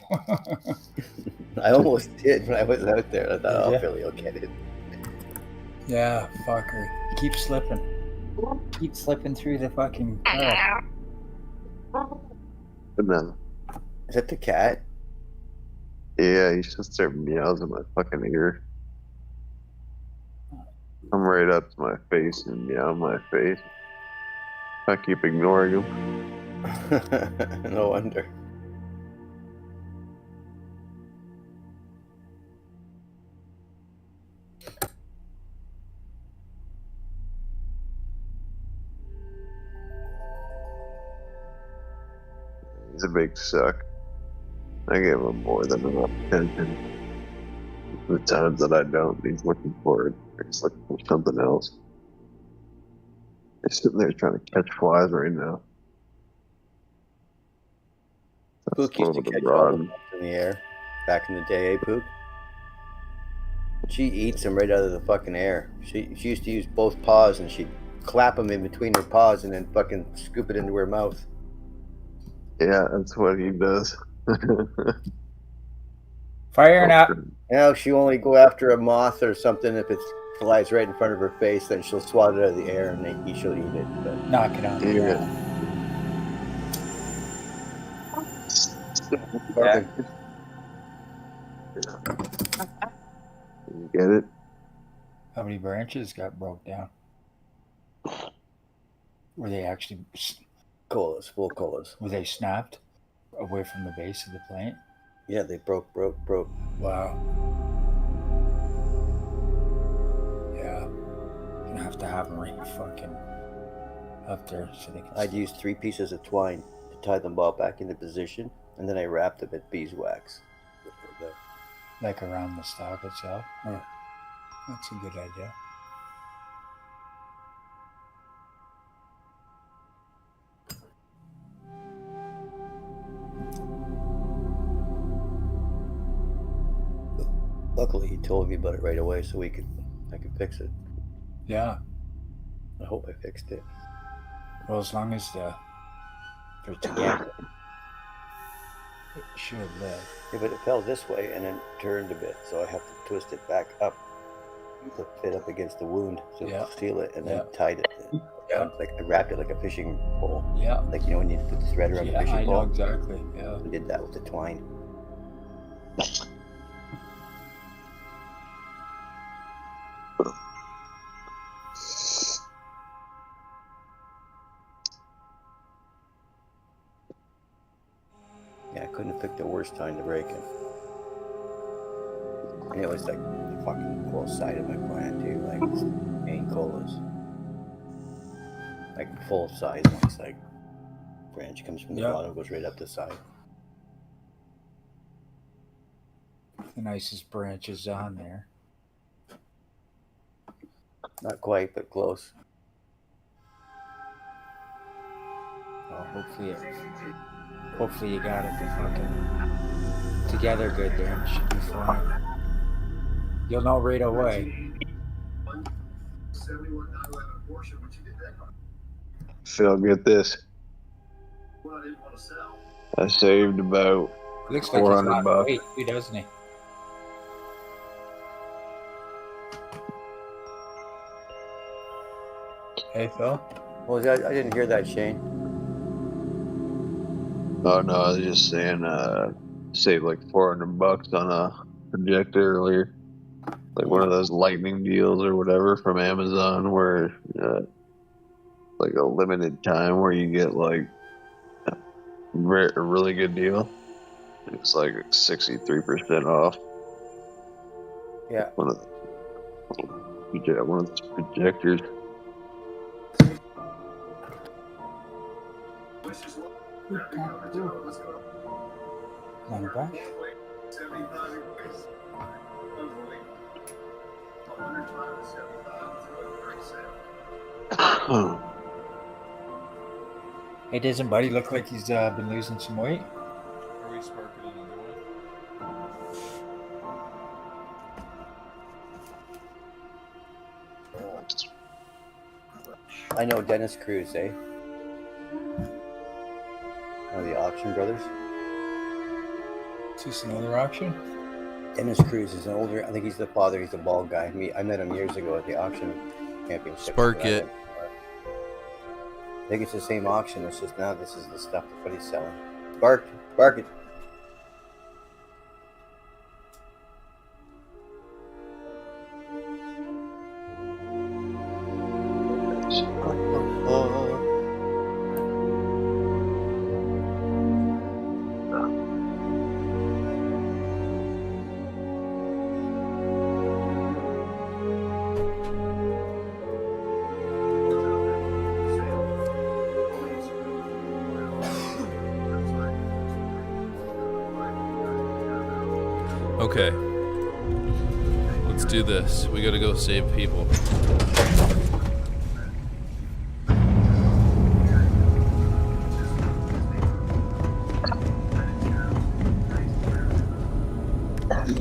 I almost did when I was out there. I thought, Yeah. oh, Billy will get it. Yeah, fucker. Keep slipping. Keep slipping through the fucking car. And then, is that the cat? Yeah, he just started meows in my fucking ear. Come right up to my face and meow in my face. I keep ignoring him. No wonder. He's a big suck. I give him more than enough attention. The times that I don't, he's looking for it. He's looking for something else. He's sitting there trying to catch flies right now. Pook used to catch all the bugs in the air back in the day, eh, Pook? She eats them right out of the fucking air. She used to use both paws and she'd clap them in between her paws and then fucking scoop it into her mouth. Yeah, that's what he does. Firing up. Now she'll only go after a moth or something if it flies right in front of her face. Then she'll swat it out of the air and she'll eat it. But knock it out. Yeah. Yeah. You get it? How many branches got broke down? Were they actually colas, full colas? Were they snapped away from the base of the plant? Yeah, they broke. Wow. Yeah. You have to have them right fucking up there so they can. I'd use 3 pieces of twine to tie them all back into position, and then I wrapped them at beeswax. Like around the stock itself? Yeah. That's a good idea. Luckily, he told me about it right away, so I could fix it. Yeah. I hope I fixed it. Well, as long as they're together, it should live. Yeah, but it fell this way and then turned a bit, so I have to twist it back up to fit up against the wound to seal it, and then tied it. Like I wrapped it like a fishing pole. Yeah. Like when you put the thread around a fishing I pole. know exactly. Yeah. I did that with the twine. Yeah, I couldn't have picked the worst time to break it. And it was like the fucking whole side of my plant too, like main colas. Like full size ones, like branch comes from the bottom, goes right up the side. The nicest branches on there. Not quite, but close. Well, hopefully you got it fucking together good there. It should be fine. You'll know right away. Phil, get this. I saved about Looks like he's $400 not bucks. weight too, doesn't he? Hey, Phil. What was that? I didn't hear that, Shane. Oh no, I was just saying, saved like $400 on a projector earlier. Like one of those lightning deals or whatever from Amazon, where like a limited time where you get like a really good deal. It's like 63% off. Yeah. One of those projectors. Want a brush? Hey, doesn't Buddy look like he's been losing some weight? Are we sparking another one? I know Dennis Cruz, eh? One of the Auction Brothers. Is this another auction? Dennis Cruz is an older, I think he's the father, he's a bald guy. I met him years ago at the auction championship. Spark it. I think it's the same auction, it's just now this is the stuff that Buddy's selling. Spark it. Okay. Let's do this. We gotta go save people.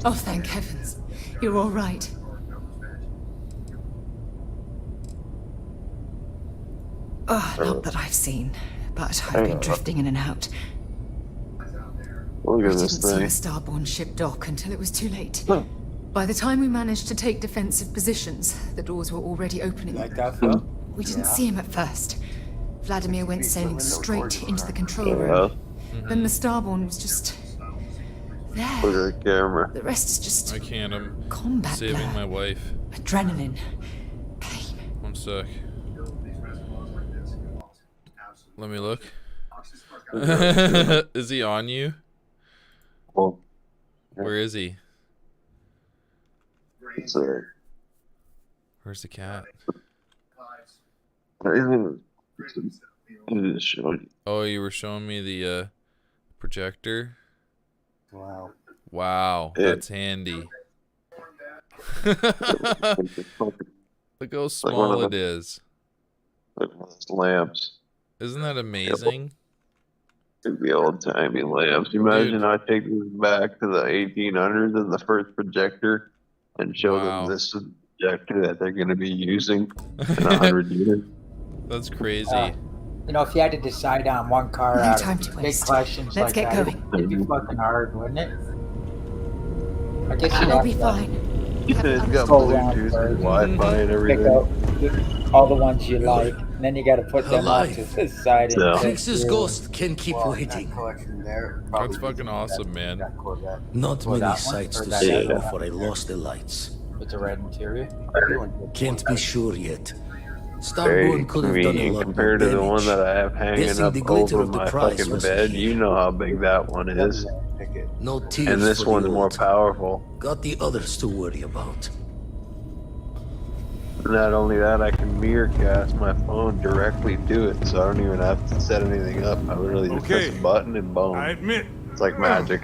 Oh, thank heavens. You're all right. Oh, not that I've seen, but I've been drifting in and out. Look I at didn't this see thing. the Starborn ship dock until it was too late. By the time we managed to take defensive positions, the doors were already opening. Like that, Phil? We didn't see him at first. Vladimir went sailing straight into the control room. Then the Starborn was just Look at the camera. The rest is just I can't. I'm combat saving blur. my wife. Adrenaline. One sec. Let me look. Is he on you? Well, where is he? Sorry. Where's the cat? Oh, you were showing me the projector? Wow. Wow, Yeah. that's handy. Look how small it is. Like one of those lamps. Isn't that amazing? The old-timey lamps. Imagine I take this back to the 1800s and the first projector and show them this is the projector that they're going to be using in 100 years. That's crazy. You know, if you had to decide on one car No out time of to big waste. questions Let's like get that, going. it'd be fucking hard, wouldn't it? I guess you'd It'll have be to fine. It's got go around Bluetooth first, and Wi-Fi and pick everything. out all the ones you like, and then you got to put them off to the side. And So. Trix's ghost can keep waiting. That's fucking awesome, man. Not Or many that one, sights or to that see other one. before I lost the lights. With the red interior. Can't be sure yet. Very Starborn could have done a convenient lot compared more to the one damage. that I have hanging Guessing up the glitter over of the my prize fucking was bed. here. You know how big that one is. No tears And this for the one's more old. powerful. Got the others to worry about. Not only that, I can mirror cast my phone directly to it, so I don't even have to set anything up. I literally just press a button and boom. I admit, It's like magic.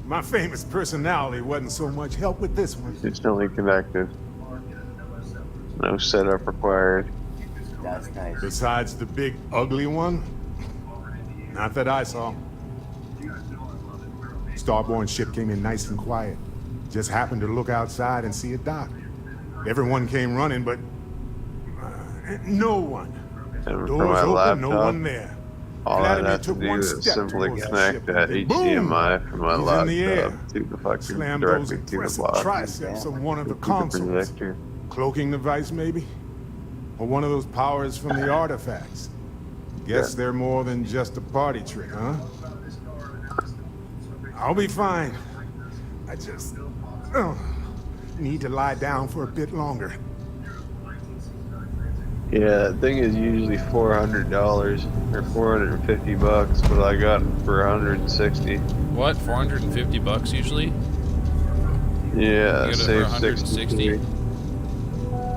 my famous personality wasn't so much help with this one. Instantly connected. No setup required. That's nice. Besides the big, ugly one? Not that I saw. Starborn's ship came in nice and quiet. Just happened to look outside and see it dock. Everyone came running, but no one. And Doors for my open, no laptop, one there. all I Vladimir have to took do one is step simply towards that connect ship, that and boom! HDMI from my He's in the air. laptop to the fucking Slammed those directly to the impressive block. triceps of one of the To consoles. projector. Cloaking device, maybe? Or one of those powers from the artifacts? Guess they're more than just a party trick, huh? I'll be fine. I just need to lie down for a bit longer. Yeah, that thing is usually $400 or $450, but I got it for 160. What? 450 bucks usually? Yeah, You got it for save 160?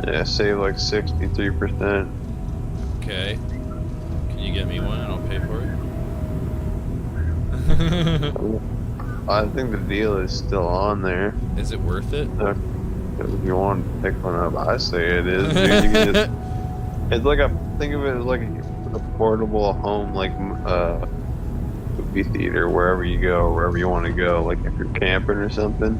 Yeah, save like 63%. Okay. Can you get me one and I'll pay for it? I think the deal is still on there. Is it worth it? If you want to pick one up, I say it is. Dude, you can just, it's like think of it as like a portable home, like movie theater, wherever you go, wherever you want to go. Like if you're camping or something,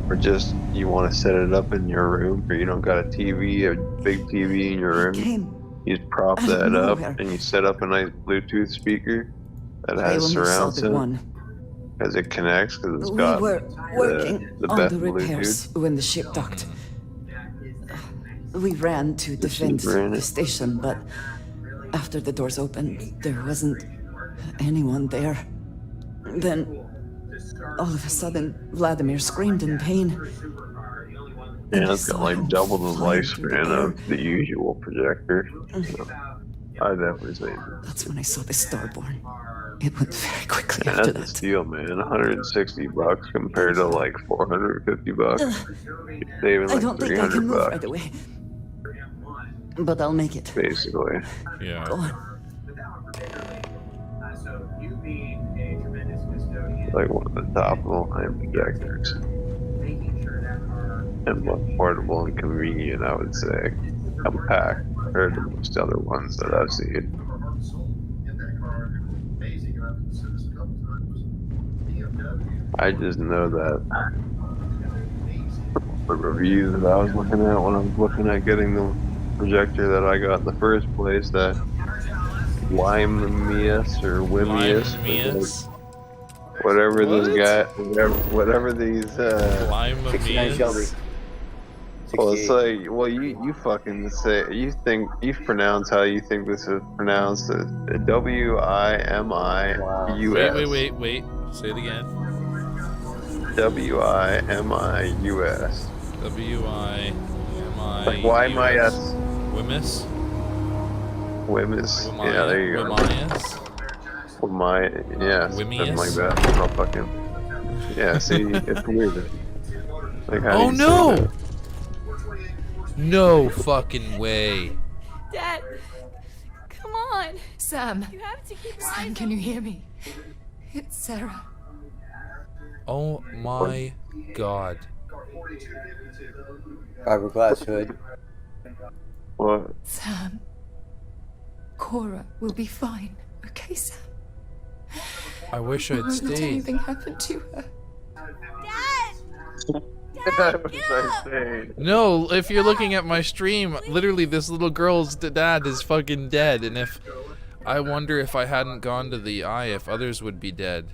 or just you want to set it up in your room, or you don't got a TV, a big TV in your room. You just prop that up and you set up a nice Bluetooth speaker that I has only surround saw the one. sound. As it connects, because it's We got were working the on best the repairs Bluetooth. when the ship docked. We ran to defend the station, but after the doors opened, there wasn't anyone there. Then, all of a sudden, Vladimir screamed in pain. Yeah, it's got like double the lifespan of the usual projector. So I definitely say That's when I saw the Starborn. It went very quickly yeah, after that's that. a steal, man. $160 compared to like $450. You're saving I like don't think I can move $300 right away. But I'll make it. basically. Yeah. Go on. Like one of the top of the line projectors. And more portable and convenient, I would say. Compact compared to most other ones that I've seen. I just know that the reviews that I was looking at when I was looking at getting the projector that I got in the first place, that Wimius or Wimius, whatever this guy, whatever these, 69 Shelby. well, it's like, well, you fucking say, you pronounce how you think this is pronounced, Wimius. Wait. Say it again. W-I-M-I-U-S. W-I-M-I. Like Y-M-I-S. Wimmis? Wimmis. Yeah, there you go. Wimmias? Yeah, something like that. I'll fucking. Yeah, see, it's weird. Like, how do Oh you say no! that? No fucking way. Dad, come on. Sam. You have to keep your Sam, can you hear me? It's Sarah. Oh my god. Fiberglass hood. What? Sam. Cora will be fine. Okay, Sam. I wish I'd Don't let stayed. anything happen to her. No, if you're looking at my stream, literally this little girl's dad is fucking dead, and if I wonder if I hadn't gone to the eye, if others would be dead.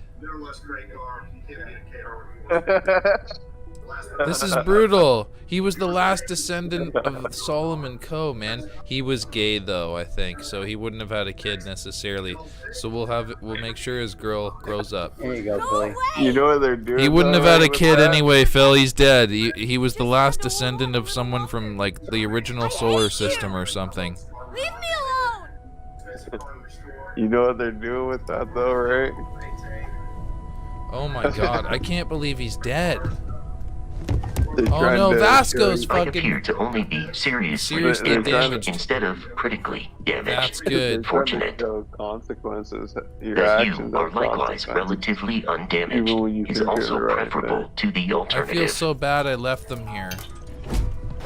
This is brutal. He was the last descendant of Solomon Coe, man. He was gay though, I think, so he wouldn't have had a kid necessarily. So we'll make sure his girl grows up. There you go, Billy. You know what they're doing? He wouldn't though, have had a right, with kid that? anyway, Phil. He's dead. He was the last descendant of someone from like the original solar system or something. Leave me alone! You know what they're doing with that though, right? Oh my god, I can't believe he's dead. They're Oh trying no, to Vasco's show- I fucking appear to only be seriously damaged instead of critically damaged. That's good. Fortunate Consequences. Your that actions you are have likewise consequences. relatively undamaged Even when you is think you're also the right preferable thing. to the I feel alternative. so bad I left them here.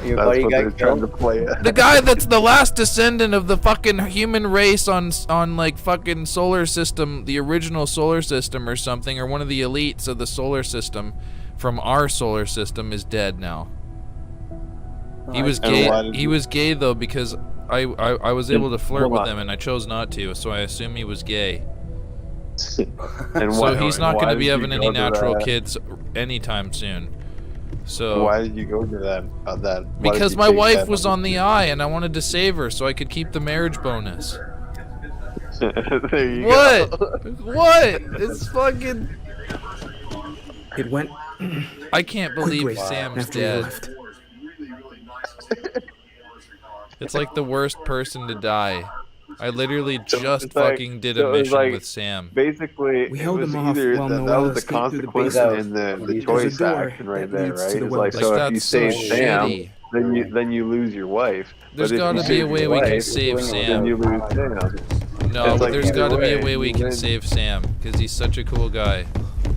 Your That's buddy what they're got trying to killed. play at. The guy that's the last descendant of the fucking human race on like fucking solar system, the original solar system or something, or one of the elites of the solar system from our solar system is dead now. He was And gay. why did He you- was gay though because I was able to flirt Hold with on. him and I chose not to, so I assume he was gay. And So why- he's not why going to did be you having any go to natural that? kids anytime soon. So Why did you go to that? Why did because you my take wife that was on the eye and I wanted to save her so I could keep the marriage bonus. There you What? go. What? It's fucking. It went. I can't believe quickly Sam's after you dead. left. It's like the worst person to die. I literally just it's like- fucking did so a it was mission like- with Sam. Basically, We it held was him off either while that Noel was the escaped through the consequence basement. and the There's a choice door action right that there, leads to right? the It's well like, so if you that's so save Sam, shitty. then you lose your wife. There's But if gotta you be save a way your we can wife, save Then Sam. you lose Sam. No, It's like there's either gotta be a way way, we you can win. save Sam because he's such a cool guy.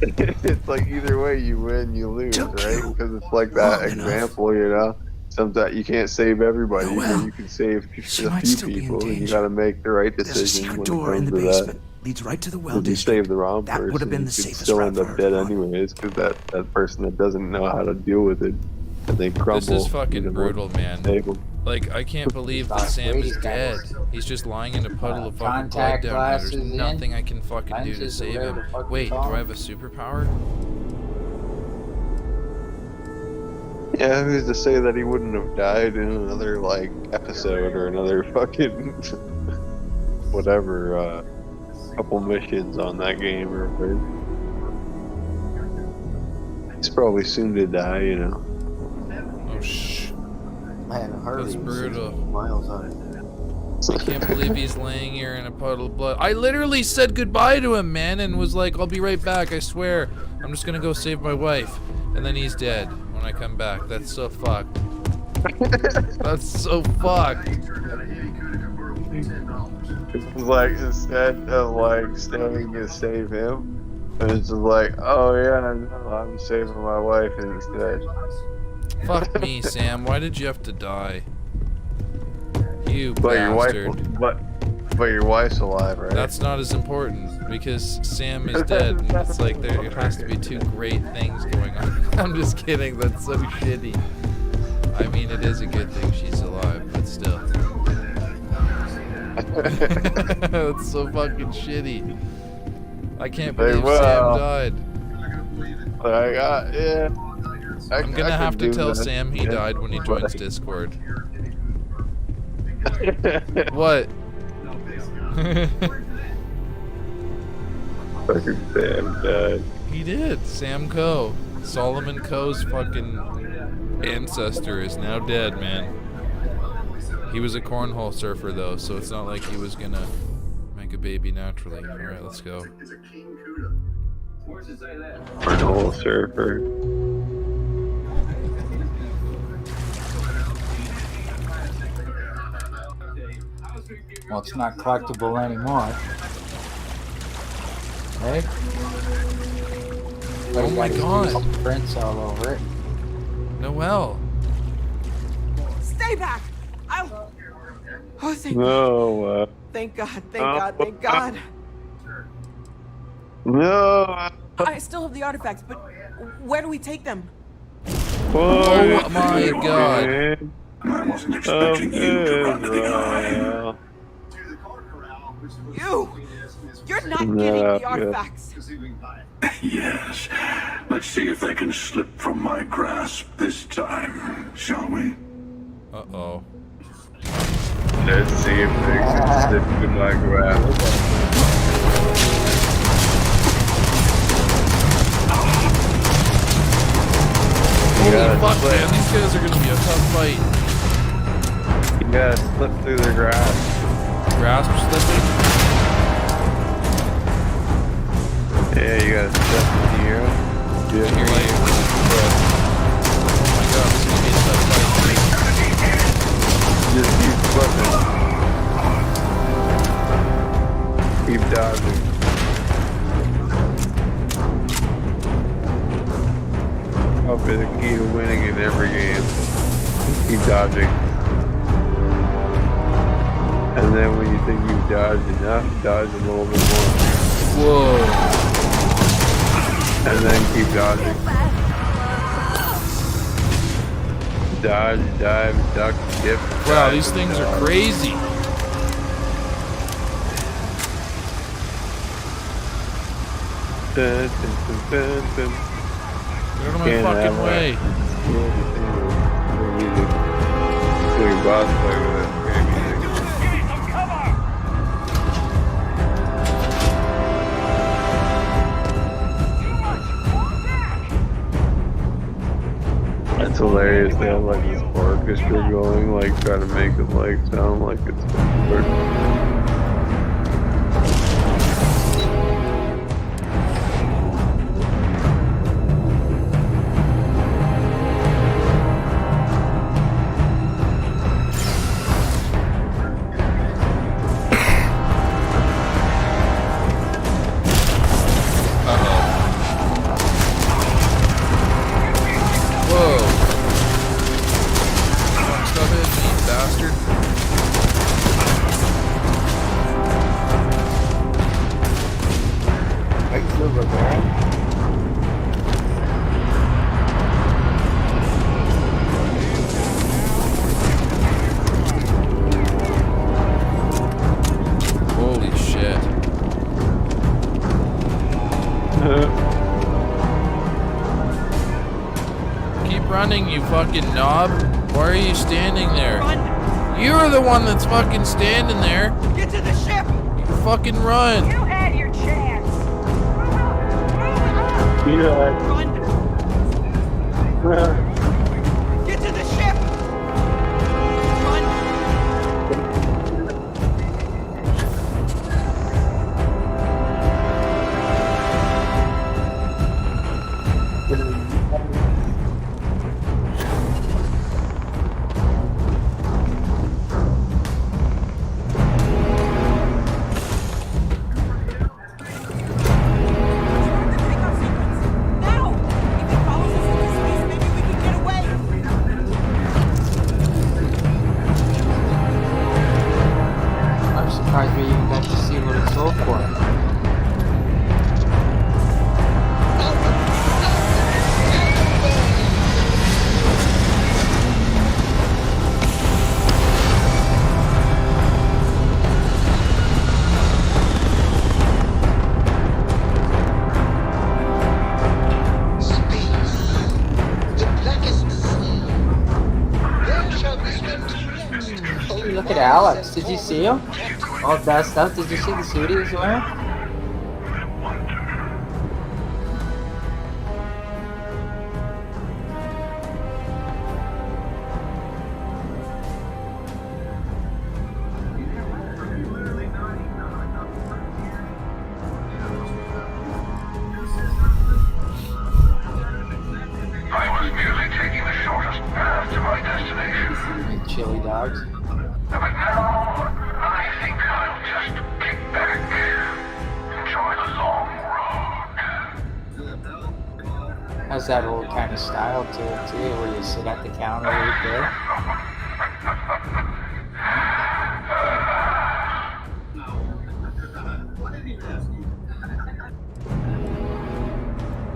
It's like either way, you win, you lose, right? Because it's like that example, you know. Sometimes you can't save everybody, but you can save a few people, and you got to make the right decision when it door in comes the to basement. that. Leads right to the well If you district. save the wrong That person, would have been you the could safest still route end for up her dead to walk. anyways, because that person that doesn't know how to deal with it, and they crumble. This is fucking you know, brutal, man. save 'em. Like, I can't believe that Sam is dead. He's just lying in a puddle of fucking blood Contact down there. glasses There's in, nothing I can fucking do to lenses, or save whatever him. the fuck you Wait, do call I have a superpower? Yeah, who's to say that he wouldn't have died in another like episode or another fucking whatever couple missions on that game or whatever. He's probably soon to die, you know. Oh shh. Man, Harley That's was brutal. 60 miles on it. I can't believe he's laying here in a puddle of blood. I literally said goodbye to him, man, and was like, I'll be right back, I swear. I'm just gonna go save my wife. And then he's dead when I come back. That's so fucked. That's so fucked. It's like instead of like staying to save him, it's just like, oh yeah, no, I'm saving my wife instead. Fuck me, Sam. Why did you have to die? You But your bastard. wife, but your wife's alive, right? That's not as important because Sam is dead. And it's like there has to be two great things going on. I'm just kidding. That's so shitty. I mean, it is a good thing she's alive, but still. That's so fucking shitty. I can't believe Sam died. Yeah. I'm gonna have to tell Sam he died when he joins Discord. What? Fucking Sam died. He did. Sam Coe. Solomon Coe's fucking ancestor is now dead, man. He was a cornhole surfer, though, so it's not like he was gonna make a baby naturally. Alright, let's go. Cornhole surfer. Well, it's not collectible anymore. Hey? Oh my god. Prints all over it. Noelle. Stay back! I'll. Oh, thank No. God. Thank God, thank God, thank God. No. I still have the artifacts, but where do we take them? Oh my god. I wasn't expecting you to run the race. You're not getting the artifacts. Yes. Let's see if they can slip from my grasp this time, shall we? Uh-oh. Let's see if they can slip to my grasp. Holy fuck, man. These guys are gonna be a tough fight. You gotta slip through the grass. Grasp slipping? Yeah, you gotta step in the air. Yeah, here you go. Oh my god, this is gonna be a tough fight. Just keep flipping. Keep dodging. Probably the key to winning in every game. Keep dodging. And then when you think you've dodged enough, dodge a little bit more. Whoa. And then keep dodging. Dodge, dive, duck, dip. Wow, these things are crazy. Dun, dun, dun, dun, dun. Get out of my fucking way. Doing boss play with it. It's hilarious. They have like this orchestra going, like trying to make it like sound like it's You fucking knob. Why are you standing there? You're the one that's fucking standing there. Get to the ship! You fucking run. You had your chance. Get to the ship! Look at Alex. Did you see him? All that stuff. Did you see the suit he was wearing? chili dogs. But now, I think I'll just kick back, enjoy the long road. Has that old kind of style to it too, where you sit at the counter and eat there.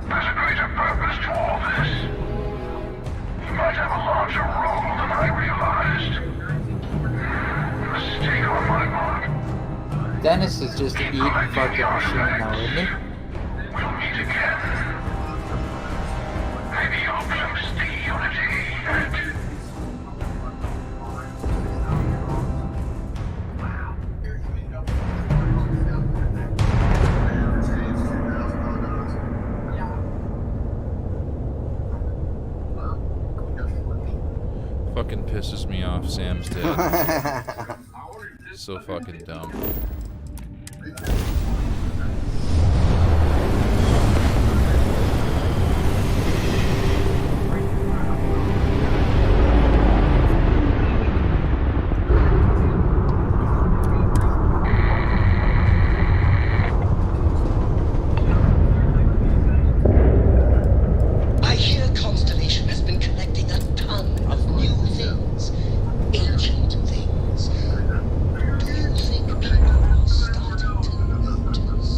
There's a greater purpose to all this. You might have a larger role than I realized. Mistake on my part. Dennis is just an eating fucking machine now, isn't he? We'll meet again. Maybe you'll glimpse the unity and... Fucking pisses me off, Sam's dead. So fucking dumb. I hear Constellation has been collecting a ton of new things. Ancient things. Do you think people are starting to notice?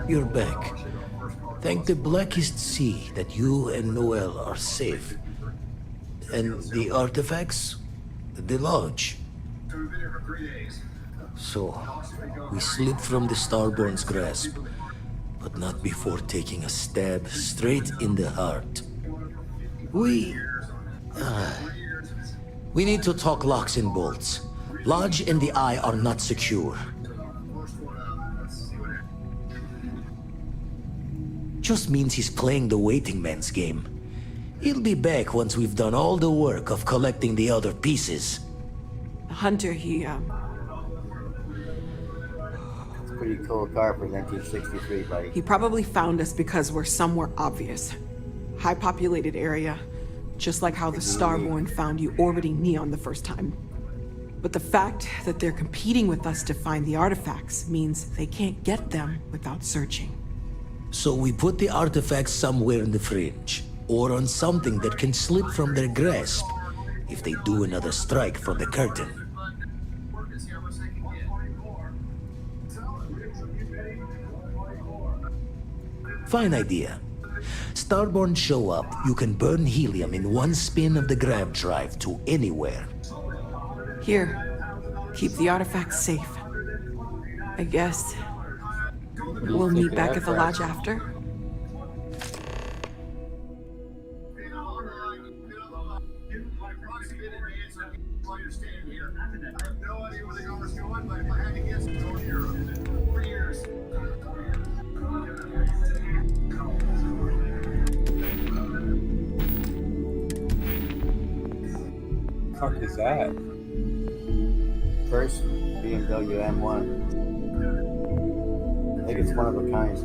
You're back. Thank the blackest sea that you and Noel are safe. And the artifacts? The lodge. So, we slipped from the Starborn's grasp, but not before taking a stab straight in the heart. We need to talk locks and bolts. Lodge and the Eye are not secure. Just means he's playing the waiting man's game. He'll be back once we've done all the work of collecting the other pieces. Hunter, It's a pretty cool car for 1963, buddy. he probably found us because we're somewhere obvious. High populated area, just like how the Starborn found you orbiting Neon the first time. But the fact that they're competing with us to find the artifacts means they can't get them without searching. So we put the artifacts somewhere in the fringe, or on something that can slip from their grasp if they do another strike from the curtain. Fine idea. Starborn show up, you can burn helium in one spin of the grav drive to anywhere. Here, keep the artifacts safe. I guess we'll meet back at the lodge after. Fuck is that? First BMW M1. I think it's one of a kind.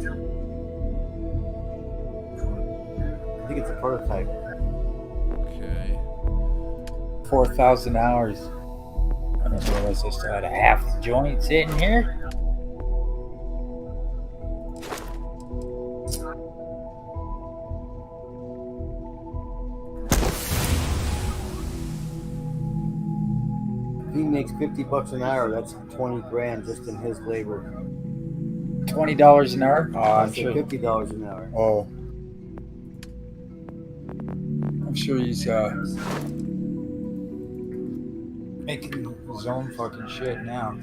I think it's a prototype. Okay. 4,000 hours. I didn't realize I still had a half the joint sitting here. If he makes $50 an hour, that's 20 grand just in his labor. $20 an hour? Oh, I'm sure. $50 an hour. Oh. I'm sure he's making his own fucking shit now.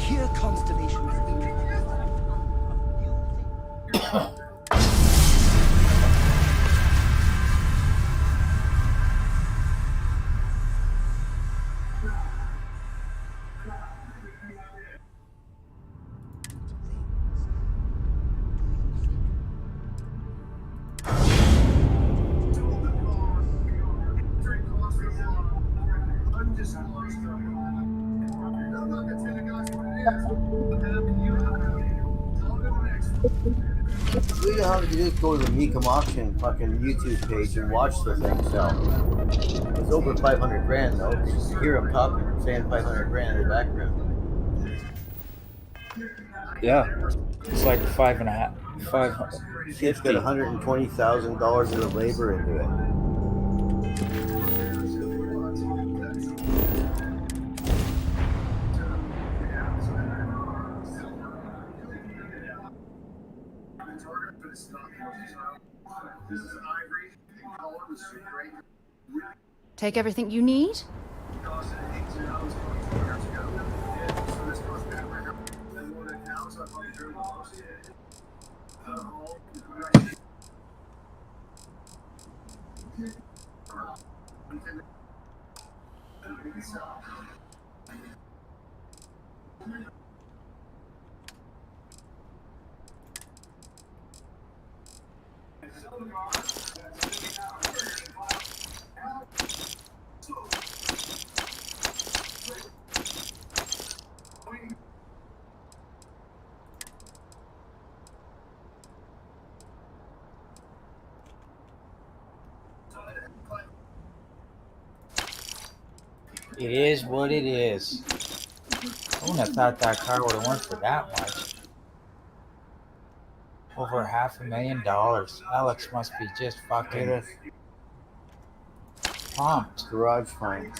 hear Constellation has been We don't have to just go to the Meekum auction fucking YouTube page and watch the thing sell. It's over 500 grand though, because you hear him talking, saying 500 grand in the background. Yeah, it's like 5.5, 550. It's got $120,000 of labor into it. Take everything you need? It is what it is. I wouldn't have thought that car would have went for that much. Over $500,000. Alex must be just fucking pumped. Garage find.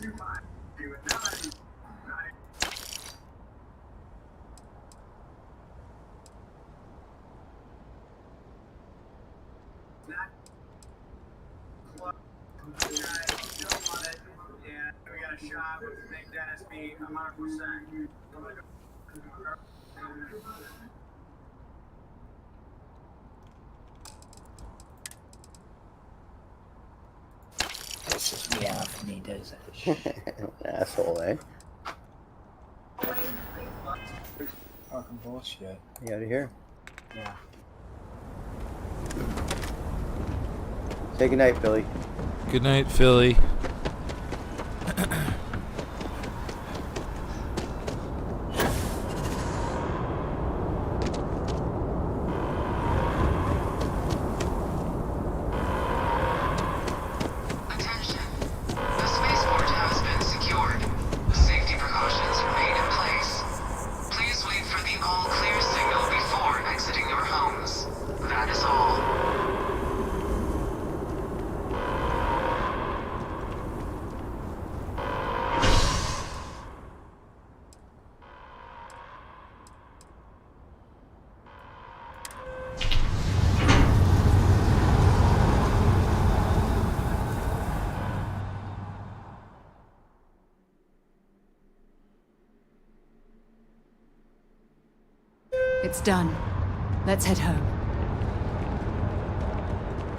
Pisses me off when he does that shit. Asshole, eh? Fucking bullshit. You out of here? Yeah. Say goodnight, Philly. Good night, Philly. It's done. Let's head home.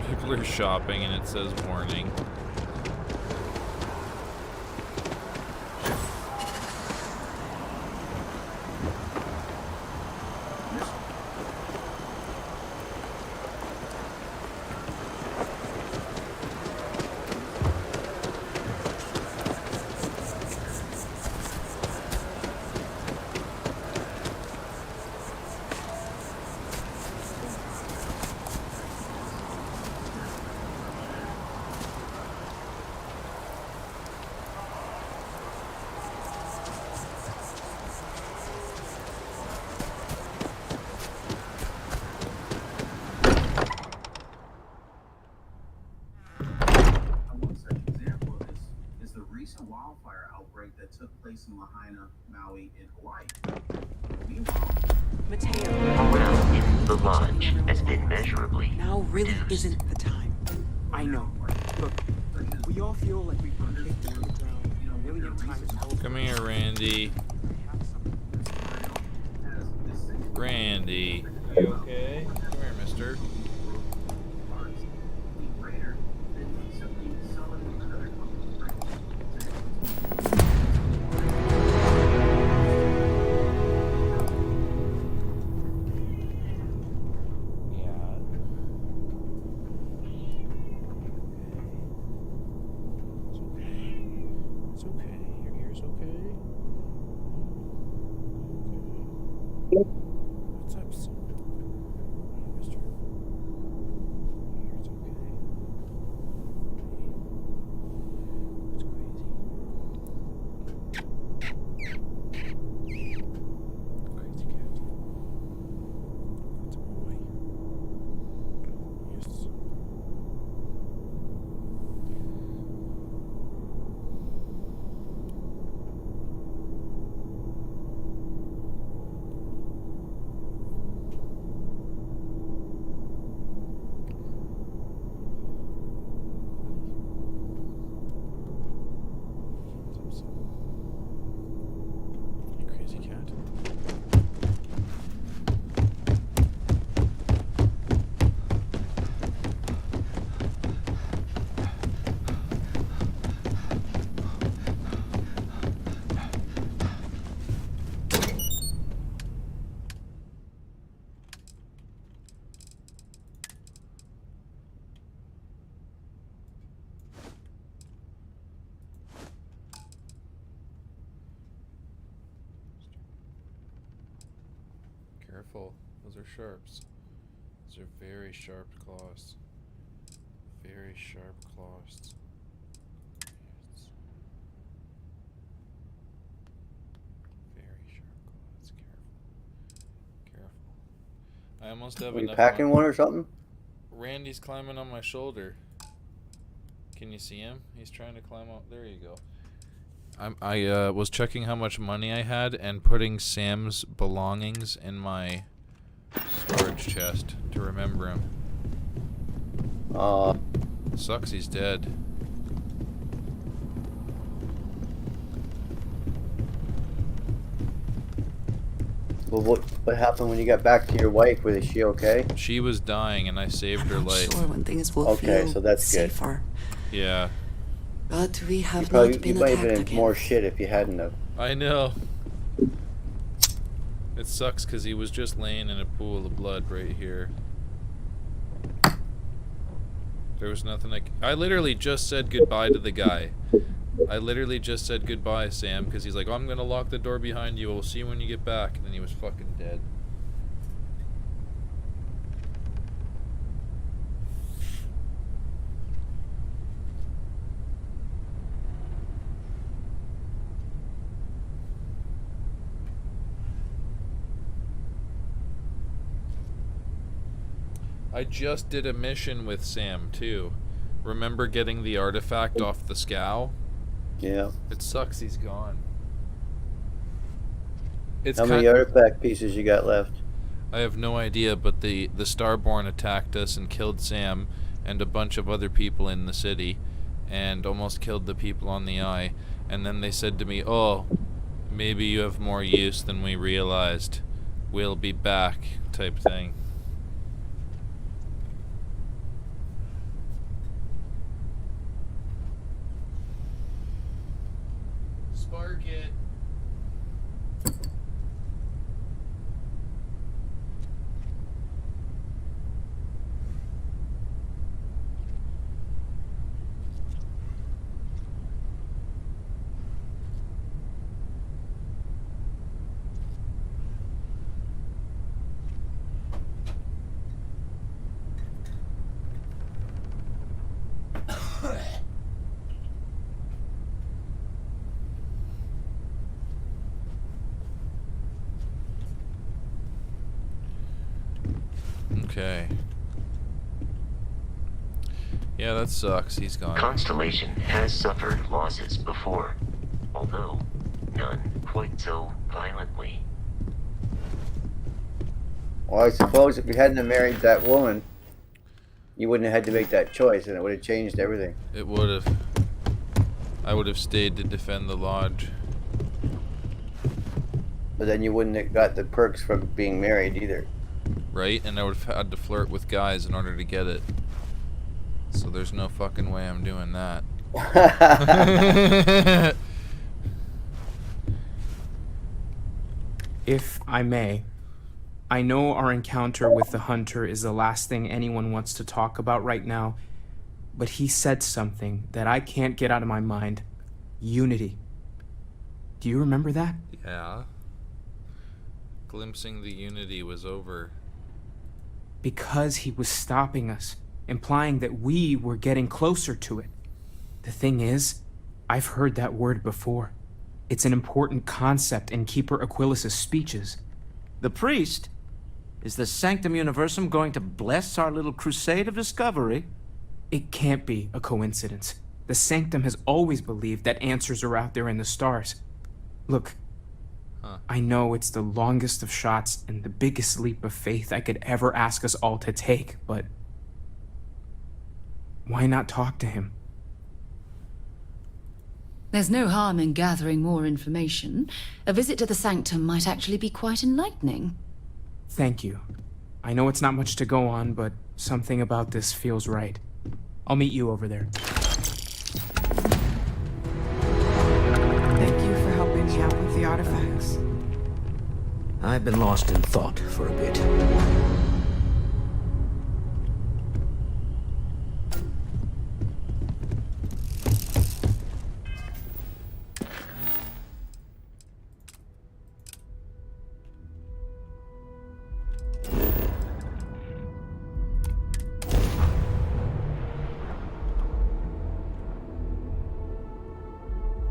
People are shopping and it says warning. Wildfire outbreak that took place in Lahaina, Maui, and Hawaii. Mateo. Morale in the lodge has been measurably Now really reduced. isn't the time. I know. Look, we all feel like we've been kicked to the ground a million times over. Come here, Randy. Randy, you okay? Come here, mister. It's okay. Your ear's okay. What's up, son? Mister? Your ear's okay. It's crazy. Crazy cat. That's a boy. Yes. You crazy cat. Careful, those are sharps. Those are very sharp claws. Very sharp claws. Yes. Very sharp claws. Careful. Careful. I almost have Are you enough. packing one or something? Randy's climbing on my shoulder. Can you see him? He's trying to climb up. There you go. I was checking how much money I had and putting Sam's belongings in my storage chest to remember him. Sucks he's dead. Well, what happened when you got back to your wife? Was she okay? She was dying and I saved her life. Sure, when things will Okay, feel so that's good. safer. Yeah. But we have You not been might attacked have been in again. more shit if you hadn't have. I know. It sucks because he was just laying in a pool of blood right here. There was nothing I literally just said goodbye to the guy. I literally just said goodbye, Sam, because he's like, oh, I'm going to lock the door behind you. We'll see you when you get back. And then he was fucking dead. I just did a mission with Sam, too. Remember getting the artifact off the scow? Yeah. It sucks he's gone. How many artifact pieces you got left? I have no idea, but the Starborn attacked us and killed Sam and a bunch of other people in the city and almost killed the people on the Eye. And then they said to me, oh, maybe you have more use than we realized. We'll be back, type thing. Spark it. Okay. Yeah, that sucks. He's gone. Constellation has suffered losses before, although none quite so violently. Well, I suppose if you hadn't have married that woman, you wouldn't have had to make that choice, and it would have changed everything. It would have. I would have stayed to defend the lodge. But then you wouldn't have got the perks from being married either. Right? And I would have had to flirt with guys in order to get it. So there's no fucking way I'm doing that. If I may, I know our encounter with the hunter is the last thing anyone wants to talk about right now, but he said something that I can't get out of my mind. Unity. Do you remember that? Yeah. Glimpsing the unity was over. Because he was stopping us, implying that we were getting closer to it. The thing is, I've heard that word before. It's an important concept in Keeper Aquilas's speeches. The priest? Is the Sanctum Universum going to bless our little crusade of discovery? It can't be a coincidence. The Sanctum has always believed that answers are out there in the stars. Look, I know it's the longest of shots and the biggest leap of faith I could ever ask us all to take, but why not talk to him? There's no harm in gathering more information. A visit to the Sanctum might actually be quite enlightening. Thank you. I know it's not much to go on, but something about this feels right. I'll meet you over there. Thank you for helping me out with the artifacts. I've been lost in thought for a bit.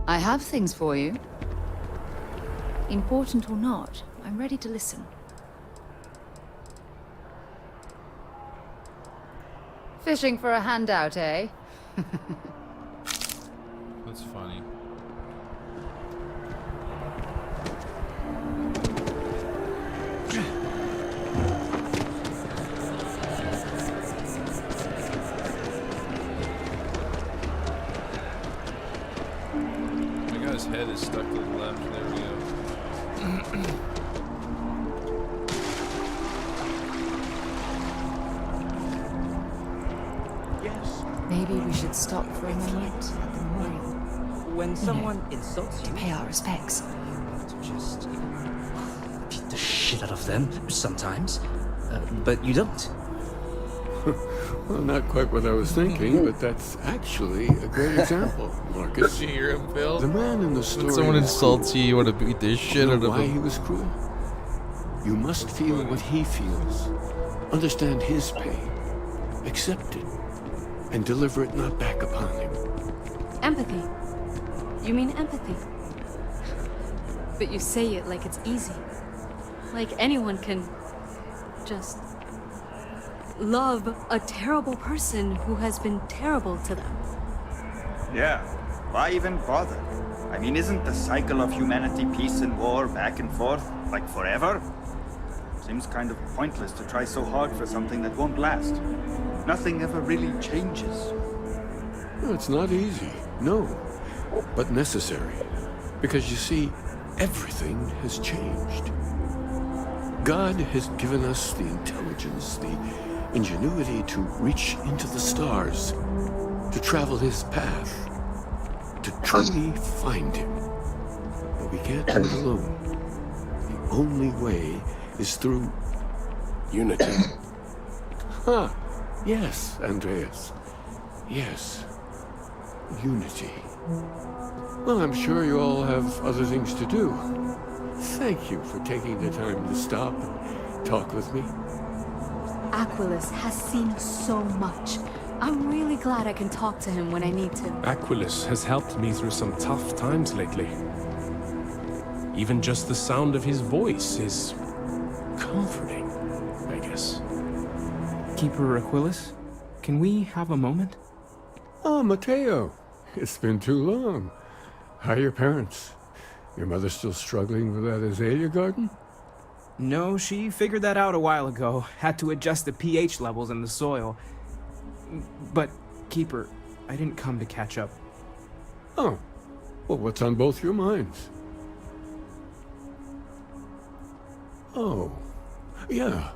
I have things for you. Important or not, I'm ready to listen. Fishing for a handout, eh? That's funny. His head is stuck to the left. There we go. Yes. Maybe we should stop for a moment at the memorial. When someone insults to you, pay our respects. just Beat the shit out of them sometimes, but you don't. Well, not quite what I was thinking, but that's actually a great example, Marcus. Did you hear him, Phil? The man in the story. When someone insults you, you want to beat the shit out of why him. he was cruel? You must feel what he feels, understand his pain, accept it, and deliver it not back upon him. Empathy. You mean empathy? But you say it like it's easy. Like anyone can just love a terrible person who has been terrible to them. Yeah, why even bother? I mean, isn't the cycle of humanity peace and war back and forth, like forever? Seems kind of pointless to try so hard for something that won't last. Nothing ever really changes. No, it's not easy, no, but necessary. Because you see, everything has changed. God has given us the intelligence, the ingenuity to reach into the stars, to travel his path, to truly find him. But we can't do it alone. The only way is through unity. Ah, yes, Andreas. Yes, unity. Well, I'm sure you all have other things to do. Thank you for taking the time to stop and talk with me. Aquilas has seen so much. I'm really glad I can talk to him when I need to. Aquilas has helped me through some tough times lately. Even just the sound of his voice is comforting, I guess. Keeper Aquilas, can we have a moment? Oh, Mateo. It's been too long. How are your parents? Your mother still struggling with that azalea garden? No, she figured that out a while ago. Had to adjust the pH levels in the soil. But, Keeper, I didn't come to catch up. Oh. Well, what's on both your minds? Oh, yeah.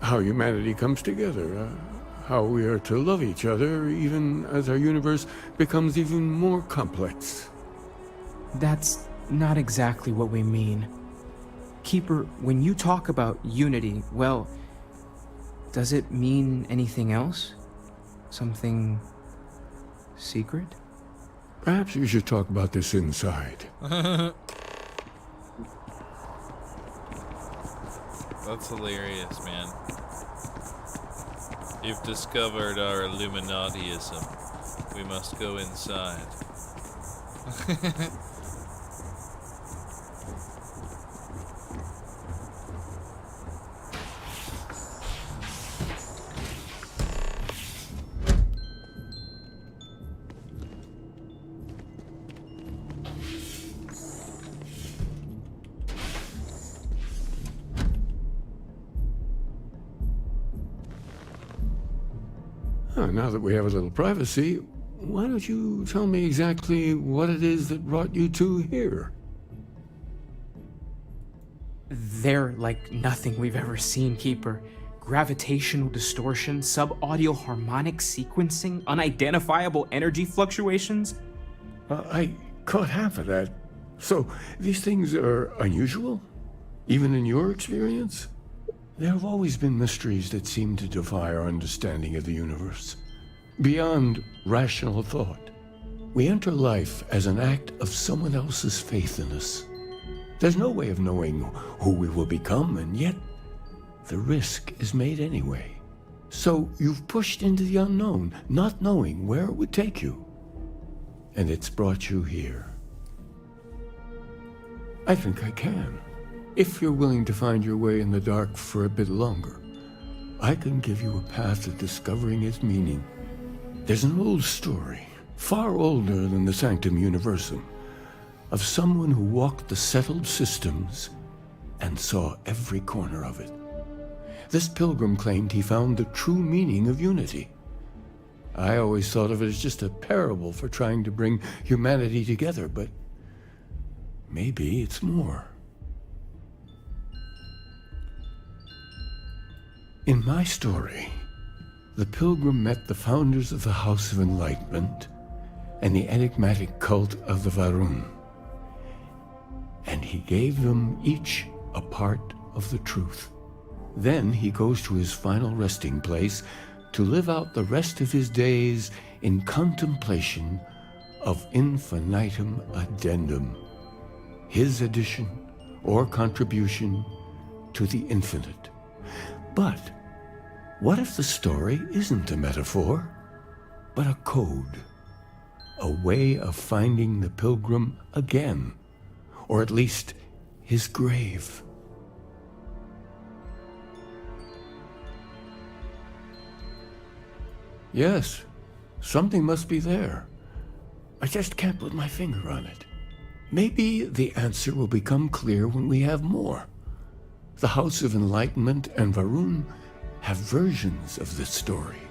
How humanity comes together. How we are to love each other even as our universe becomes even more complex. That's not exactly what we mean. Keeper, when you talk about unity, well, does it mean anything else? Something secret? Perhaps you should talk about this inside. That's hilarious, man. You've discovered our Illuminatiism. We must go inside. Now that we have a little privacy, why don't you tell me exactly what it is that brought you two here? They're like nothing we've ever seen, Keeper. Gravitational distortion, sub-audio harmonic sequencing, unidentifiable energy fluctuations. I caught half of that. So, these things are unusual? Even in your experience? There have always been mysteries that seem to defy our understanding of the universe. Beyond rational thought, we enter life as an act of someone else's faith in us. There's no way of knowing who we will become, and yet the risk is made anyway. So you've pushed into the unknown, not knowing where it would take you. And it's brought you here. I think I can. If you're willing to find your way in the dark for a bit longer, I can give you a path to discovering its meaning. There's an old story, far older than the Sanctum Universum, of someone who walked the settled systems and saw every corner of it. This pilgrim claimed he found the true meaning of unity. I always thought of it as just a parable for trying to bring humanity together, but maybe it's more. In my story, the pilgrim met the founders of the House of Enlightenment and the enigmatic cult of the Varun, and he gave them each a part of the truth. Then he goes to his final resting place to live out the rest of his days in contemplation of infinitum addendum, his addition or contribution to the infinite. But what if the story isn't a metaphor, but a code? A way of finding the pilgrim again, or at least his grave. Yes, something must be there. I just can't put my finger on it. Maybe the answer will become clear when we have more. The House of Enlightenment and Varun have versions of this story.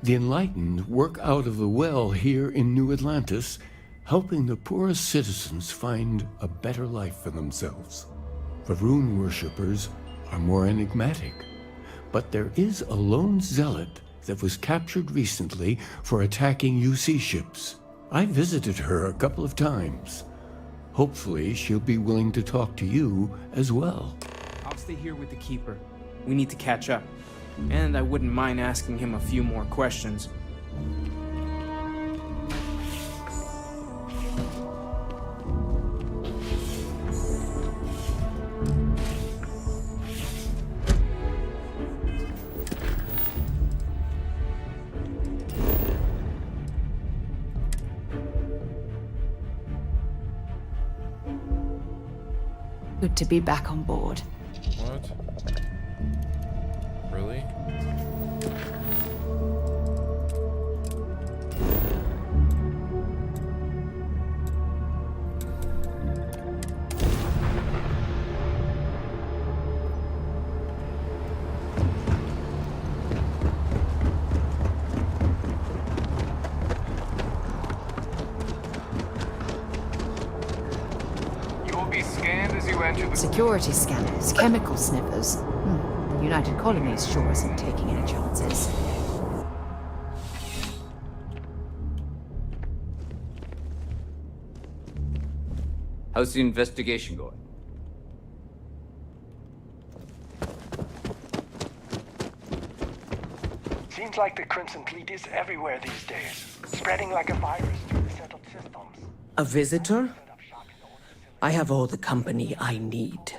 The Enlightened work out of the well here in New Atlantis, helping the poorest citizens find a better life for themselves. Varun worshippers are more enigmatic, but there is a lone zealot that was captured recently for attacking UC ships. I visited her a couple of times. Hopefully, she'll be willing to talk to you as well. I'll stay here with the Keeper. We need to catch up. And I wouldn't mind asking him a few more questions. Good to be back on board. What? Really? You will be scanned as you enter the... Security scanners, chemical sniffers. The United Colonies sure isn't taking any chances. How's the investigation going? Seems like the Crimson Fleet is everywhere these days, spreading like a virus through the settled systems. A visitor? I have all the company I need.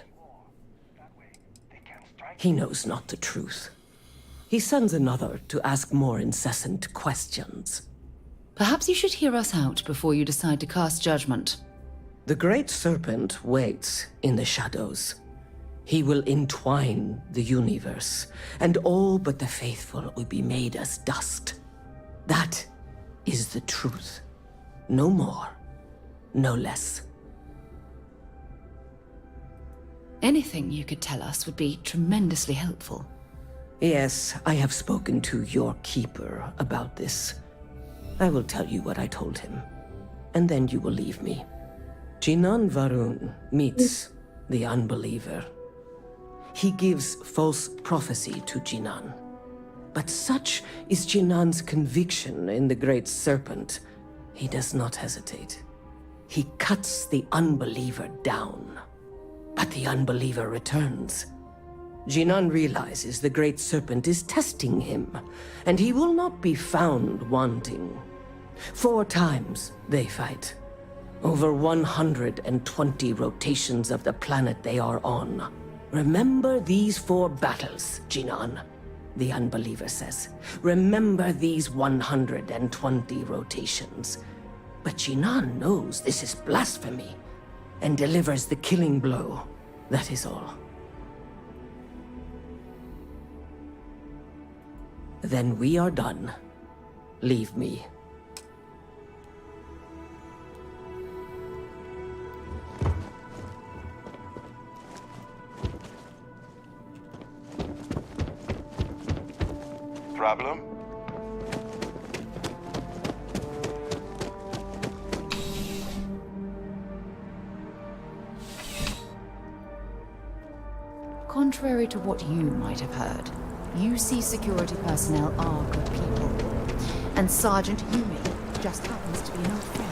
He knows not the truth. He sends another to ask more incessant questions. Perhaps you should hear us out before you decide to cast judgment. The Great Serpent waits in the shadows. He will entwine the universe, and all but the faithful will be made as dust. That is the truth. No more, no less. Anything you could tell us would be tremendously helpful. Yes, I have spoken to your keeper about this. I will tell you what I told him, and then you will leave me. Jinan Varun meets the unbeliever. He gives false prophecy to Jinan. But such is Jinan's conviction in the Great Serpent, he does not hesitate. He cuts the unbeliever down. But the unbeliever returns. Jinan realizes the Great Serpent is testing him, and he will not be found wanting. 4 times they fight. Over 120 rotations of the planet they are on. Remember these 4 battles, Jinan, the unbeliever says. Remember these 120 rotations. But Jinan knows this is blasphemy, and delivers the killing blow. That is all. Then we are done. Leave me. Problem? Contrary to what you might have heard, UC security personnel are good people. And Sergeant Yumi just happens to be an old friend.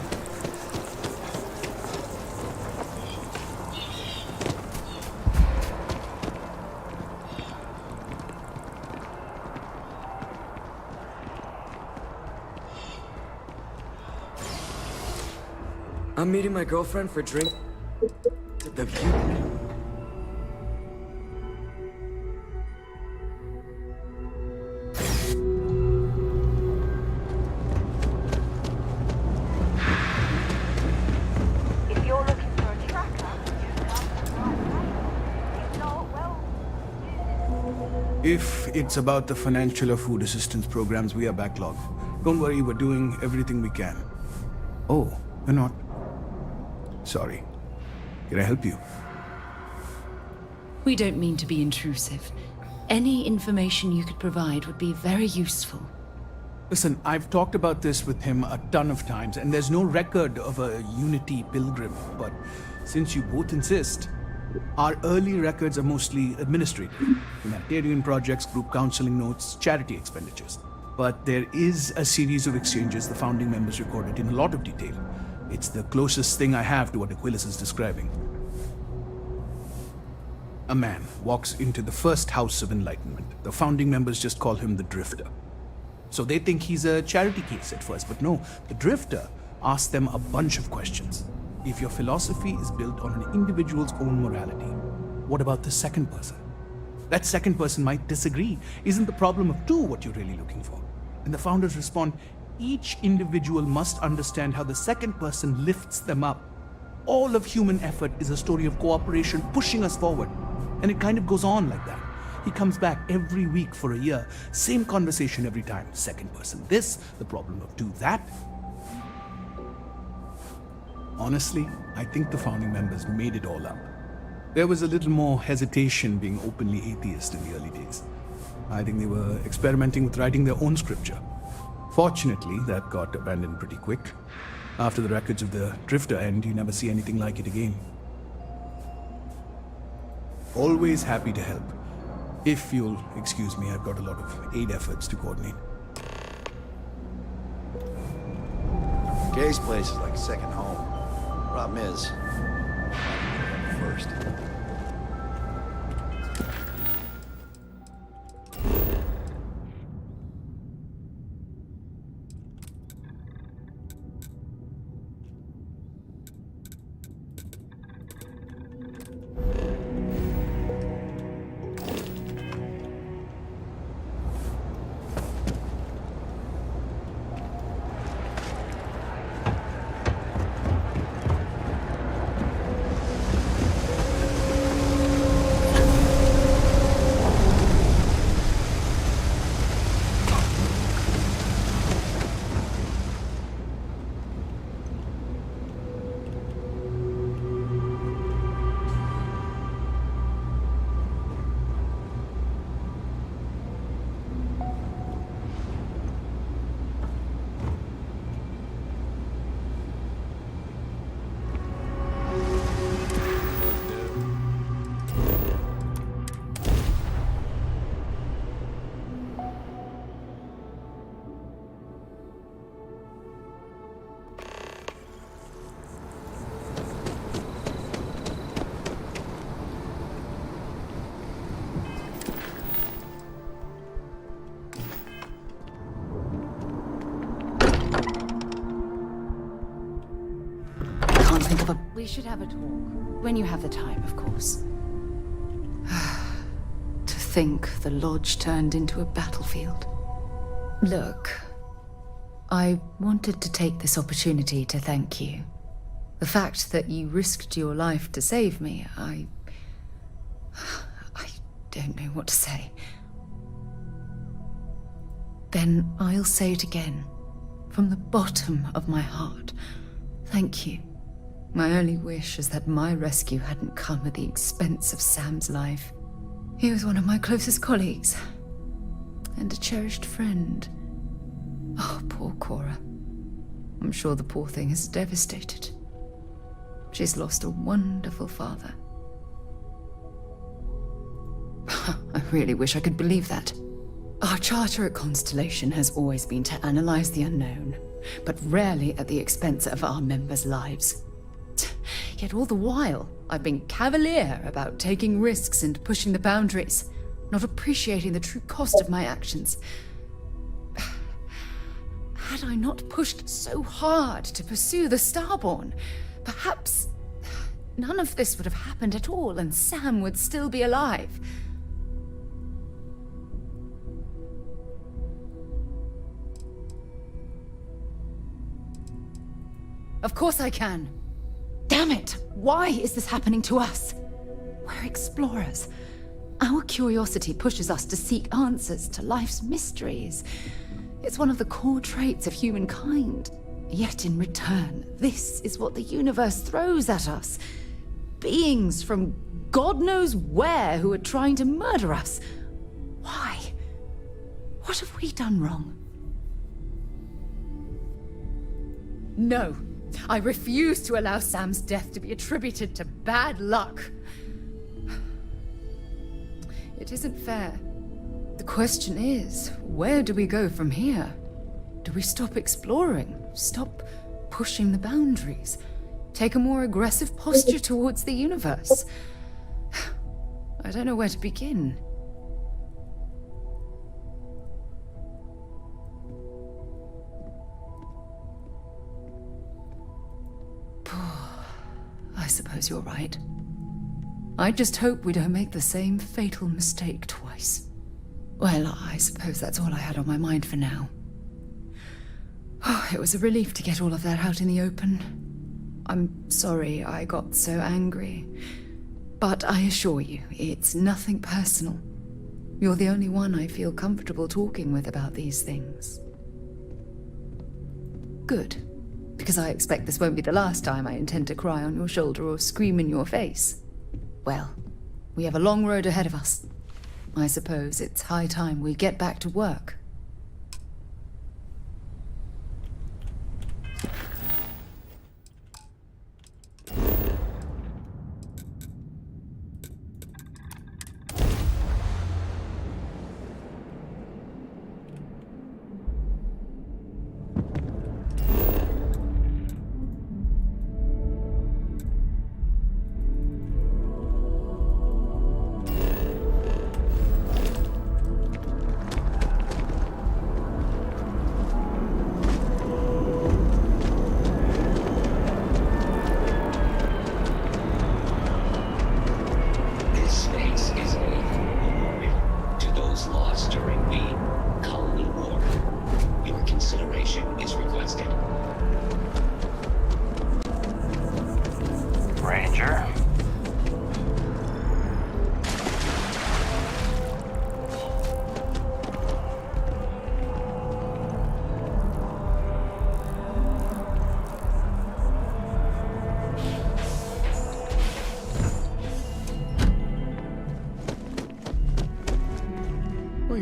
I'm meeting my girlfriend for a drink. The view. If you're looking for a tracker, you come to the right place. If not, well... If it's about the financial or food assistance programs, we are backlogged. Don't worry, we're doing everything we can. Oh, we're not. Sorry. Can I help you? We don't mean to be intrusive. Any information you could provide would be very useful. Listen, I've talked about this with him a ton of times, and there's no record of a Unity pilgrim. But since you both insist, our early records are mostly administrative. Humanitarian projects, group counseling notes, charity expenditures. But there is a series of exchanges the founding members recorded in a lot of detail. It's the closest thing I have to what Aquilus is describing. A man walks into the first House of Enlightenment. The founding members just call him the Drifter. So they think he's a charity case at first, but no, the Drifter asks them a bunch of questions. If your philosophy is built on an individual's own morality, what about the second person? That second person might disagree. Isn't the problem of 2 what you're really looking for? And the founders respond, each individual must understand how the second person lifts them up. All of human effort is a story of cooperation pushing us forward. And it kind of goes on like that. He comes back every week for a year. Same conversation every time. Second person this, the problem of 2 that. Honestly, I think the founding members made it all up. There was a little more hesitation being openly atheist in the early days. I think they were experimenting with writing their own scripture. Fortunately, that got abandoned pretty quick. After the records of the Drifter end, you never see anything like it again. Always happy to help. If you'll excuse me, I've got a lot of aid efforts to coordinate. Gay's place is like a second home. Problem is, first. We should have a talk. When you have the time, of course. To think the lodge turned into a battlefield. Look, I wanted to take this opportunity to thank you. The fact that you risked your life to save me, I don't know what to say. Then I'll say it again, from the bottom of my heart. Thank you. My only wish is that my rescue hadn't come at the expense of Sam's life. He was one of my closest colleagues, and a cherished friend. Oh, poor Cora. I'm sure the poor thing is devastated. She's lost a wonderful father. I really wish I could believe that. Our charter at Constellation has always been to analyze the unknown, but rarely at the expense of our members' lives. Yet all the while, I've been cavalier about taking risks and pushing the boundaries, not appreciating the true cost of my actions. Had I not pushed so hard to pursue the Starborn, perhaps none of this would have happened at all and Sam would still be alive. Of course I can. Damn it! Why is this happening to us? We're explorers. Our curiosity pushes us to seek answers to life's mysteries. It's one of the core traits of humankind. Yet in return, this is what the universe throws at us. Beings from God knows where who are trying to murder us. Why? What have we done wrong? No. I refuse to allow Sam's death to be attributed to bad luck. It isn't fair. The question is, where do we go from here? Do we stop exploring? Stop pushing the boundaries? Take a more aggressive posture towards the universe? I don't know where to begin. I suppose you're right. I just hope we don't make the same fatal mistake twice. Well, I suppose that's all I had on my mind for now. Oh, it was a relief to get all of that out in the open. I'm sorry I got so angry. But I assure you, it's nothing personal. You're the only one I feel comfortable talking with about these things. Good. Because I expect this won't be the last time I intend to cry on your shoulder or scream in your face. Well, we have a long road ahead of us. I suppose it's high time we get back to work.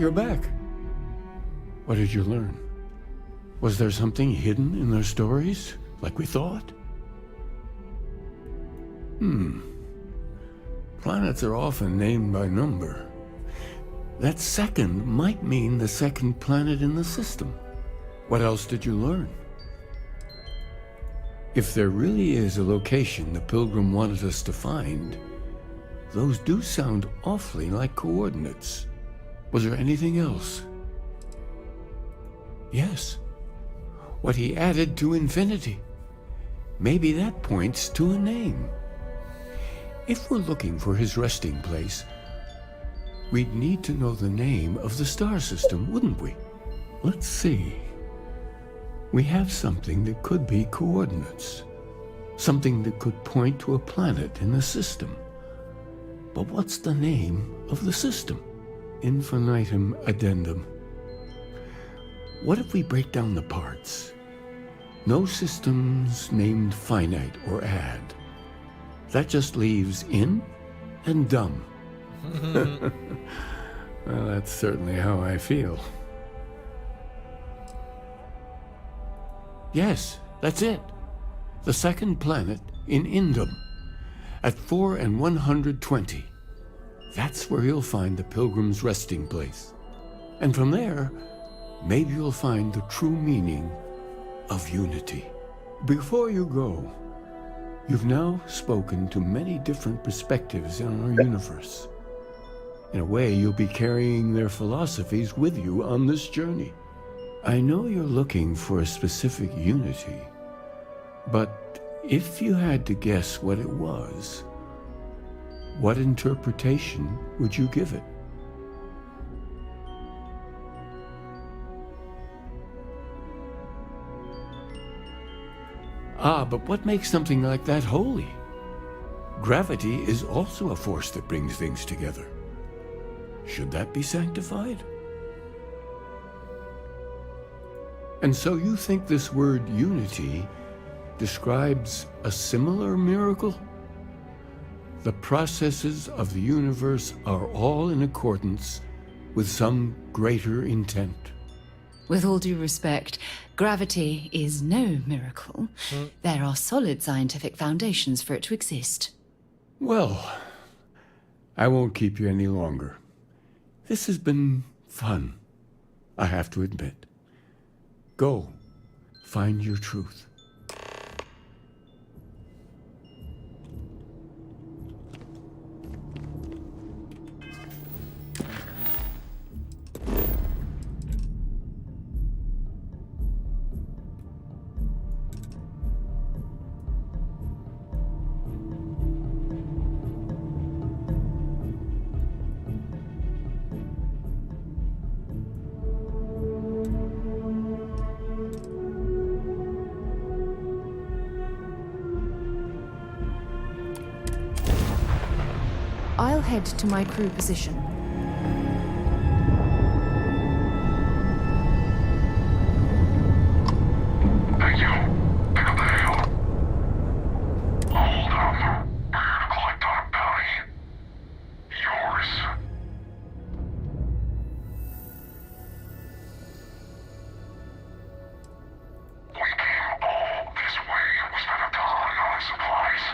you're back. What did you learn? Was there something hidden in their stories, like we thought? Planets are often named by number. That second might mean the second planet in the system. What else did you learn? If there really is a location the Pilgrim wanted us to find, those do sound awfully like coordinates. Was there anything else? Yes. What he added to infinity. Maybe that points to a name. If we're looking for his resting place, we'd need to know the name of the star system, wouldn't we? Let's see. We have something that could be coordinates. Something that could point to a planet in the system. But what's the name of the system? Infinitum addendum. What if we break down the parts? No systems named finite or add. That just leaves in and dumb. Well, that's certainly how I feel. Yes, that's it. The second planet in Indum, at 4 and 120. That's where you'll find the Pilgrim's resting place. And from there, maybe you'll find the true meaning of unity. Before you go, you've now spoken to many different perspectives in our universe. In a way, you'll be carrying their philosophies with you on this journey. I know you're looking for a specific unity, but if you had to guess what it was, what interpretation would you give it? But what makes something like that holy? Gravity is also a force that brings things together. Should that be sanctified? And so you think this word unity describes a similar miracle? The processes of the universe are all in accordance with some greater intent. With all due respect, gravity is no miracle. There are solid scientific foundations for it to exist. Well, I won't keep you any longer. This has been fun, I have to admit. Go, find your truth. I'll head to my crew position. Thank you. Pick up the hail. Hold up. We're here to collect on a bounty. Yours. We came all this way. We spent a ton on supplies.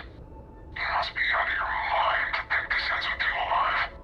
You must be out of your mind to think this ends with you alive.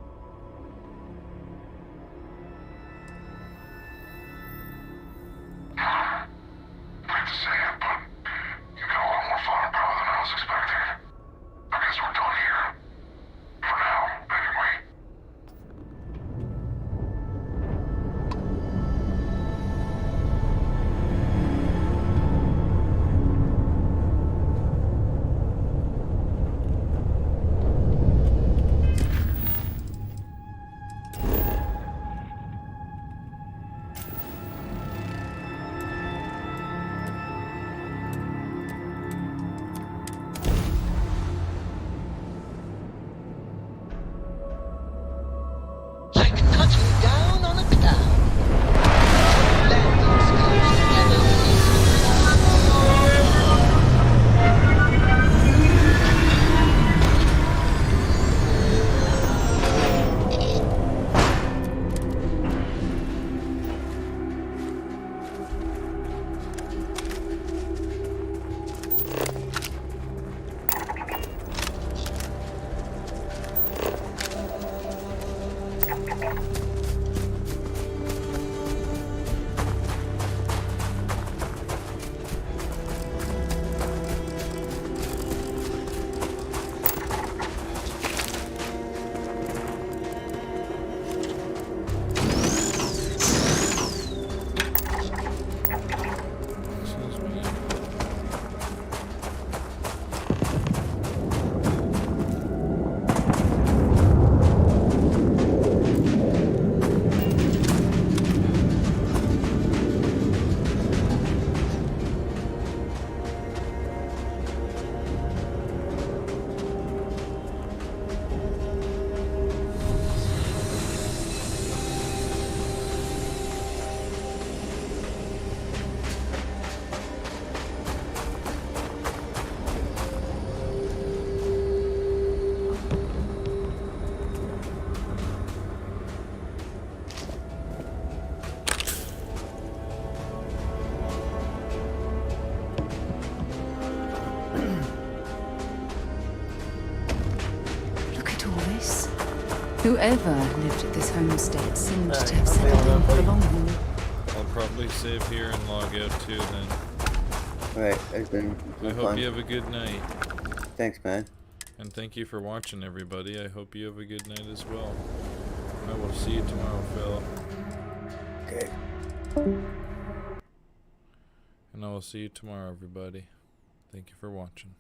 Whoever lived at this homestead seemed to have settled in for the long haul. I'll probably save here and log out too then. Alright, it's been I hope you have a good night. Thanks, man. And thank you for watching, everybody. I hope you have a good night as well. I will see you tomorrow, Phil. Okay. And I will see you tomorrow, everybody. Thank you for watching.